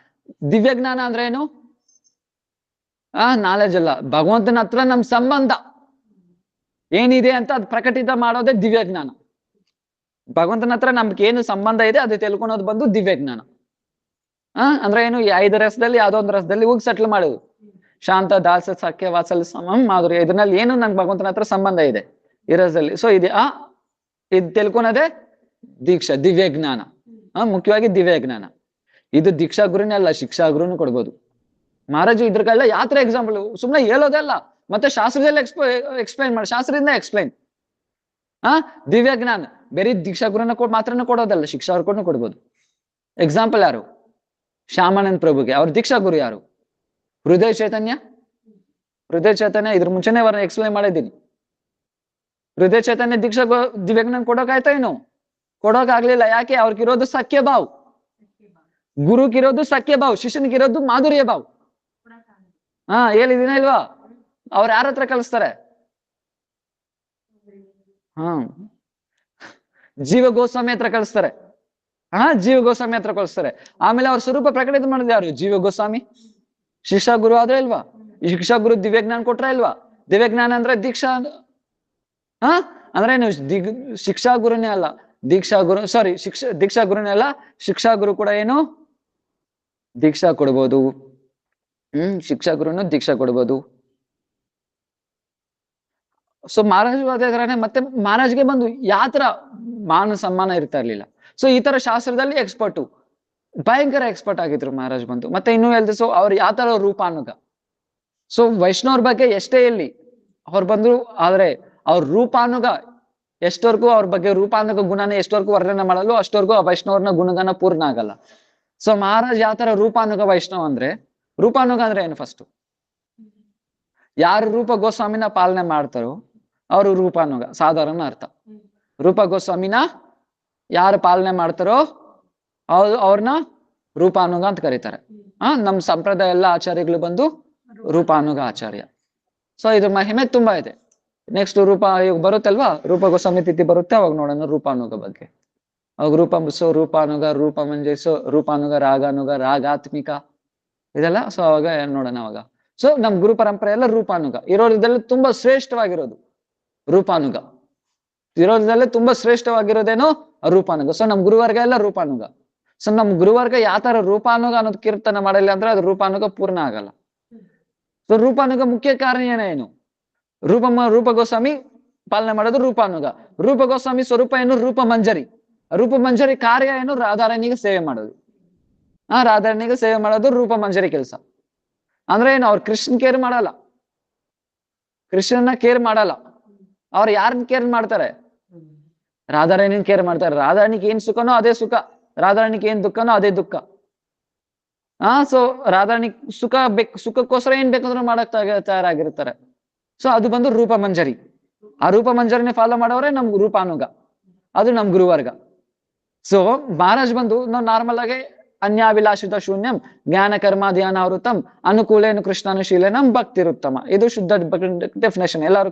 ದಿವ್ಯ ಜ್ಞಾನ ಅಂದ್ರೆ ಏನು? ನಾಲೆಜ್ ಅಲ್ಲ, ಭಗವಂತನ ಹತ್ರ ನಮ್ ಸಂಬಂಧ ಏನಿದೆ ಅಂತ ಅದು ಪ್ರಕಟಿತ ಮಾಡೋದೇ ದಿವ್ಯ ಜ್ಞಾನ. ಭಗವಂತನ ಹತ್ರ ನಮ್ಗೆ ಏನು ಸಂಬಂಧ ಇದೆ ಅದು ತಿಳ್ಕೊಳೋದು ಬಂದು ದಿವ್ಯ ಜ್ಞಾನ. ಅಂದ್ರೆ ಏನು? 5 ರಸದಲ್ಲಿ ಯಾವ್ದೋ ಒಂದು ರಸದಲ್ಲಿ ಹೋಗಿ ಸೆಟ್ಲ್ ಮಾಡೋದು. ಶಾಂತ, ದಾಸ, ಸಖ್ಯ, ವಾತ್ಸಲ್ಯ, ಸಮಂ, ಮಾಧುರ್ಯ, ಇದರಲ್ಲಿ ಏನು ನನ್ಗೆ ಭಗವಂತನ ಹತ್ರ ಸಂಬಂಧ ಇದೆ ಈ ರಸದಲ್ಲಿ. ಸೊ ಇದು ತಿಳ್ಕೊಳೋದೇ ದೀಕ್ಷಾ, ದಿವ್ಯ ಜ್ಞಾನ. ಮುಖ್ಯವಾಗಿ ದಿವ್ಯ ಜ್ಞಾನ. ಇದು ದೀಕ್ಷಾ ಗುರುನೇ ಅಲ್ಲ, ಶಿಕ್ಷಾ ಗುರುನು ಕೊಡ್ಬೋದು. ಮಹಾರಾಜ್ ಇದ್ರಗೆಲ್ಲ ಯಾವ ತರ ಎಕ್ಸಾಂಪಲ್ ಸುಮ್ನೆ ಹೇಳೋದಲ್ಲ, ಮತ್ತೆ ಶಾಸ್ತ್ರದಲ್ಲಿ ಎಕ್ಸ್ಪ್ಲೈನ್ ಮಾಡಿ, ಶಾಸ್ತ್ರದಿಂದ ಎಕ್ಸ್ಪ್ಲೈನ್. ದಿವ್ಯ ಜ್ಞಾನ ಬೇರೆ ದೀಕ್ಷಾ ಗುರುನ ಮಾತ್ರನೇ ಕೊಡೋದಲ್ಲ, ಶಿಕ್ಷಾ ಅವ್ರು ಕೊಡ್ಬೋದು. ಎಕ್ಸಾಂಪಲ್ ಯಾರು? ಶ್ಯಾಮಾನಂದ ಪ್ರಭುಗೆ ಅವ್ರ ದೀಕ್ಷಾ ಗುರು ಯಾರು? ಹೃದಯ ಚೈತನ್ಯ. ಇದ್ರ ಮುಂಚೆನೆ ಅವ್ರನ್ನ ಎಕ್ಸ್ಪ್ಲೈನ್ ಮಾಡಿದ್ದೀನಿ. ಹೃದಯ ಚೈತನ್ಯ ದೀಕ್ಷಾ ದಿವ್ಯಜ್ಞಾನ ಕೊಡೋಕಾಯ್ತಾ? ಏನು ಕೊಡೋಕಾಗ್ಲಿಲ್ಲ. ಯಾಕೆ? ಅವ್ರಿಗಿರೋದು ಸಖ್ಯ ಭಾವ್, ಗುರುಗಿರೋದು ಸಖ್ಯ ಭಾವ್, ಶಿಷ್ಯನಿಗಿರೋದು ಮಾಧುರ್ಯ ಭಾವ್. ಹೇಳಿದಿನ ಇಲ್ವಾ? ಅವ್ರು ಯಾರ ಹತ್ರ ಕಲಿಸ್ತಾರೆ? ಜೀವ ಗೋಸ್ವಾಮಿ ಹತ್ರ ಕಳಿಸ್ತಾರೆ. ಜೀವ ಗೋಸ್ವಾಮಿ ಹತ್ರ ಕಳಿಸ್ತಾರೆ. ಆಮೇಲೆ ಅವ್ರ ಸ್ವರೂಪ ಪ್ರಕಟಿತ ಮಾಡಿದ ಯಾರು? ಜೀವ ಗೋಸ್ವಾಮಿ. ಶಿಕ್ಷಾ ಗುರು ಆದ್ರೆ ಇಲ್ವಾ? ಈ ಶಿಕ್ಷಾ ಗುರು ದಿವ್ಯಜ್ಞಾನ ಕೊಟ್ರ ಇಲ್ವಾ? ದಿವ್ಯಜ್ಞಾನ ಅಂದ್ರೆ ದೀಕ್ಷಾ ಅಂದ್ರೆ ಏನು? ಶಿಕ್ಷಾ ಗುರುನೇ ಅಲ್ಲ, ದೀಕ್ಷಾ ಗುರು, ಸಾರಿ, ದೀಕ್ಷಾ ಗುರುನೇ ಅಲ್ಲ, ಶಿಕ್ಷಾ ಗುರು ಕೂಡ ಏನು? ದೀಕ್ಷಾ ಕೊಡ್ಬೋದು. ಶಿಕ್ಷಾ ಗುರುನು ದೀಕ್ಷಾ ಕೊಡ್ಬೋದು. ಸೊ ಮಹಾರಾಜ್ ಅದೇ ಮತ್ತೆ ಮಹಾರಾಜ್ಗೆ ಬಂದು ಯಾವ ತರ ಮಾನ ಸಮ್ಮಾನ ಇರ್ತಾ ಇರ್ಲಿಲ್ಲ. ಸೊ ಈ ತರ ಶಾಸ್ತ್ರದಲ್ಲಿ ಎಕ್ಸ್ಪರ್ಟು, ಭಯಂಕರ ಎಕ್ಸ್ಪರ್ಟ್ ಆಗಿದ್ರು ಮಹಾರಾಜ್ ಬಂತು. ಮತ್ತೆ ಇನ್ನೂ ಹೇಳ್ದೆ, ಸೊ ಅವ್ರು ಯಾವ ತರ ರೂಪಾನುಗ. ಸೊ ವೈಷ್ಣವ್ರ ಬಗ್ಗೆ ಎಷ್ಟೇ ಇಲ್ಲಿ ಅವ್ರು ಬಂದ್ರು, ಆದ್ರೆ ಅವ್ರ ರೂಪಾನುಗ ಎಷ್ಟವರೆಗೂ ಅವ್ರ ಬಗ್ಗೆ ರೂಪಾನುಗ ಗುಣನ ಎಷ್ಟವರೆಗೂ ವರ್ಣನೆ ಮಾಡಲು ಅಷ್ಟವರೆಗೂ ಆ ವೈಷ್ಣವ್ರನ ಗುಣಗಾನ ಪೂರ್ಣ ಆಗಲ್ಲ. ಸೊ ಮಹಾರಾಜ್ ಯಾವ ತರ ರೂಪಾನುಗ ವೈಷ್ಣವ ಅಂದ್ರೆ, ರೂಪಾನುಗ ಅಂದ್ರೆ ಏನು ಫಸ್ಟ್? ಯಾರು ರೂಪ ಗೋಸ್ವಾಮಿನ ಪಾಲನೆ ಮಾಡ್ತಾರೋ ಅವರು ರೂಪಾನುಗ, ಸಾಧಾರಣ ಅರ್ಥ. ರೂಪ ಗೋಸ್ವಾಮಿನ ಯಾರು ಪಾಲನೆ ಮಾಡ್ತಾರೋ ಅವ್ರನ್ನ ರೂಪಾನುಗ ಅಂತ ಕರೀತಾರೆ. ನಮ್ ಸಂಪ್ರದಾಯ ಎಲ್ಲ ಆಚಾರ್ಯಗಳು ಬಂದು ರೂಪಾನುಗ ಆಚಾರ್ಯ. ಸೊ ಇದು ಮಹಿಮೆ ತುಂಬಾ ಇದೆ. ನೆಕ್ಸ್ಟ್ ರೂಪ ಬರುತ್ತಲ್ವಾ, ರೂಪ ಗೋಸ್ವಾಮಿ ತಿಥಿ ಬರುತ್ತೆ, ಅವಾಗ ನೋಡೋಣ ರೂಪಾನುಗ ಬಗ್ಗೆ. ಅವಾಗ ರೂಪಾನುಗ, ರೂಪ ಮಂಜರಿಸೋ, ರೂಪಾನುಗ, ರಾಗಾನುಗ, ರಾಗಾತ್ಮಿಕ ಇದೆಲ್ಲ. ಸೊ ಅವಾಗ ನೋಡೋಣ ಅವಾಗ. ಸೊ ನಮ್ ಗುರು ಪರಂಪರೆ ಎಲ್ಲ ರೂಪಾನುಗ ಇರೋದ್ರಲ್ಲಿ ತುಂಬಾ ಶ್ರೇಷ್ಠವಾಗಿರೋದು ರೂಪಾನುಗ. ಇರೋದ್ರಲ್ಲೇ ತುಂಬಾ ಶ್ರೇಷ್ಠವಾಗಿರೋದೇನೋ ರೂಪಾನುಗ. ಸೊ ನಮ್ ಗುರುವರ್ಗ ಎಲ್ಲ ರೂಪಾನುಗ. ಸೊ ನಮ್ ಗುರುವರ್ಗ ಯಾವ ತರ ರೂಪಾನುಗ ಅನ್ನೋದು ಕೀರ್ತನ ಮಾಡಲ್ಲ ಅಂದ್ರೆ ಅದು ರೂಪಾನುಗ ಪೂರ್ಣ ಆಗಲ್ಲ. ಸೊ ರೂಪಾನುಗ ಮುಖ್ಯ ಕಾರಣ ಏನು? ರೂಪ ಗೋಸ್ವಾಮಿ ಪಾಲನೆ ಮಾಡೋದು ರೂಪಾನುಗ. ರೂಪ ಗೋಸ್ವಾಮಿ ಸ್ವರೂಪ ಏನು? ರೂಪ ಮಂಜರಿ. ರೂಪ ಮಂಜರಿ ಕಾರ್ಯ ಏನು? ರಾಧಾರಾಣಿಗೆ ಸೇವೆ ಮಾಡೋದು. ರಾಧಾರಾಣಿಗೆ ಸೇವೆ ಮಾಡೋದು ರೂಪ ಮಂಜರಿ ಕೆಲಸ. ಅಂದ್ರೆ ಏನು? ಅವ್ರು ಕೃಷ್ಣ ಕೇರ್ ಮಾಡಲ್ಲ, ಕೃಷ್ಣನ ಕೇರ್ ಮಾಡಲ್ಲ. ಅವ್ರು ಯಾರನ್ನ ಕೇರ್ ಮಾಡ್ತಾರೆ? ರಾಧಾರಾಣಿನ ಕೇರ್ ಮಾಡ್ತಾರೆ. ರಾಧಾರಾಣಿಗೆ ಏನ್ ಸುಖನೋ ಅದೇ ಸುಖ, ರಾಧಾರಾಣಿಗೆ ಏನ್ ದುಃಖನೋ ಅದೇ ದುಃಖ. ಸೊ ರಾಧಾರಾಣಿ ಸುಖಕ್ಕೋಸ್ಕರ ಏನ್ ಬೇಕಂದ್ರೂ ಮಾಡಕ್ ತಯಾರಾಗಿರ್ತಾರೆ. ಸೊ ಅದು ಬಂದು ರೂಪ ಮಂಜರಿ. ಆ ರೂಪ ಮಂಜರಿನೇ ಫಾಲೋ ಮಾಡೋರೆ ನಮ್ ರೂಪಾನುಗ, ಅದು ನಮ್ ಗುರುವರ್ಗ. ಸೊ ಮಹಾರಾಜ್ ಬಂದು ನಾವು ನಾರ್ಮಲ್ ಆಗಿ ಅನ್ಯಾಭಿಲಾಷಿತ ಶೂನ್ಯಂ ಜ್ಞಾನ ಕರ್ಮ ಧ್ಯಾನಾವೃತಂ ಅನುಕೂಲೇನು ಕೃಷ್ಣಾನುಶೀಲನಂ ಭಕ್ತಿರುತ್ತಮ. ಇದು ಶುದ್ಧ ಡೆಫಿನೇಷನ್. ಎಲ್ಲಾರು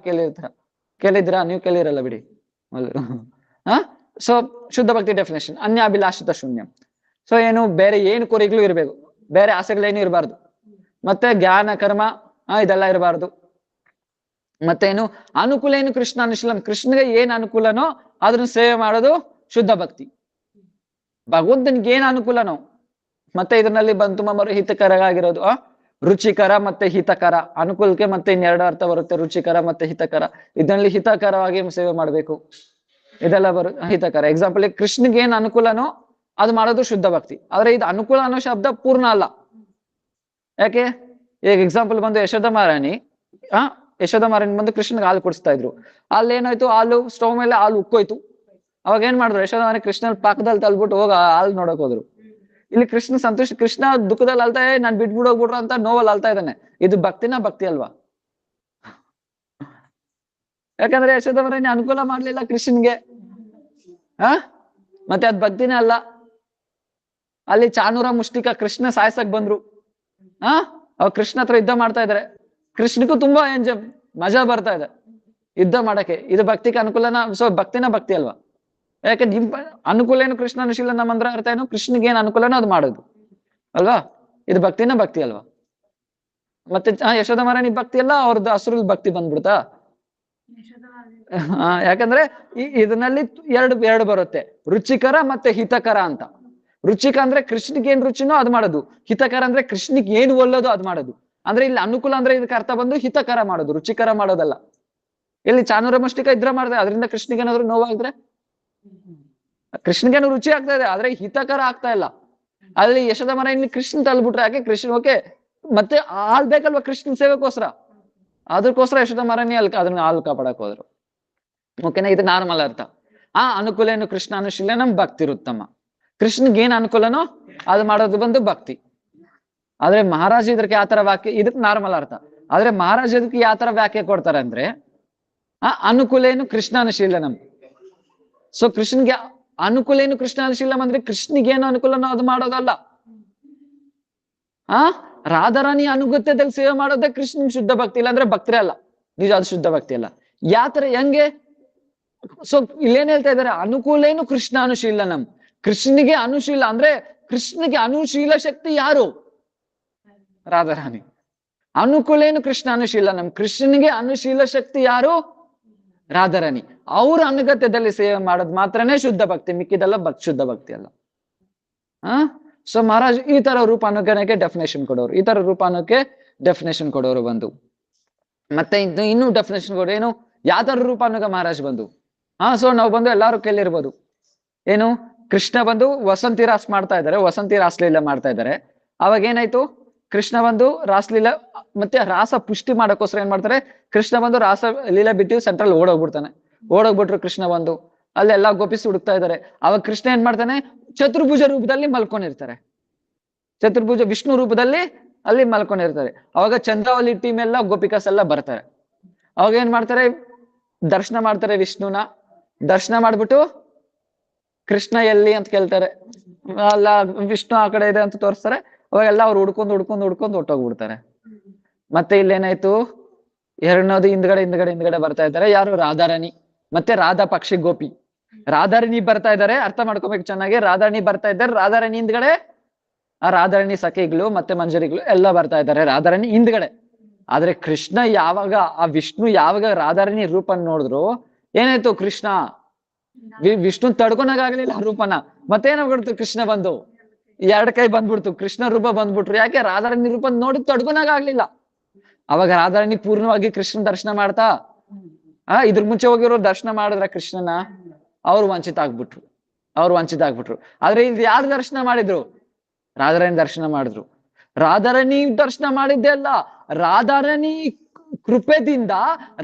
ಕೇಳಿದ್ರಾ? ನೀವು ಕೇಳಿರಲ್ಲ ಬಿಡಿ. ಸೊ ಶುದ್ಧ ಭಕ್ತಿ ಡೆಫಿನೇಷನ್ ಅನ್ಯಾಭಿಲಾಷಿತ ಶೂನ್ಯಂ. ಸೊ ಏನು? ಬೇರೆ ಏನು ಕೋರಿಕೆಗಳು ಇರ್ಬೇಕು, ಬೇರೆ ಆಸೆಗಳೇನು ಇರಬಾರ್ದು. ಮತ್ತೆ ಜ್ಞಾನ ಕರ್ಮ ಇದೆಲ್ಲ ಇರಬಾರ್ದು. ಮತ್ತೇನು? ಅನುಕೂಲ ಏನು? ಕೃಷ್ಣಾನುಶೀಲಂ. ಕೃಷ್ಣಗೆ ಏನ್ ಅನುಕೂಲನೋ ಅದನ್ನ ಸೇವೆ ಮಾಡೋದು ಶುದ್ಧ ಭಕ್ತಿ. ಭಗವಂತನಿಗೆ ಏನ್ ಅನುಕೂಲನೋ. ಮತ್ತೆ ಇದರಲ್ಲಿ ತುಂಬಾ ಹಿತಕರ ಆಗಿರೋದು ರುಚಿಕರ ಮತ್ತೆ ಹಿತಕರ. ಅನುಕೂಲಕ್ಕೆ ಮತ್ತೆ ಇನ್ನೆರಡು ಅರ್ಥ ಬರುತ್ತೆ, ರುಚಿಕರ ಮತ್ತೆ ಹಿತಕರ. ಇದರಲ್ಲಿ ಹಿತಕರವಾಗಿ ಸೇವೆ ಮಾಡ್ಬೇಕು, ಇದೆಲ್ಲ ಹಿತಕರ. ಎಕ್ಸಾಂಪಲ್, ಕೃಷ್ಣಗೆ ಏನ್ ಅನುಕೂಲನೋ ಅದು ಮಾಡೋದು ಶುದ್ಧ ಭಕ್ತಿ. ಆದ್ರೆ ಇದು ಅನುಕೂಲ ಅನ್ನೋ ಶಬ್ದ ಪೂರ್ಣ ಅಲ್ಲ. ಯಾಕೆ? ಈಗ ಎಕ್ಸಾಂಪಲ್ ಬಂದು ಯಶೋಧ ಮಹಾರಾಣಿ ಬಂದು ಕೃಷ್ಣಗೆ ಹಾಲು ಕುಡಿಸ್ತಾ ಇದ್ರು. ಅಲ್ಲಿ ಏನಾಯ್ತು? ಹಾಲು ಸ್ಟವ್ ಮೇಲೆ ಹಾಲು ಉಕ್ಕೋಯ್ತು. ಅವಾಗ ಏನ್ ಮಾಡಿದ್ರು? ಯಶೋಧ ಮಹಾರಾಣಿ ಕೃಷ್ಣ ಪಕ್ಕದಲ್ಲಿ ತಲ್ಬಿಟ್ಟು ಹೋಗ ಹಾಲು ನೋಡಕ್ ಹೋದ್ರು. ಇಲ್ಲಿ ಕೃಷ್ಣ ಸಂತೋಷ, ಕೃಷ್ಣ ದುಃಖದಲ್ಲಿ ಅಲ್ತಾ ನಾನ್ ಬಿಟ್ಬಿಡ್ ಹೋಗ್ಬಿಟ್ರು ಅಂತ ನೋವಲ್ಲಿ ಅಲ್ತಾ ಇದ್ದಾನೆ. ಇದು ಭಕ್ತಿನ ಭಕ್ತಿ ಅಲ್ವಾ? ಯಾಕಂದ್ರೆ ಯಶೋಧ ಮಹಾರಾಣಿ ಅನುಕೂಲ ಮಾಡ್ಲಿಲ್ಲ ಕೃಷ್ಣನ್ಗೆ. ಮತ್ತೆ ಅದ್ ಭಕ್ತಿನೇ ಅಲ್ಲ. ಅಲ್ಲಿ ಚಾನೂರ ಮುಷ್ಟಿಕ ಕೃಷ್ಣ ಸಾಯ್ಸಕ್ ಬಂದ್ರು. ಅವ್ರು ಕೃಷ್ಣ ಹತ್ರ ಯುದ್ಧ ಮಾಡ್ತಾ ಇದಾರೆ. ಕೃಷ್ಣಗೂ ತುಂಬಾ ಮಜಾ ಬರ್ತಾ ಇದೆ ಯುದ್ಧ ಮಾಡಕ್ಕೆ. ಇದು ಭಕ್ತಿಗೆ ಅನುಕೂಲನ? ಸೊ ಭಕ್ತಿನ ಭಕ್ತಿ ಅಲ್ವಾ? ಯಾಕೆ? ಅನುಕೂಲ ಏನು? ಕೃಷ್ಣಾನುಶೀಲನ ಮಂತ್ರ ಅರ್ಥ ಏನು? ಕೃಷ್ಣಗೆ ಏನ್ ಅನುಕೂಲನೋ ಅದು ಮಾಡೋದು ಅಲ್ವಾ? ಇದು ಭಕ್ತಿನ ಭಕ್ತಿ ಅಲ್ವಾ? ಮತ್ತೆ ಯಶೋಧ ಮಹಾರಾಣಿ ಭಕ್ತಿ ಅಲ್ಲ, ಅವ್ರದ್ದು ಹಸುರಲ್ಲಿ ಭಕ್ತಿ ಬಂದ್ಬಿಡ್ತಾ? ಯಾಕಂದ್ರೆ ಇದರಲ್ಲಿ ಎರಡು ಬರುತ್ತೆ, ರುಚಿಕರ ಮತ್ತೆ ಹಿತಕರ ಅಂತ. ರುಚಿಕ ಅಂದ್ರೆ ಕೃಷ್ಣಗೆ ಏನ್ ರುಚಿನೋ ಅದು ಮಾಡೋದು. ಹಿತಕರ ಅಂದ್ರೆ ಕೃಷ್ಣಗೆ ಏನ್ ಒಳ್ಳೋದು ಅದು ಮಾಡೋದು. ಅಂದ್ರೆ ಇಲ್ಲಿ ಅನುಕೂಲ ಅಂದ್ರೆ ಇದಕ್ಕೆ ಅರ್ಥ ಬಂದು ಹಿತಕರ ಮಾಡೋದು, ರುಚಿಕರ ಮಾಡೋದಲ್ಲ. ಇಲ್ಲಿ ಚಾನೂರ ಮುಷ್ಟಿಕ ಇದ್ರ ಮಾಡಿದ್ರೆ ಅದರಿಂದ ಕೃಷ್ಣಗೆ ಏನಾದ್ರು ನೋವಾಗಿದ್ರೆ ಕೃಷ್ಣಗೇನು ರುಚಿ ಆಗ್ತಾ ಇದೆ, ಆದ್ರೆ ಹಿತಕರ ಆಗ್ತಾ ಇಲ್ಲ. ಅಲ್ಲಿ ಯಶೋಧ ಮಹಾರಾಣಿ ಕೃಷ್ಣ ತಲ್ಬಿಟ್ರೆ ಯಾಕೆ? ಕೃಷ್ಣ ಓಕೆ, ಮತ್ತೆ ಹಾಲ್ ಬೇಕಲ್ವಾ ಕೃಷ್ಣನ್ ಸೇವೆಗೋಸ್ಕರ, ಅದಕ್ಕೋಸ್ಕರ ಯಶೋಧ ಮಹಾರಾಣಿ ಅದನ್ನ ಹಾಲು ಕಾಪಾಡಕ್ ಹೋದ್ರು. ಓಕೆನಾ? ಇದು ನಾರ್ಮಲ್ ಅರ್ಥ. ಅನುಕೂಲ ಏನು? ಕೃಷ್ಣಾನುಶೀಲನಂ ಭಕ್ತಿರುತ್ತಮ. ಕೃಷ್ಣಗೆ ಏನ್ ಅನುಕೂಲನೋ ಅದು ಮಾಡೋದು ಬಂದು ಭಕ್ತಿ. ಆದ್ರೆ ಮಹಾರಾಜ ಇದಕ್ಕೆ ಯಾವ ತರ ವ್ಯಾಖ್ಯೆ, ಇದಕ್ಕೆ ನಾರ್ಮಲ್ ಅರ್ಥ. ಆದ್ರೆ ಮಹಾರಾಜ ಇದಕ್ಕೆ ಯಾವ ತರ ವ್ಯಾಖ್ಯೆ ಕೊಡ್ತಾರೆ ಅಂದ್ರೆ ಅನುಕೂಲ ಏನು? ಕೃಷ್ಣಾನುಶೀಲನಂ. ಸೊ ಕೃಷ್ಣಗೆ ಅನುಕೂಲ ಏನು? ಕೃಷ್ಣಾನುಶೀಲಂ ಅಂದ್ರೆ ಕೃಷ್ಣಗೆ ಏನು ಅನುಕೂಲನೋ ಅದು ಮಾಡೋದಲ್ಲ. ರಾಧಾರಾಣಿ ಅನುಗತ್ಯದಲ್ಲಿ ಸೇವೆ ಮಾಡೋದೇ ಕೃಷ್ಣನ್ ಶುದ್ಧ ಭಕ್ತಿ. ಇಲ್ಲ ಅಂದ್ರೆ ಭಕ್ತಿ ಅಲ್ಲ, ನಿಜ ಅದು ಶುದ್ಧ ಭಕ್ತಿ ಅಲ್ಲ. ಯಾತರ ಹೆಂಗೆ? ಸೊ ಇಲ್ಲೇನ್ ಹೇಳ್ತಾ ಇದಾರೆ? ಅನುಕೂಲ ಏನು? ಕೃಷ್ಣಾನುಶೀಲನಂ. ಕೃಷ್ಣನಿಗೆ ಅನುಶೀಲ ಅಂದ್ರೆ ಕೃಷ್ಣಗೆ ಅನುಶೀಲ ಶಕ್ತಿ ಯಾರು? ರಾಧಾರಾಣಿ. ಅನುಕೂಲ ಏನು? ಕೃಷ್ಣಾನುಶೀಲನಂ. ಕೃಷ್ಣನಿಗೆ ಅನುಶೀಲ ಶಕ್ತಿ ಯಾರು? ರಾಧಾರಾಣಿ. ಅವ್ರ ಅನುಗತ್ಯದಲ್ಲಿ ಸೇವೆ ಮಾಡೋದು ಮಾತ್ರನೇ ಶುದ್ಧ ಭಕ್ತಿ, ಮಿಕ್ಕಿದೆಲ್ಲ ಶುದ್ಧ ಭಕ್ತಿ ಅಲ್ಲ. ಸೊ ಮಹಾರಾಜ್ ಈ ತರ ರೂಪಾನುಗನಕ್ಕೆ ಡೆಫಿನೇಷನ್ ಕೊಡೋರು, ಈ ತರ ರೂಪಾನುಕ್ಕೆ ಡೆಫಿನೇಷನ್ ಕೊಡೋರು ಬಂದು. ಮತ್ತೆ ಇನ್ನೂ ಡೆಫಿನೇಷನ್ ಕೊಡೋರು ಏನು? ಯಾವ ತರ ರೂಪಾನುಗ ಮಹಾರಾಜ್ ಬಂದು. ಸೊ ನಾವು ಬಂದು ಎಲ್ಲಾರು ಕೇಳಿರ್ಬೋದು ಏನು? ಕೃಷ್ಣ ಬಂದು ವಸಂತಿ ರಾಸ್ ಮಾಡ್ತಾ ಇದ್ದಾರೆ, ವಸಂತಿ ರಾಸಲೀಲೆ ಮಾಡ್ತಾ ಇದ್ದಾರೆ. ಅವಾಗ ಏನಾಯ್ತು? ಕೃಷ್ಣ ಬಂದು ರಾಸಲೀಲೆ ಮತ್ತೆ ರಾಸ ಪುಷ್ಟಿ ಮಾಡಕ್ಕೋಸ್ಕರ ಏನ್ ಮಾಡ್ತಾರೆ? ಕೃಷ್ಣ ಬಂದು ರಾಸ ಲೀಲೆ ಬಿಟ್ಟು ಸೆಂಟ್ರಲ್ ಓಡೋಗ್ಬಿಟ್ರು. ಕೃಷ್ಣ ಬಂದು ಅಲ್ಲೆಲ್ಲಾ ಗೋಪಿಸಿ ಹುಡುಕ್ತಾ ಇದ್ದಾರೆ. ಅವಾಗ ಕೃಷ್ಣ ಏನ್ ಮಾಡ್ತಾನೆ? ಚತುರ್ಭುಜ ರೂಪದಲ್ಲಿ ಮಲ್ಕೊಂಡಿರ್ತಾರೆ. ಚತುರ್ಭುಜ ವಿಷ್ಣು ರೂಪದಲ್ಲಿ ಅಲ್ಲಿ ಮಲ್ಕೊಂಡಿರ್ತಾರೆ. ಅವಾಗ ಚಂದ್ರಾವಳಿ ಟೀಮ್ ಎಲ್ಲ ಗೋಪಿಕಾಸ್ ಎಲ್ಲ ಬರ್ತಾರೆ. ಅವಾಗ ಏನ್ ಮಾಡ್ತಾರೆ, ದರ್ಶನ ಮಾಡ್ತಾರೆ ವಿಷ್ಣುನ. ದರ್ಶನ ಮಾಡ್ಬಿಟ್ಟು ಕೃಷ್ಣ ಎಲ್ಲಿ ಅಂತ ಕೇಳ್ತಾರೆ. ಅಲ್ಲ ವಿಷ್ಣು ಆ ಕಡೆ ಇದೆ ಅಂತ ತೋರಿಸ್ತಾರೆ. ಅವಾಗೆಲ್ಲ ಅವ್ರು ಹುಡ್ಕೊಂಡು ಹೊಟ್ಟೋಗ್ಬಿಡ್ತಾರೆ. ಮತ್ತೆ ಇಲ್ಲೇನಾಯ್ತು, ಎರಡನೇದು ಹಿಂದ್ಗಡೆ ಬರ್ತಾ ಇದ್ದಾರೆ. ಯಾರು, ರಾಧಾರಾಣಿ ಮತ್ತೆ ರಾಧಾ ಪಕ್ಷಿ ಗೋಪಿ. ರಾಧಾರಾಣಿ ಬರ್ತಾ ಇದ್ದಾರೆ, ಅರ್ಥ ಮಾಡ್ಕೋಬೇಕು ಚೆನ್ನಾಗಿ. ರಾಧಾರಾಣಿ ಬರ್ತಾ ಇದ್ದಾರೆ, ರಾಧಾರಾಣಿ ಹಿಂದ್ಗಡೆ ಆ ರಾಧಾರಾಣಿ ಸಖಿಗಳು ಮತ್ತೆ ಮಂಜರಿಗಳು ಎಲ್ಲ ಬರ್ತಾ ಇದ್ದಾರೆ ರಾಧಾರಾಣಿ ಹಿಂದ್ಗಡೆ. ಆದ್ರೆ ಕೃಷ್ಣ ಯಾವಾಗ, ಆ ವಿಷ್ಣು ಯಾವಾಗ ರಾಧಾರಾಣಿ ರೂಪ ನೋಡಿದ್ರು, ಏನಾಯ್ತು, ಕೃಷ್ಣ ವಿಷ್ಣು ತಡ್ಕೊಳಕಾಗ್ಲಿಲ್ಲ ಆ ರೂಪನ. ಮತ್ತೇನಾಗ್ಬಿಡ್ತು, ಕೃಷ್ಣ ಬಂದು ಎರಡ್ ಕೈ ಬಂದ್ಬಿಡ್ತು, ಕೃಷ್ಣ ರೂಪ ಬಂದ್ಬಿಟ್ರು. ಯಾಕೆ, ರಾಧಾರಾಣಿ ರೂಪ ನೋಡಿ ತಡ್ಕೊಳಕಾಗ್ಲಿಲ್ಲ. ಅವಾಗ ರಾಧಾರಾಣಿ ಪೂರ್ಣವಾಗಿ ಕೃಷ್ಣ ದರ್ಶನ ಮಾಡ್ತಾ, ಇದ್ರ ಮುಂಚೆ ಹೋಗಿರೋ ದರ್ಶನ ಮಾಡಿದ್ರ ಕೃಷ್ಣನ, ಅವ್ರು ವಂಚಿತ ಆಗ್ಬಿಟ್ರು. ಆದ್ರೆ ಇಲ್ಲಿ ಯಾರು ದರ್ಶನ ಮಾಡಿದ್ರು, ರಾಧಾರಾಣಿ ದರ್ಶನ ಮಾಡಿದ್ರು. ರಾಧಾರಾಣಿ ದರ್ಶನ ಮಾಡಿದ್ದೆ ಅಲ್ಲ, ರಾಧಾರಾಣಿ ಕೃಪೆದಿಂದ,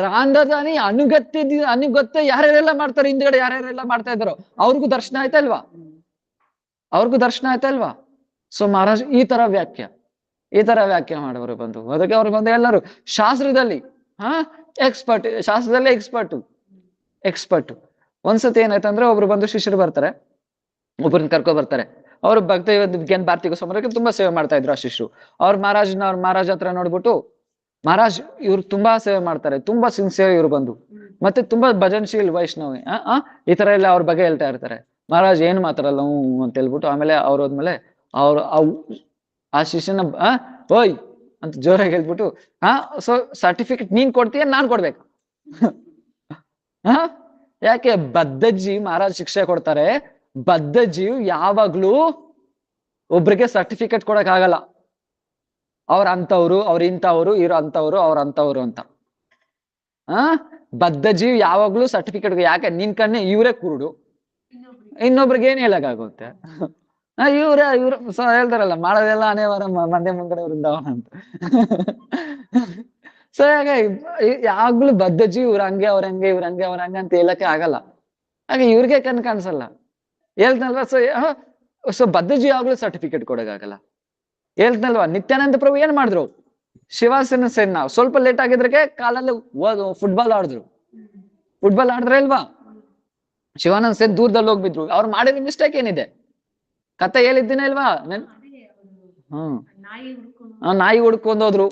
ರಾಧಾರಾಣಿ ಅನುಗತ್ಯ ಯಾರ್ಯಾರೆಲ್ಲ ಮಾಡ್ತಾರೆ ಹಿಂದ್ಗಡೆ, ಯಾರ್ಯಾರೆಲ್ಲ ಮಾಡ್ತಾ ಇದ್ದಾರೋ ಅವ್ರಿಗೂ ದರ್ಶನ ಆಯ್ತಲ್ವಾ, ಸೊ ಮಹಾರಾಜ್ ಈ ತರ ವ್ಯಾಖ್ಯ ಮಾಡೋರು ಬಂದು. ಅದಕ್ಕೆ ಅವ್ರು ಬಂದು ಎಲ್ಲರೂ ಶಾಸ್ತ್ರದಲ್ಲಿ ಎಕ್ಸ್ಪರ್ಟ್. ಒಂದ್ಸತಿ ಏನಾಯ್ತಂದ್ರೆ, ಒಬ್ರು ಬಂದು ಶಿಷ್ಯರು ಬರ್ತಾರೆ, ಒಬ್ರನ್ನ ಕರ್ಕೊ ಬರ್ತಾರೆ. ಅವ್ರು ಭಕ್ತಿ ಜ್ಞಾನ ಭಾರತಿ ಗೋಸ್ವಾಮಿಗೆ ತುಂಬಾ ಸೇವೆ ಮಾಡ್ತಾ ಇದ್ರು ಆ ಶಿಷ್ಯರು. ಅವ್ರ ಮಹಾರಾಜ್ ಹತ್ರ ನೋಡ್ಬಿಟ್ಟು, ಮಹಾರಾಜ್ ಇವ್ರು ತುಂಬಾ ಸೇವೆ ಮಾಡ್ತಾರೆ, ತುಂಬಾ ಸಿನ್ಸಿಯರ್ ಇವ್ರು ಬಂದು, ಮತ್ತೆ ತುಂಬಾ ಭಜನ್ಶೀಲ್ ವೈಷ್ಣವಿ ಈ ತರ ಎಲ್ಲ ಅವ್ರ ಬಗ್ಗೆ ಹೇಳ್ತಾ ಇರ್ತಾರೆ. ಮಹಾರಾಜ್ ಏನು ಮಾತಾಡಲ್ಲ ಅಂತ ಹೇಳ್ಬಿಟ್ಟು, ಆಮೇಲೆ ಅವ್ರು ಹೋದ್ಮೇಲೆ ಅವ್ರು ಆ ಶಿಷ್ಯನ ಓಯ್ ಅಂತ ಜೋರಾಗಿ ಹೇಳ್ಬಿಟ್ಟು, ಸೊ ಸರ್ಟಿಫಿಕೇಟ್ ನೀನ್ ಕೊಡ್ತೀಯ, ನಾನ್ ಕೊಡ್ಬೇಕು? ಯಾಕೆ, ಬದ್ಧಜಿ ಮಹಾರಾಜ್ ಶಿಕ್ಷೆ ಕೊಡ್ತಾರೆ. ಬದ್ಧಜೀವ್ ಯಾವಾಗ್ಲೂ ಒಬ್ರಿಗೆ ಸರ್ಟಿಫಿಕೇಟ್ ಕೊಡಕ್ ಆಗಲ್ಲ. ಅವ್ರ ಅಂತವ್ರು, ಅವ್ರ ಇಂಥವ್ರು, ಇವ್ರ ಅಂತವ್ರು, ಅವ್ರ ಅಂತವ್ರು ಅಂತ. ಬದ್ಧಜೀವ್ ಯಾವಾಗ್ಲೂ ಸರ್ಟಿಫಿಕೇಟ್, ಯಾಕೆ, ನಿನ್ ಕಣ್ಣೆ ಇವ್ರೇ ಕುರುಡು, ಇನ್ನೊಬ್ರಿಗೆ ಏನ್ ಹೇಳಕ್ಕಾಗುತ್ತೆ? ಇವ್ರ ಹೇಳ್ತಾರಲ್ಲ, ಮಾಡೋದೆಲ್ಲ ಅನೇವಾರ ಮಂದೆ ಮುಂಗಡೆ ವೃಂದಾವನ ಅಂತ. ಸೊ ಹಾಗೆ ಯಾವಾಗ್ಲೂ ಬದ್ಧಜೀವ್ ಇವ್ರ ಹಂಗೆ, ಅವ್ರ ಹಂಗೆ ಅಂತ ಹೇಳಕ್ಕೆ ಆಗಲ್ಲ. ಹಾಗೆ ಇವ್ರಿಗೆ ಕಾಣಿಸಲ್ಲ, ಹೇಳ್ತನಲ್ವಾ. ಸೊ ಬದ್ಧಜೀವ್ ಯಾವಾಗ್ಲೂ ಸರ್ಟಿಫಿಕೇಟ್ ಕೊಡಕ್ಕಾಗಲ್ಲ. ಹೇಳ್ತನಲ್ವಾ, ನಿತ್ಯಾನಂದ ಪ್ರಭು ಏನ್ ಮಾಡಿದ್ರು, ಶಿವಾಸನ ಸೇನ ಸ್ವಲ್ಪ ಲೇಟ್ ಆಗಿದ್ರಕ್ಕೆ ಕಾಲಲ್ಲಿ ಫುಟ್ಬಾಲ್ ಆಡಿದ್ರೆ ಇಲ್ವಾ, ಶಿವಾನಂದ ಸೇನ್ ದೂರದಲ್ಲಿ ಹೋಗ್ಬಿದ್ರು. ಅವ್ರು ಮಾಡಿರೋ ಮಿಸ್ಟೇಕ್ ಏನಿದೆ, ಕತೆ ಹೇಳಿದ್ದೀನ ಇಲ್ವಾ? ನಾಯಿ ಹುಡ್ಕೊಂಡೋದ್ರು.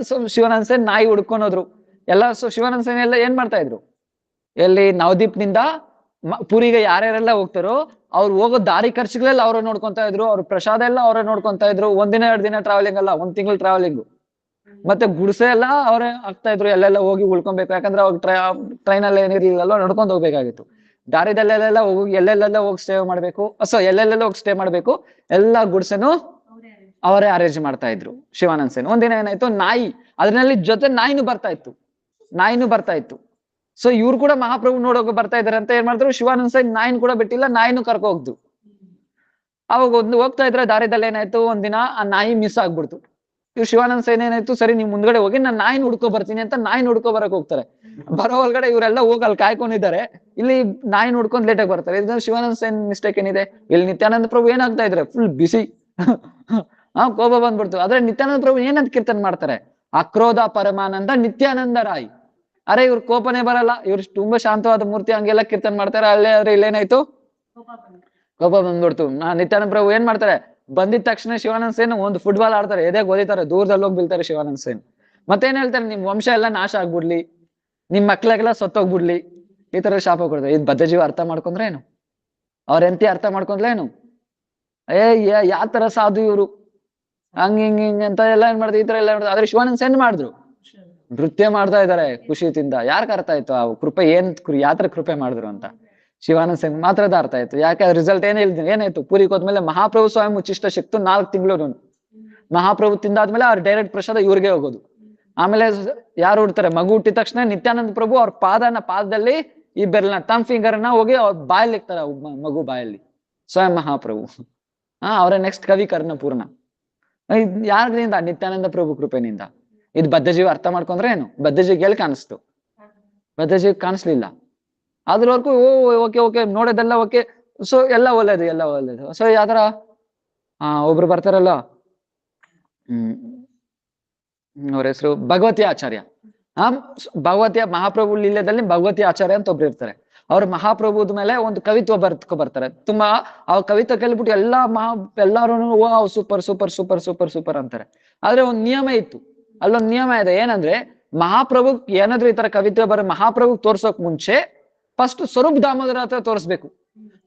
ಸೊ ಶಿವಾನಂದ ಸೇನ್ ನಾಯಿ ಹುಡ್ಕೊಂಡೋದ್ರು ಎಲ್ಲ. ಸೊ ಶಿವಾನಂದ ಸೇನ್ ಎಲ್ಲ ಏನ್ ಮಾಡ್ತಾ ಇದ್ರು, ಎಲ್ಲಿ ನವದೀಪ್ನಿಂದ ಪುರಿಗೆ ಯಾರ್ಯಾರೆಲ್ಲ ಹೋಗ್ತಾರೋ ಅವ್ರು ಹೋಗೋ ದಾರಿ ಖರ್ಚುಗಳೆಲ್ಲ ಅವ್ರ ನೋಡ್ಕೊಂತಾ ಇದ್ರು. ಅವ್ರ ಪ್ರಸಾದ ಎಲ್ಲ ಅವರೇ ನೋಡ್ಕೊಂತಾ ಇದ್ರು. 1 ದಿನ 2 ದಿನ ಟ್ರಾವೆಲಿಂಗ್ ಅಲ್ಲ, 1 ತಿಂಗಳು ಟ್ರಾವೆಲಿಂಗು. ಮತ್ತೆ ಗುಡಿಸೆ ಎಲ್ಲ ಅವರೇ ಆಗ್ತಾ ಇದ್ರು. ಎಲ್ಲೆಲ್ಲ ಹೋಗಿ ಉಳ್ಕೊಬೇಕು, ಯಾಕಂದ್ರೆ ಅವಾಗ ಟ್ರೈನಲ್ಲಿ ಏನಿರ್ಲಿಲ್ಲ, ನಡ್ಕೊಂಡು ಹೋಗ್ಬೇಕಾಗಿತ್ತು. ದಾರಿದಲ್ಲೆಲ್ಲ ಹೋಗಿ ಎಲ್ಲೆಲ್ಲೆಲ್ಲ ಹೋಗಿ ಸ್ಟೇ ಮಾಡ್ಬೇಕು. ಎಲ್ಲೆಲ್ಲೆಲ್ಲ ಹೋಗಿ ಸ್ಟೇ ಮಾಡ್ಬೇಕು, ಎಲ್ಲಾ ಗುಡ್ಸೆನು ಅವರೇ ಅರೇಂಜ್ ಮಾಡ್ತಾ ಇದ್ರು ಶಿವಾನಂದ ಸೇನ್. ಒಂದಿನ ಏನಾಯ್ತು, ನಾಯಿ, ಅದ್ರಲ್ಲಿ ಜೊತೆ ನಾಯಿನೂ ಬರ್ತಾ ಇತ್ತು. ಸೊ ಇವ್ರು ಕೂಡ ಮಹಾಪ್ರಭು ನೋಡೋಕೆ ಬರ್ತಾ ಇದಾರೆ ಅಂತ ಏನ್ ಮಾಡಿದ್ರು, ಶಿವಾನಂದ ಸೇನ್ ನಾಯಿನ ಕೂಡ ಬಿಟ್ಟಿಲ್ಲ, ನಾಯಿನೂ ಕರ್ಕೊ ಹೋಗ್ದು. ಅವಾಗ ಹೋಗ್ತಾ ಇದ್ರೆ ದಾರಿದಲ್ಲಿ ಏನಾಯ್ತು, ಒಂದಿನ ಆ ನಾಯಿ ಮಿಸ್ ಆಗ್ಬಿಡ್ತು. ಇವ್ರು ಶಿವಾನಂದ ಸೇನ್ ಏನಾಯ್ತು, ಸರಿ ನೀವು ಮುಂದ್ಗಡೆ ಹೋಗಿ, ನಾನು ನಾಯಿನ ಹುಡ್ಕೊ ಬರ್ತೀನಿ ಅಂತ ನಾಯಿನ ಹುಡ್ಕೊ ಬರಕ್ ಹೋಗ್ತಾರೆ. ಬರೋ ಒಳಗಡೆ ಇವರೆಲ್ಲ ಹೋಗಿ ಅಲ್ಲಿ ಕಾಯ್ಕೊಂಡಿದ್ದಾರೆ, ಇಲ್ಲಿ ನಾಯಿನ ಹುಡ್ಕೊಂಡ್ ಲೇಟಾಗಿ ಬರ್ತಾರೆ. ಇದು ಶಿವಾನಂದ ಸೇನ್ ಮಿಸ್ಟೇಕ್ ಏನಿದೆ, ಇಲ್ಲಿ ನಿತ್ಯಾನಂದ ಪ್ರಭು ಏನಾಗ್ತಾ ಇದ್ರೆ ಫುಲ್ ಬಿಸಿ, ಕೋಪ ಬಂದ್ಬಿಡ್ತು. ಆದ್ರೆ ನಿತ್ಯಾನಂದ ಪ್ರಭು ಏನಂತ ಕೀರ್ತನೆ ಮಾಡ್ತಾರೆ, ಅಕ್ರೋಧ ಪರಮಾನಂದ ನಿತ್ಯಾನಂದ ರಾಯ್. ಅರೆ ಇವ್ರ ಕೋಪನೇ ಬರಲ್ಲ, ಇವ್ರು ತುಂಬಾ ಶಾಂತವಾದ ಮೂರ್ತಿ, ಹಂಗೆಲ್ಲ ಕೀರ್ತನೆ ಮಾಡ್ತಾರೆ. ಅಲ್ಲೇ ಆದ್ರೆ ಇಲ್ಲೇನಾಯ್ತು, ಕೋಪ ಬಂದ್ಬಿಡ್ತು. ನಿತ್ಯಾನಂದ ಪ್ರಭು ಏನ್ ಮಾಡ್ತಾರೆ, ಬಂದಿದ ತಕ್ಷಣ ಶಿವಾನಂದ ಸೇನ್ ಒಂದು ಫುಟ್ಬಾಲ್ ಆಡ್ತಾರೆ, ಎದೆ ಓದಿತಾರೆ, ದೂರದಲ್ಲಿ ಹೋಗಿ ಬೀಳ್ತಾರೆ ಶಿವಾನಂದ ಸೇನ್. ಮತ್ತೇನ್ ಹೇಳ್ತಾರೆ, ನಿಮ್ ವಂಶ ಎಲ್ಲ ನಾಶ ಆಗ್ಬಿಡ್ಲಿ, ನಿಮ್ ಮಕ್ಳಿಗೆಲ್ಲ ಸತ್ತೋಗ್ಬಿಡ್ಲಿ, ಈ ತರ ಶಾಪ ಕೊಡ್ತಾರೆ. ಇದು ಬದ್ಧಜೀವ ಅರ್ಥ ಮಾಡ್ಕೊಂಡ್ರೆ ಏನು, ಅವ್ರ ಎಂತಿ ಅರ್ಥ ಮಾಡ್ಕೊಂಡ್ಲೇನು, ಯಾವ ತರ ಸಾಧು ಇವ್ರು, ಹಿಂಗ್ ಅಂತ ಎಲ್ಲ ಏನ್ ಮಾಡಿದ್ರು, ಈ ತರ ಎಲ್ಲ ಮಾಡಿದ್ರು. ಆದ್ರೆ ಶಿವಾನಂದ ಸೇನ್ ಮಾಡಿದ್ರು, ನೃತ್ಯ ಮಾಡ್ತಾ ಇದಾರೆ ಖುಷಿಯಿಂದ. ಯಾರ್ಗ ಅರ್ಥ ಆಯ್ತು ಆ ಕೃಪೆ ಯಾವ ತರ ಕೃಪೆ ಮಾಡಿದ್ರು ಅಂತ? ಶಿವಾನಂದ ಸೇನ್ ಮಾತ್ರದ ಅರ್ಥ ಆಯ್ತು. ಯಾಕೆ ರಿಸಲ್ಟ್ ಏನಾಯ್ತು, ಪೂರಿಗೆ ಹೋದ್ಮೇಲೆ ಮಹಾಪ್ರಭು ಸ್ವಯಂ ಉಚ್ಚಿಷ್ಟ ಸಿಕ್ತು 4 ತಿಂಗಳು. ಮಹಾಪ್ರಭು ತಿಂದಾದ್ಮೇಲೆ ಅವ್ರ ಡೈರೆಕ್ಟ್ ಪ್ರಸಾದ ಇವ್ರಿಗೆ ಹೋಗೋದು. ಆಮೇಲೆ ಯಾರು ಹುಡ್ತಾರೆ, ಮಗು ಹುಟ್ಟಿದ ತಕ್ಷಣ ನಿತ್ಯಾನಂದ ಪ್ರಭು ಅವ್ರ ಪಾದದಲ್ಲಿ ಈ ಬೆರಳನ್ನ ತಮ್ ಫಿಂಗರ್ನ ಹೋಗಿ ಅವ್ರ ಬಾಯಲ್ಲಿ ಇಕ್ತಾರೆ, ಮಗು ಬಾಯಲ್ಲಿ, ಸ್ವಯಂ ಮಹಾಪ್ರಭು. ಅವರ ನೆಕ್ಸ್ಟ್ ಕವಿ ಕರ್ಣಪೂರ್ಣ. ಯಾರಿಂದ? ನಿತ್ಯಾನಂದ ಪ್ರಭು ಕೃಪೆನಿಂದ. ಇದು ಬದ್ಧಜೀವ ಅರ್ಥ ಮಾಡ್ಕೊಂಡ್ರೆ ಏನು? ಬದ್ಧಜೀವಿಗೆ ಎಲ್ಲಿ ಕಾಣಿಸ್ತು? ಬದ್ಧಜೀವಿ ಕಾಣಿಸ್ಲಿಲ್ಲ. ಅದ್ರವರೆಗೂ ಓಕೆ ನೋಡೋದೆಲ್ಲ ಓಕೆ, ಸೊ ಎಲ್ಲ ಒಳ್ಳೇದು. ಸೊ ಯಾವ್ದಾರ ಒಬ್ರು ಬರ್ತಾರಲ್ಲ, ಹ್ಮ್ ಅವ್ರ ಹೆಸರು ಭಗವತಿ ಆಚಾರ್ಯ. ಆ ಭಗವತಿಯ ಮಹಾಪ್ರಭು ಲೀಲೆದಲ್ಲಿ ಭಗವತಿ ಆಚಾರ್ಯ ಅಂತ ಒಬ್ರು ಇರ್ತಾರೆ. ಅವ್ರು ಮಹಾಪ್ರಭುದ ಮೇಲೆ ಒಂದು ಕವಿತ್ವ ಬರ್ತಾರೆ. ತುಂಬಾ ಆ ಕವಿತ್ವ ಕೇಳ್ಬಿಟ್ಟು ಎಲ್ಲಾರು super super super super super ಅಂತಾರೆ. ಆದ್ರೆ ಒಂದ್ ನಿಯಮ ಇತ್ತು, ಅಲ್ಲೊಂದ್ ನಿಯಮ ಇದೆ. ಏನಂದ್ರೆ ಮಹಾಪ್ರಭು ಏನಾದ್ರೂ ಈ ತರ ಕವಿತ್ವ ಮಹಾಪ್ರಭು ತೋರ್ಸೋಕ್ ಮುಂಚೆ ಫಸ್ಟ್ ಸ್ವರೂಪ್ ದಾಮೋದರ ಹತ್ರ ತೋರಿಸ್ಬೇಕು.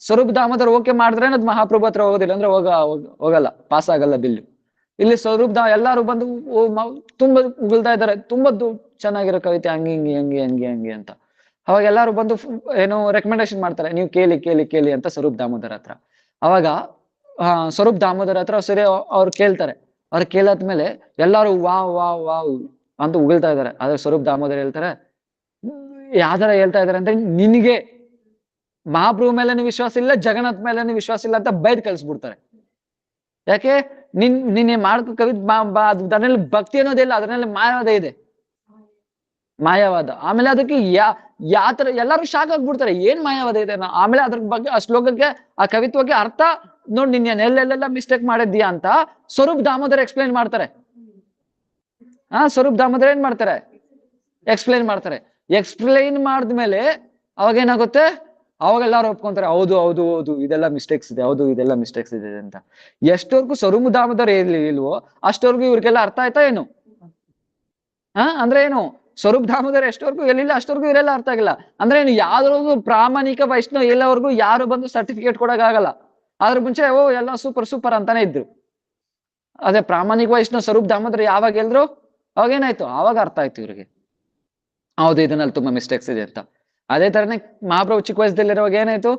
ಸ್ವರೂಪ್ ದಾಮೋದರ ಓಕೆ ಮಾಡಿದ್ರೆ ಅದು ಮಹಾಪ್ರಭು ಹತ್ರ ಹೋಗೋದಿಲ್ಲ, ಅಂದ್ರೆ ಹೋಗಲ್ಲ, ಪಾಸ್ ಆಗಲ್ಲ ಬಿಲ್ಲು. ಇಲ್ಲಿ ಸ್ವರೂಪ್ ಎಲ್ಲಾರು ಬಂದು ತುಂಬಾ ಉಗುಳ್ತಾ ಇದ್ದಾರೆ, ತುಂಬಾ ಚೆನ್ನಾಗಿರೋ ಕವಿತೆ, ಹಂಗೆ ಅಂತ. ಅವಾಗ ಎಲ್ಲಾರು ಬಂದು ಏನು ರೆಕಮೆಂಡೇಶನ್ ಮಾಡ್ತಾರೆ, ನೀವು ಕೇಳಿ ಕೇಳಿ ಕೇಳಿ ಅಂತ ಸ್ವರೂಪ್ ದಾಮೋದರ ಹತ್ರ. ಅವಾಗ ಸ್ವರೂಪ್ ದಾಮೋದರ ಹತ್ರ ಸರಿ ಅವ್ರು ಕೇಳ್ತಾರೆ. ಅವ್ರು ಕೇಳಾದ್ಮೇಲೆ ಎಲ್ಲಾರು ವಾವ್ ಅಂತ ಉಗುಳ್ತಾ ಇದಾರೆ. ಆದ್ರೆ ಸ್ವರೂಪ್ ದಾಮೋದರ ಹೇಳ್ತಾರೆ, ಯಾವ್ದಾರ ಹೇಳ್ತಾ ಇದಾರೆ ಅಂದ್ರೆ ನಿನಗೆ ಮಹಾಪ್ರಭು ಮೇಲೇನು ವಿಶ್ವಾಸ ಇಲ್ಲ, ಜಗನ್ನಾಥ್ ಮೇಲೇನು ವಿಶ್ವಾಸ ಇಲ್ಲ ಅಂತ ಬೈದ್ ಕಳ್ಸ್ಬಿಡ್ತಾರೆ. ಯಾಕೆ ನಿನ್ನೆ ಮಾಡ್ಕೊ ಅದರಲ್ಲಿ ಭಕ್ತಿ ಅನ್ನೋದಿಲ್ಲ, ಅದರಲ್ಲಿ ಮಾಯವಾದ ಇದೆ, ಮಾಯವಾದ. ಆಮೇಲೆ ಅದಕ್ಕೆ ಯಾತರ ಎಲ್ಲಾರು ಶಾಕ್ ಆಗ್ಬಿಡ್ತಾರೆ, ಏನ್ ಮಾಯವಾದ ಇದೆ. ಆಮೇಲೆ ಅದ್ರ ಬಗ್ಗೆ ಆ ಶ್ಲೋಕಕ್ಕೆ ಆ ಕವಿತ್ವಕ್ಕೆ ಅರ್ಥ ನೋಡ್, ನಿನ್ ಎಲ್ಲೆಲ್ಲ ಮಿಸ್ಟೇಕ್ ಮಾಡಿದ್ಯಾ ಅಂತ ಸ್ವರೂಪ್ ದಾಮೋದರ ಎಕ್ಸ್ಪ್ಲೈನ್ ಮಾಡ್ತಾರೆ. ಸ್ವರೂಪ್ ದಾಮೋದರ ಏನ್ ಮಾಡ್ತಾರೆ, ಎಕ್ಸ್ಪ್ಲೈನ್ ಮಾಡ್ತಾರೆ. ಎಕ್ಸ್ಪ್ಲೈನ್ ಮಾಡಿದ್ಮೇಲೆ ಅವಾಗ ಏನಾಗುತ್ತೆ, ಅವಾಗ ಎಲ್ಲಾರು ಒಪ್ಕೊಂತಾರೆ, ಹೌದು ಇದೆಲ್ಲ ಮಿಸ್ಟೇಕ್ಸ್ ಇದೆ, ಇದೆಲ್ಲ ಮಿಸ್ಟೇಕ್ಸ್ ಇದೆ ಅಂತ. ಎಷ್ಟವರೆಗೂ ಸ್ವರೂಪ್ ದಾಮೋದರ ಇಲ್ವೋ ಅಷ್ಟವರೆಗೂ ಇವ್ರಿಗೆಲ್ಲ ಅರ್ಥ ಆಯ್ತಾ ಏನು? ಅಂದ್ರೆ ಏನು, ಸ್ವರೂಪ್ ದಾಮೋದರ ಎಷ್ಟವರೆಗೂ ಎಲ್ಲಿಲ್ಲ ಅಷ್ಟವರೆಗೂ ಇವರೆಲ್ಲ ಅರ್ಥ ಆಗಿಲ್ಲ. ಅಂದ್ರೆ ಏನು, ಯಾವ್ದ್ರೊಂದು ಪ್ರಾಮಾಣಿಕ ವೈಷ್ಣವ ಎಲ್ಲವರೆಗೂ ಯಾರು ಬಂದು ಸರ್ಟಿಫಿಕೇಟ್ ಕೊಡಕ್ಕಾಗಲ್ಲ. ಅದ್ರ ಮುಂಚೆ ಎಲ್ಲ ಸೂಪರ್ ಸೂಪರ್ ಅಂತಾನೆ ಇದ್ರು. ಅದೇ ಪ್ರಾಮಾಣಿಕ ವೈಷ್ಣವ ಸ್ವರೂಪ್ ದಾಮೋದರ ಯಾವಾಗ ಎಲ್ರು ಅವಾಗ ಏನಾಯ್ತು, ಆವಾಗ ಅರ್ಥ ಆಯ್ತು ಇವ್ರಿಗೆ, ಹೌದು ಇದನ್ನಲ್ಲಿ ತುಂಬಾ ಮಿಸ್ಟೇಕ್ಸ್ ಇದೆ ಅಂತ. ಅದೇ ತರನೇ ಮಹಾಪ್ರಭು ಚಿಕ್ಕ ವಯಸ್ಸದಲ್ಲಿರುವಾಗ ಏನಾಯ್ತು,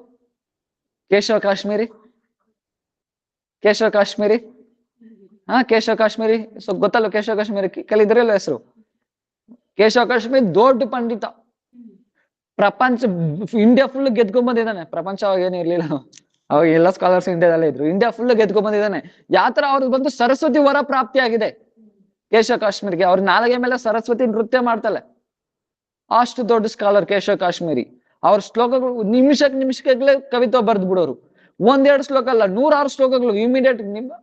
ಕೇಶವ ಕಾಶ್ಮೀರಿ ಕೇಶವ ಕಾಶ್ಮೀರಿ ಗೊತ್ತಲ್ಲ, ಕೇಶವ ಕಾಶ್ಮೀರಿ ಕಲಿದ್ರಲ್ಲ ಹೆಸರು. ಕೇಶವ ಕಾಶ್ಮೀರಿ ದೊಡ್ಡ ಪಂಡಿತ, ಪ್ರಪಂಚ ಇಂಡಿಯಾ ಫುಲ್ ಗೆದ್ಕೊಂಡ್ ಬಂದಿದ್ದಾನೆ. ಪ್ರಪಂಚ ಅವಾಗ ಏನು ಇರ್ಲಿಲ್ಲ, ಅವಾಗ ಎಲ್ಲ ಸ್ಕಾಲರ್ಸ್ ಇಂಡಿಯಾದಲ್ಲೇ ಇದ್ರು. ಇಂಡಿಯಾ ಫುಲ್ ಗೆದ್ಕೊಂಡ್ ಬಂದಿದ್ದಾನೆ. ಯಾತರ ಅವ್ರಿಗೆ ಬಂದು ಸರಸ್ವತಿ ವರ ಪ್ರಾಪ್ತಿ ಆಗಿದೆ ಕೇಶವ ಕಾಶ್ಮೀರಿಗೆ. ಅವ್ರ ನಾಲಿಗೆ ಮೇಲೆ ಸರಸ್ವತಿ ನೃತ್ಯ ಮಾಡ್ತಾಳೆ, ಅಷ್ಟು ದೊಡ್ಡ ಸ್ಕಾಲರ್ ಕೇಶವ ಕಾಶ್ಮೀರಿ. ಅವ್ರ ಶ್ಲೋಕಗಳು ನಿಮಿಷಕ್ಕೆ ಕವಿತ್ವ ಬರ್ದ್ ಬಿಡೋರು. 1-2 ಶ್ಲೋಕ ಅಲ್ಲ, 100-6 ಶ್ಲೋಕಗಳು ಇಮಿಡಿಯೇಟ್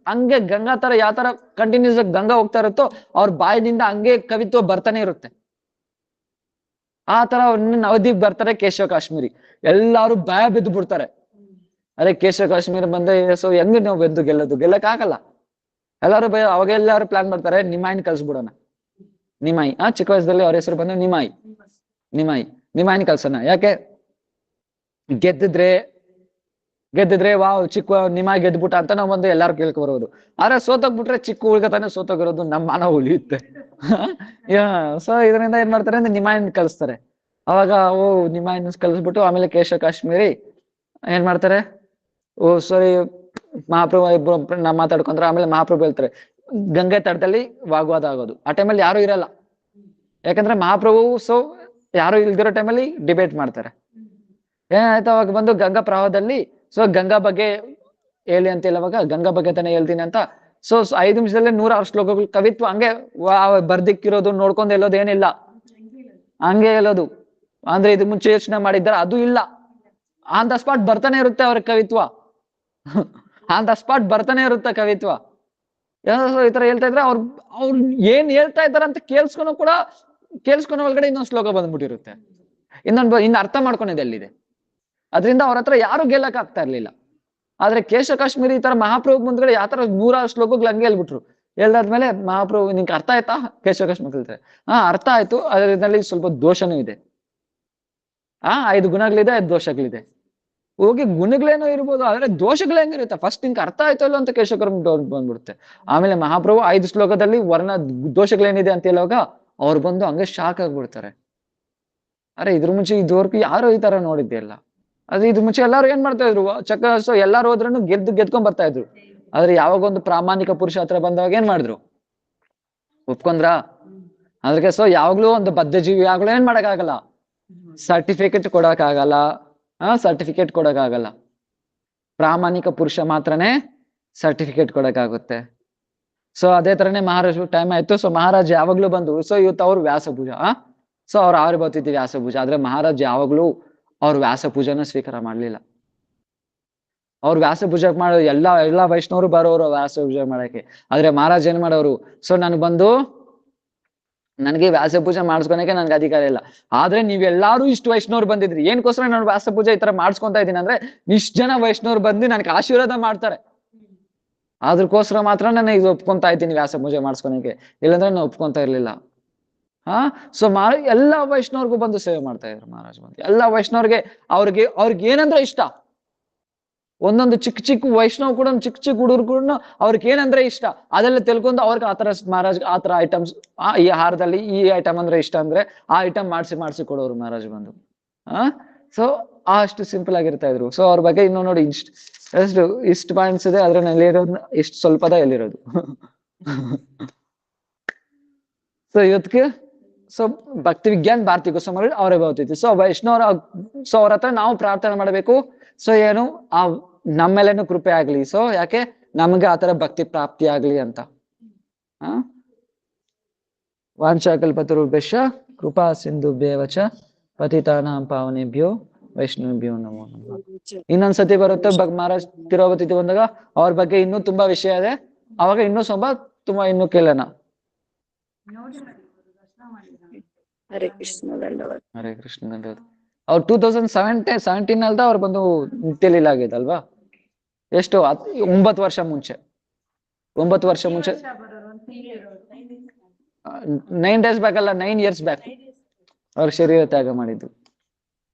ಹಂಗೆ ಗಂಗಾ ತರ ಯಾವ ತರ ಕಂಟಿನ್ಯೂಸ್ ಆಗಿ ಗಂಗಾ ಹೋಗ್ತಾ ಇರುತ್ತೋ ಅವ್ರ ಬಾಯದಿಂದ ಹಂಗೆ ಕವಿತ್ವ ಬರ್ತಾನೆ ಇರುತ್ತೆ. ಆ ತರ ನವದೀಪ್ ಬರ್ತಾರೆ ಕೇಶವ ಕಾಶ್ಮೀರಿ, ಎಲ್ಲಾರು ಭಯ ಬಿದ್ದು ಬಿಡ್ತಾರೆ. ಅದೇ ಕೇಶವ ಕಾಶ್ಮೀರ ಬಂದ್ರೆ ಸೊ ಹೆಂಗ್ ನಾವು ಗೆಲ್ಲಕ್ ಆಗಲ್ಲ. ಎಲ್ಲಾರು ಅವಾಗ ಎಲ್ಲಾರು ಪ್ಲಾನ್ ಮಾಡ್ತಾರೆ, ನಿಮಾಯಿನ ಕಳ್ಸ್ಬಿಡೋಣ. ನಿಮಾಯಿ ಚಿಕ್ಕ ವಯಸ್ಸದಲ್ಲಿ ಅವ್ರ ಹೆಸರು ಬಂದು ನಿಮಾಯಿನ ಕಳ್ಸೋಣ. ಯಾಕೆ, ಗೆದ್ದಿದ್ರೆ ವಾವ್ ಚಿಕ್ಕ ನಿಮಾಯಿ ಗೆದ್ಬಿಟ್ಟ ಅಂತ ನಾವ್ ಬಂದು ಎಲ್ಲಾರು ಕೇಳ್ಕೊಬರೋದು. ಆದ್ರೆ ಸೋತೋಗ್ಬಿಟ್ರೆ ಚಿಕ್ಕ ಹುಳ್ಗತಾನೆ ಸೋತೋಗಿರೋದು, ನಮ್ಮ ಮಾನ ಉಳಿಯುತ್ತೆ. ಸೊ ಇದರಿಂದ ಏನ್ ಮಾಡ್ತಾರೆ ಅಂದ್ರೆ ನಿಮಾಯಿನ ಕಳಿಸ್ತಾರೆ. ಅವಾಗ ನಿಮಾಯಿನ ಕಳಿಸ್ಬಿಟ್ಟು ಆಮೇಲೆ ಕೇಶವ ಕಾಶ್ಮೀರಿ ಏನ್ ಮಾಡ್ತಾರೆ, ಸರಿ ಮಹಾಪ್ರಭು ಇಬ್ರು ಮಾತಾಡ್ಕೊಂಡ್ರೆ. ಆಮೇಲೆ ಮಹಾಪ್ರಭು ಹೇಳ್ತಾರೆ, ಗಂಗೆ ತಟದಲ್ಲಿ ವಾಗ್ವಾದ ಆಗೋದು. ಆ ಟೈಮಲ್ಲಿ ಯಾರು ಇರಲ್ಲ, ಯಾಕಂದ್ರೆ ಮಹಾಪ್ರಭು ಸೊ ಯಾರು ಇಲ್ದಿರೋ ಟೈಮಲ್ಲಿ ಡಿಬೇಟ್ ಮಾಡ್ತಾರೆ. ಏನಾಯ್ತು, ಅವಾಗ ಬಂದು ಗಂಗಾ ಪ್ರವಾಹದಲ್ಲಿ ಸೊ ಗಂಗಾ ಬಗ್ಗೆ ಹೇಳಿ ಅಂತ ಹೇಳುವಾಗ ಗಂಗಾ ಬಗ್ಗೆ ತಾನೇ ಹೇಳ್ತೀನಿ ಅಂತ. ಸೊ 5 ನಿಮಿಷದಲ್ಲೇ 106 ಶ್ಲೋಕಗಳು ಕವಿತ್ವ ಹಂಗೆ ಬರ್ದಿಕ್ಕಿರೋದು ನೋಡ್ಕೊಂಡು ಹೇಳೋದು ಏನಿಲ್ಲ, ಹಂಗೆ ಹೇಳೋದು. ಅಂದ್ರೆ ಇದು ಮುಂಚೆ ಯೋಚನೆ ಮಾಡಿದ್ದಾರೆ ಅದು ಇಲ್ಲ, ಆನ್ ದ ಸ್ಪಾಟ್ ಬರ್ತಾನೆ ಇರುತ್ತೆ ಅವ್ರ ಕವಿತ್ವ. ಆನ್ ದ ಸ್ಪಾಟ್ ಬರ್ತಾನೆ ಇರುತ್ತೆ ಕವಿತ್ವ. ಈ ತರ ಹೇಳ್ತಾ ಇದ್ರೆ ಅವ್ರು ಏನ್ ಹೇಳ್ತಾ ಇದಾರೆ ಅಂತ ಕೇಳಿಸ್ಕೊಳೋ ಒಳಗಡೆ ಇನ್ನೊಂದು ಶ್ಲೋಕ ಬಂದ್ಬಿಟ್ಟಿರುತ್ತೆ, ಇನ್ನು ಅರ್ಥ ಮಾಡ್ಕೊಂಡಿದೆ ಅಲ್ಲಿದೆ. ಅದರಿಂದ ಅವ್ರ ಹತ್ರ ಯಾರು ಗೆಲ್ಲಕ್ ಆಗ್ತಾ ಇರ್ಲಿಲ್ಲ. ಆದ್ರೆ ಕೇಶವ ಕಾಶ್ಮೀರಿ ಈ ತರ ಮಹಾಪ್ರಭು ಮುಂದ್ಗಡೆ ಯಾವ ತರ 106 ಶ್ಲೋಕಗಳು ಹಂಗೆ ಹೇಳ್ಬಿಟ್ರು. ಹೇಳ್ದಾದ್ಮೇಲೆ ಮಹಾಪ್ರಭು ನಿಂಗೆ ಅರ್ಥ ಆಯ್ತಾ, ಕೇಶವ ಕಾಶ್ಮೀರಿ ಹೇಳ್ತಾರೆ, ಅರ್ಥ ಆಯ್ತು, ಅದರಲ್ಲಿ ಸ್ವಲ್ಪ ದೋಷನೂ ಇದೆ. 5 ಗುಣಗಳಿದೆ, 5 ದೋಷಗಳಿದೆ. ಹೋಗಿ ಗುಣಗಳೇನೋ ಇರ್ಬೋದು, ಆದ್ರೆ ದೋಷಗಳು ಹೆಂಗಿರುತ್ತೆ, ಫಸ್ಟ್ ನಿಂಗೆ ಅರ್ಥ ಆಯ್ತು ಅಲ್ಲ ಅಂತ ಕೇಶವ ಬಂದ್ಬಿಡುತ್ತೆ. ಆಮೇಲೆ ಮಹಾಪ್ರಭು 5 ಶ್ಲೋಕದಲ್ಲಿ ದೋಷಗಳೇನಿದೆ ಅಂತ ಹೇಳುವಾಗ ಅವ್ರು ಬಂದು ಹಂಗೆ ಶಾಕ್ ಆಗ್ಬಿಡ್ತಾರೆ. ಅರೆ ಇದ್ರ ಮುಂಚೆ ಇದುವರೆಗೂ ಯಾರು ಈ ತರ ನೋಡಿದ್ದೆ ಇಲ್ಲ. ಅದೇ ಇದ್ರ ಮುಂಚೆ ಎಲ್ಲಾರು ಏನ್ ಮಾಡ್ತಾ ಇದ್ರು, ಸೊ ಎಲ್ಲಾರು ಹೋದ್ರೂ ಗೆದ್ಕೊಂಡ್ ಬರ್ತಾ ಇದ್ರು. ಆದ್ರೆ ಯಾವಾಗ ಒಂದು ಪ್ರಾಮಾಣಿಕ ಪುರುಷ ಹತ್ರ ಬಂದಾಗ ಏನ್ ಮಾಡಿದ್ರು, ಒಪ್ಕೊಂಡ್ರ. ಅದಕ್ಕೆ ಸೊ ಯಾವಾಗ್ಲೂ ಒಂದು ಬದ್ಧ ಜೀವಿ ಯಾವಾಗ್ಲೂ ಏನ್ ಮಾಡಕ್ಕಾಗಲ್ಲ, ಸರ್ಟಿಫಿಕೇಟ್ ಕೊಡಕ್ಕಾಗಲ್ಲ. ಪ್ರಾಮಾಣಿಕ ಪುರುಷ ಮಾತ್ರನೇ ಸರ್ಟಿಫಿಕೇಟ್ ಕೊಡಕ್ಕಾಗುತ್ತೆ. ಸೊ ಅದೇ ತರನೇ ಮಹಾರಾಜ್ ಟೈಮ್ ಆಯ್ತು. ಸೊ ಮಹಾರಾಜ್ ಯಾವಾಗ್ಲೂ ಬಂದು, ಸೊ ಇವತ್ತು ಅವ್ರು ವ್ಯಾಸಭುಜ, ಸೊ ಅವ್ರು ಆವಿರ್ಭಾವತಿಥಿ ವ್ಯಾಸಭುಜ. ಆದ್ರೆ ಮಹಾರಾಜ್ ಯಾವಾಗ್ಲೂ ಅವ್ರು ವ್ಯಾಸಪೂಜೆನ ಸ್ವೀಕಾರ ಮಾಡ್ಲಿಲ್ಲ. ಅವ್ರು ವ್ಯಾಸ ಪೂಜೆ ಮಾಡೋರು ಎಲ್ಲಾ ವೈಷ್ಣವರು ಬರೋರು ವ್ಯಾಸ ಪೂಜೆ ಮಾಡಕ್ಕೆ. ಆದ್ರೆ ಮಹಾರಾಜ್ ಏನ್ ಮಾಡೋರು, ಸೊ ನನಗೆ ವ್ಯಾಸ ಪೂಜೆ ಮಾಡಿಸ್ಕೊಳಕ್ಕೆ ನನ್ಗೆ ಅಧಿಕಾರ ಇಲ್ಲ. ಆದ್ರೆ ನೀವೆಲ್ಲಾರು ಇಷ್ಟು ವೈಷ್ಣವ್ರು ಬಂದಿದ್ರಿ, ಏನ್ಕೋಸ್ಕರ ನಾನು ವ್ಯಾಸ ಪೂಜೆ ಈ ತರ ಮಾಡಿಸ್ಕೊಂತ ಇದ್ದೀನಿ ಅಂದ್ರೆ, ಇಷ್ಟು ಜನ ವೈಷ್ಣವ್ರು ಬಂದು ನನ್ಗೆ ಆಶೀರ್ವಾದ ಮಾಡ್ತಾರೆ, ಅದ್ರಕೋಸ್ಕರ ಮಾತ್ರ ನಾನು ಇದು ಒಪ್ಕೊಂತಾ ಇದ್ದೀನಿ ವ್ಯಾಸ ಪೂಜೆ ಮಾಡಿಸ್ಕೊಳಕ್ಕೆ, ಇಲ್ಲಾಂದ್ರೆ ನಾನು ಒಪ್ಕೊಂತ ಇರ್ಲಿಲ್ಲ. ಸೊ ಎಲ್ಲಾ ವೈಷ್ಣವ್ರಿಗೂ ಬಂದು ಸೇವೆ ಮಾಡ್ತಾ ಇದ್ರು ಮಹಾರಾಜ್ ಬಂದು. ಎಲ್ಲಾ ವೈಷ್ಣವ್ರಿಗೆ ಅವ್ರಿಗೆ ಏನಂದ್ರೆ ಇಷ್ಟ, ಒಂದೊಂದು ಚಿಕ್ಕ ವೈಷ್ಣವ್ ಕೂಡ ಚಿಕ್ಕ ಹುಡುಗರು ಕೂಡ ಅವ್ರಿಗೆ ಏನಂದ್ರೆ ಇಷ್ಟ ಅದೆಲ್ಲ ತಿಳ್ಕೊಂಡು ಅವ್ರಿಗೆ ಆತರ ಮಹಾರಾಜ್ ಆತರ ಐಟಮ್ಸ್, ಈ ಹಾರದಲ್ಲಿ ಈ ಐಟಮ್ ಅಂದ್ರೆ ಇಷ್ಟ ಅಂದ್ರೆ ಆ ಐಟಮ್ ಮಾಡಿಸಿ ಕೊಡೋರು ಮಹಾರಾಜ್ ಬಂದು. ಸೊ ಅಷ್ಟು ಸಿಂಪಲ್ ಆಗಿರ್ತಾ ಇದ್ರು. ಸೊ ಅವ್ರ ಬಗ್ಗೆ ಇನ್ನು ನೋಡಿ ಇಷ್ಟು ಪಾಯಿಂಟ್ಸ್ ಇದೆ, ಆದ್ರೆ ಎಲ್ಲಿರೋದು ಇಷ್ಟು ಸ್ವಲ್ಪದ ಎಲ್ಲಿರೋದು. ಸೊ ಇವತ್ತಿಗೆ ಸೊ ಭಕ್ತಿ ವಿಜ್ಞಾನ್ ಭಾರತಿ ಗೋಸ್ವಾಮಿ ಅವರೇ ಬರ್ತಿತ್ತು. ಸೊ ವೈಷ್ಣವರ ಸೊ ಅವ್ರ ಹತ್ರ ನಾವು ಪ್ರಾರ್ಥನೆ ಮಾಡಬೇಕು. ಸೊ ಏನು ನಮ್ಮೇಲೇನು ಕೃಪೆ ಆಗ್ಲಿ, ಸೊ ಯಾಕೆ ನಮ್ಗೆ ಆತರ ಭಕ್ತಿ ಪ್ರಾಪ್ತಿ ಆಗ್ಲಿ ಅಂತ. ವಾಂಛಾಕಲ್ಪತರುಭ್ಯಶ್ಚ ಕೃಪಾ ಸಿಂಧುಭ್ಯೇವ ಚ ಪತಿತಾನಾಂ ಪಾವನೇಭ್ಯೋ ವೈಷ್ಣವೇಭ್ಯೋ ನಮೋ ನಮಃ. ಇನ್ನೊಂದ್ಸತಿ ಬರುತ್ತೆ ಮಹಾರಾಜ್ ತಿರುಪತಿ ಬಂದಾಗ ಅವ್ರ ಬಗ್ಗೆ ಇನ್ನೂ ತುಂಬಾ ವಿಷಯ ಇದೆ, ಅವಾಗ ಇನ್ನೂ ತುಂಬಾ ಇನ್ನೂ ಕೇಳೋಣ. ಹರೇ ಕೃಷ್ಣ ಧನ್ಯವಾದ. ಹರೇ ಕೃಷ್ಣ ಧನ್ಯವಾದ. ಅವ್ರು 2017 ಅಲ್ದ ಅವ್ರು ಬಂದು ನಿತ್ಯಲೀಲ ಆಗಿದಲ್ವಾ, ಎಷ್ಟು 9 ವರ್ಷ ಮುಂಚೆ 9 days ಬ್ಯಾಕ್ ಅಲ್ಲ, 9 years ಬ್ಯಾಕ್ ಅವ್ರ ಶರೀರ ತ್ಯಾಗ ಮಾಡಿದ್ದು.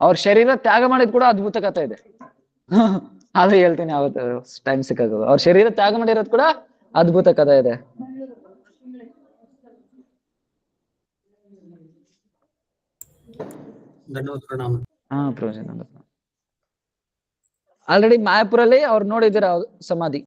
ಅವ್ರ ಶರೀರ ತ್ಯಾಗ ಮಾಡಿದ್ ಕೂಡ ಅದ್ಭುತ ಕಥೆ ಇದೆ, ಅದು ಹೇಳ್ತೀನಿ ಅವತ್ತು ಟೈಮ್ ಸಿಕ್ಕಾಗ. ಅವ್ರ ಶರೀರ ತ್ಯಾಗ ಮಾಡಿರೋದು ಕೂಡ ಅದ್ಭುತ ಕಥೆ ಇದೆ. ಪ್ರಯೋಜನ. ಆಲ್ರೆಡಿ ಮಾಯಾಪುರಲ್ಲಿ ಅವ್ರು ನೋಡಿದಿರ ಸಮಾಧಿ.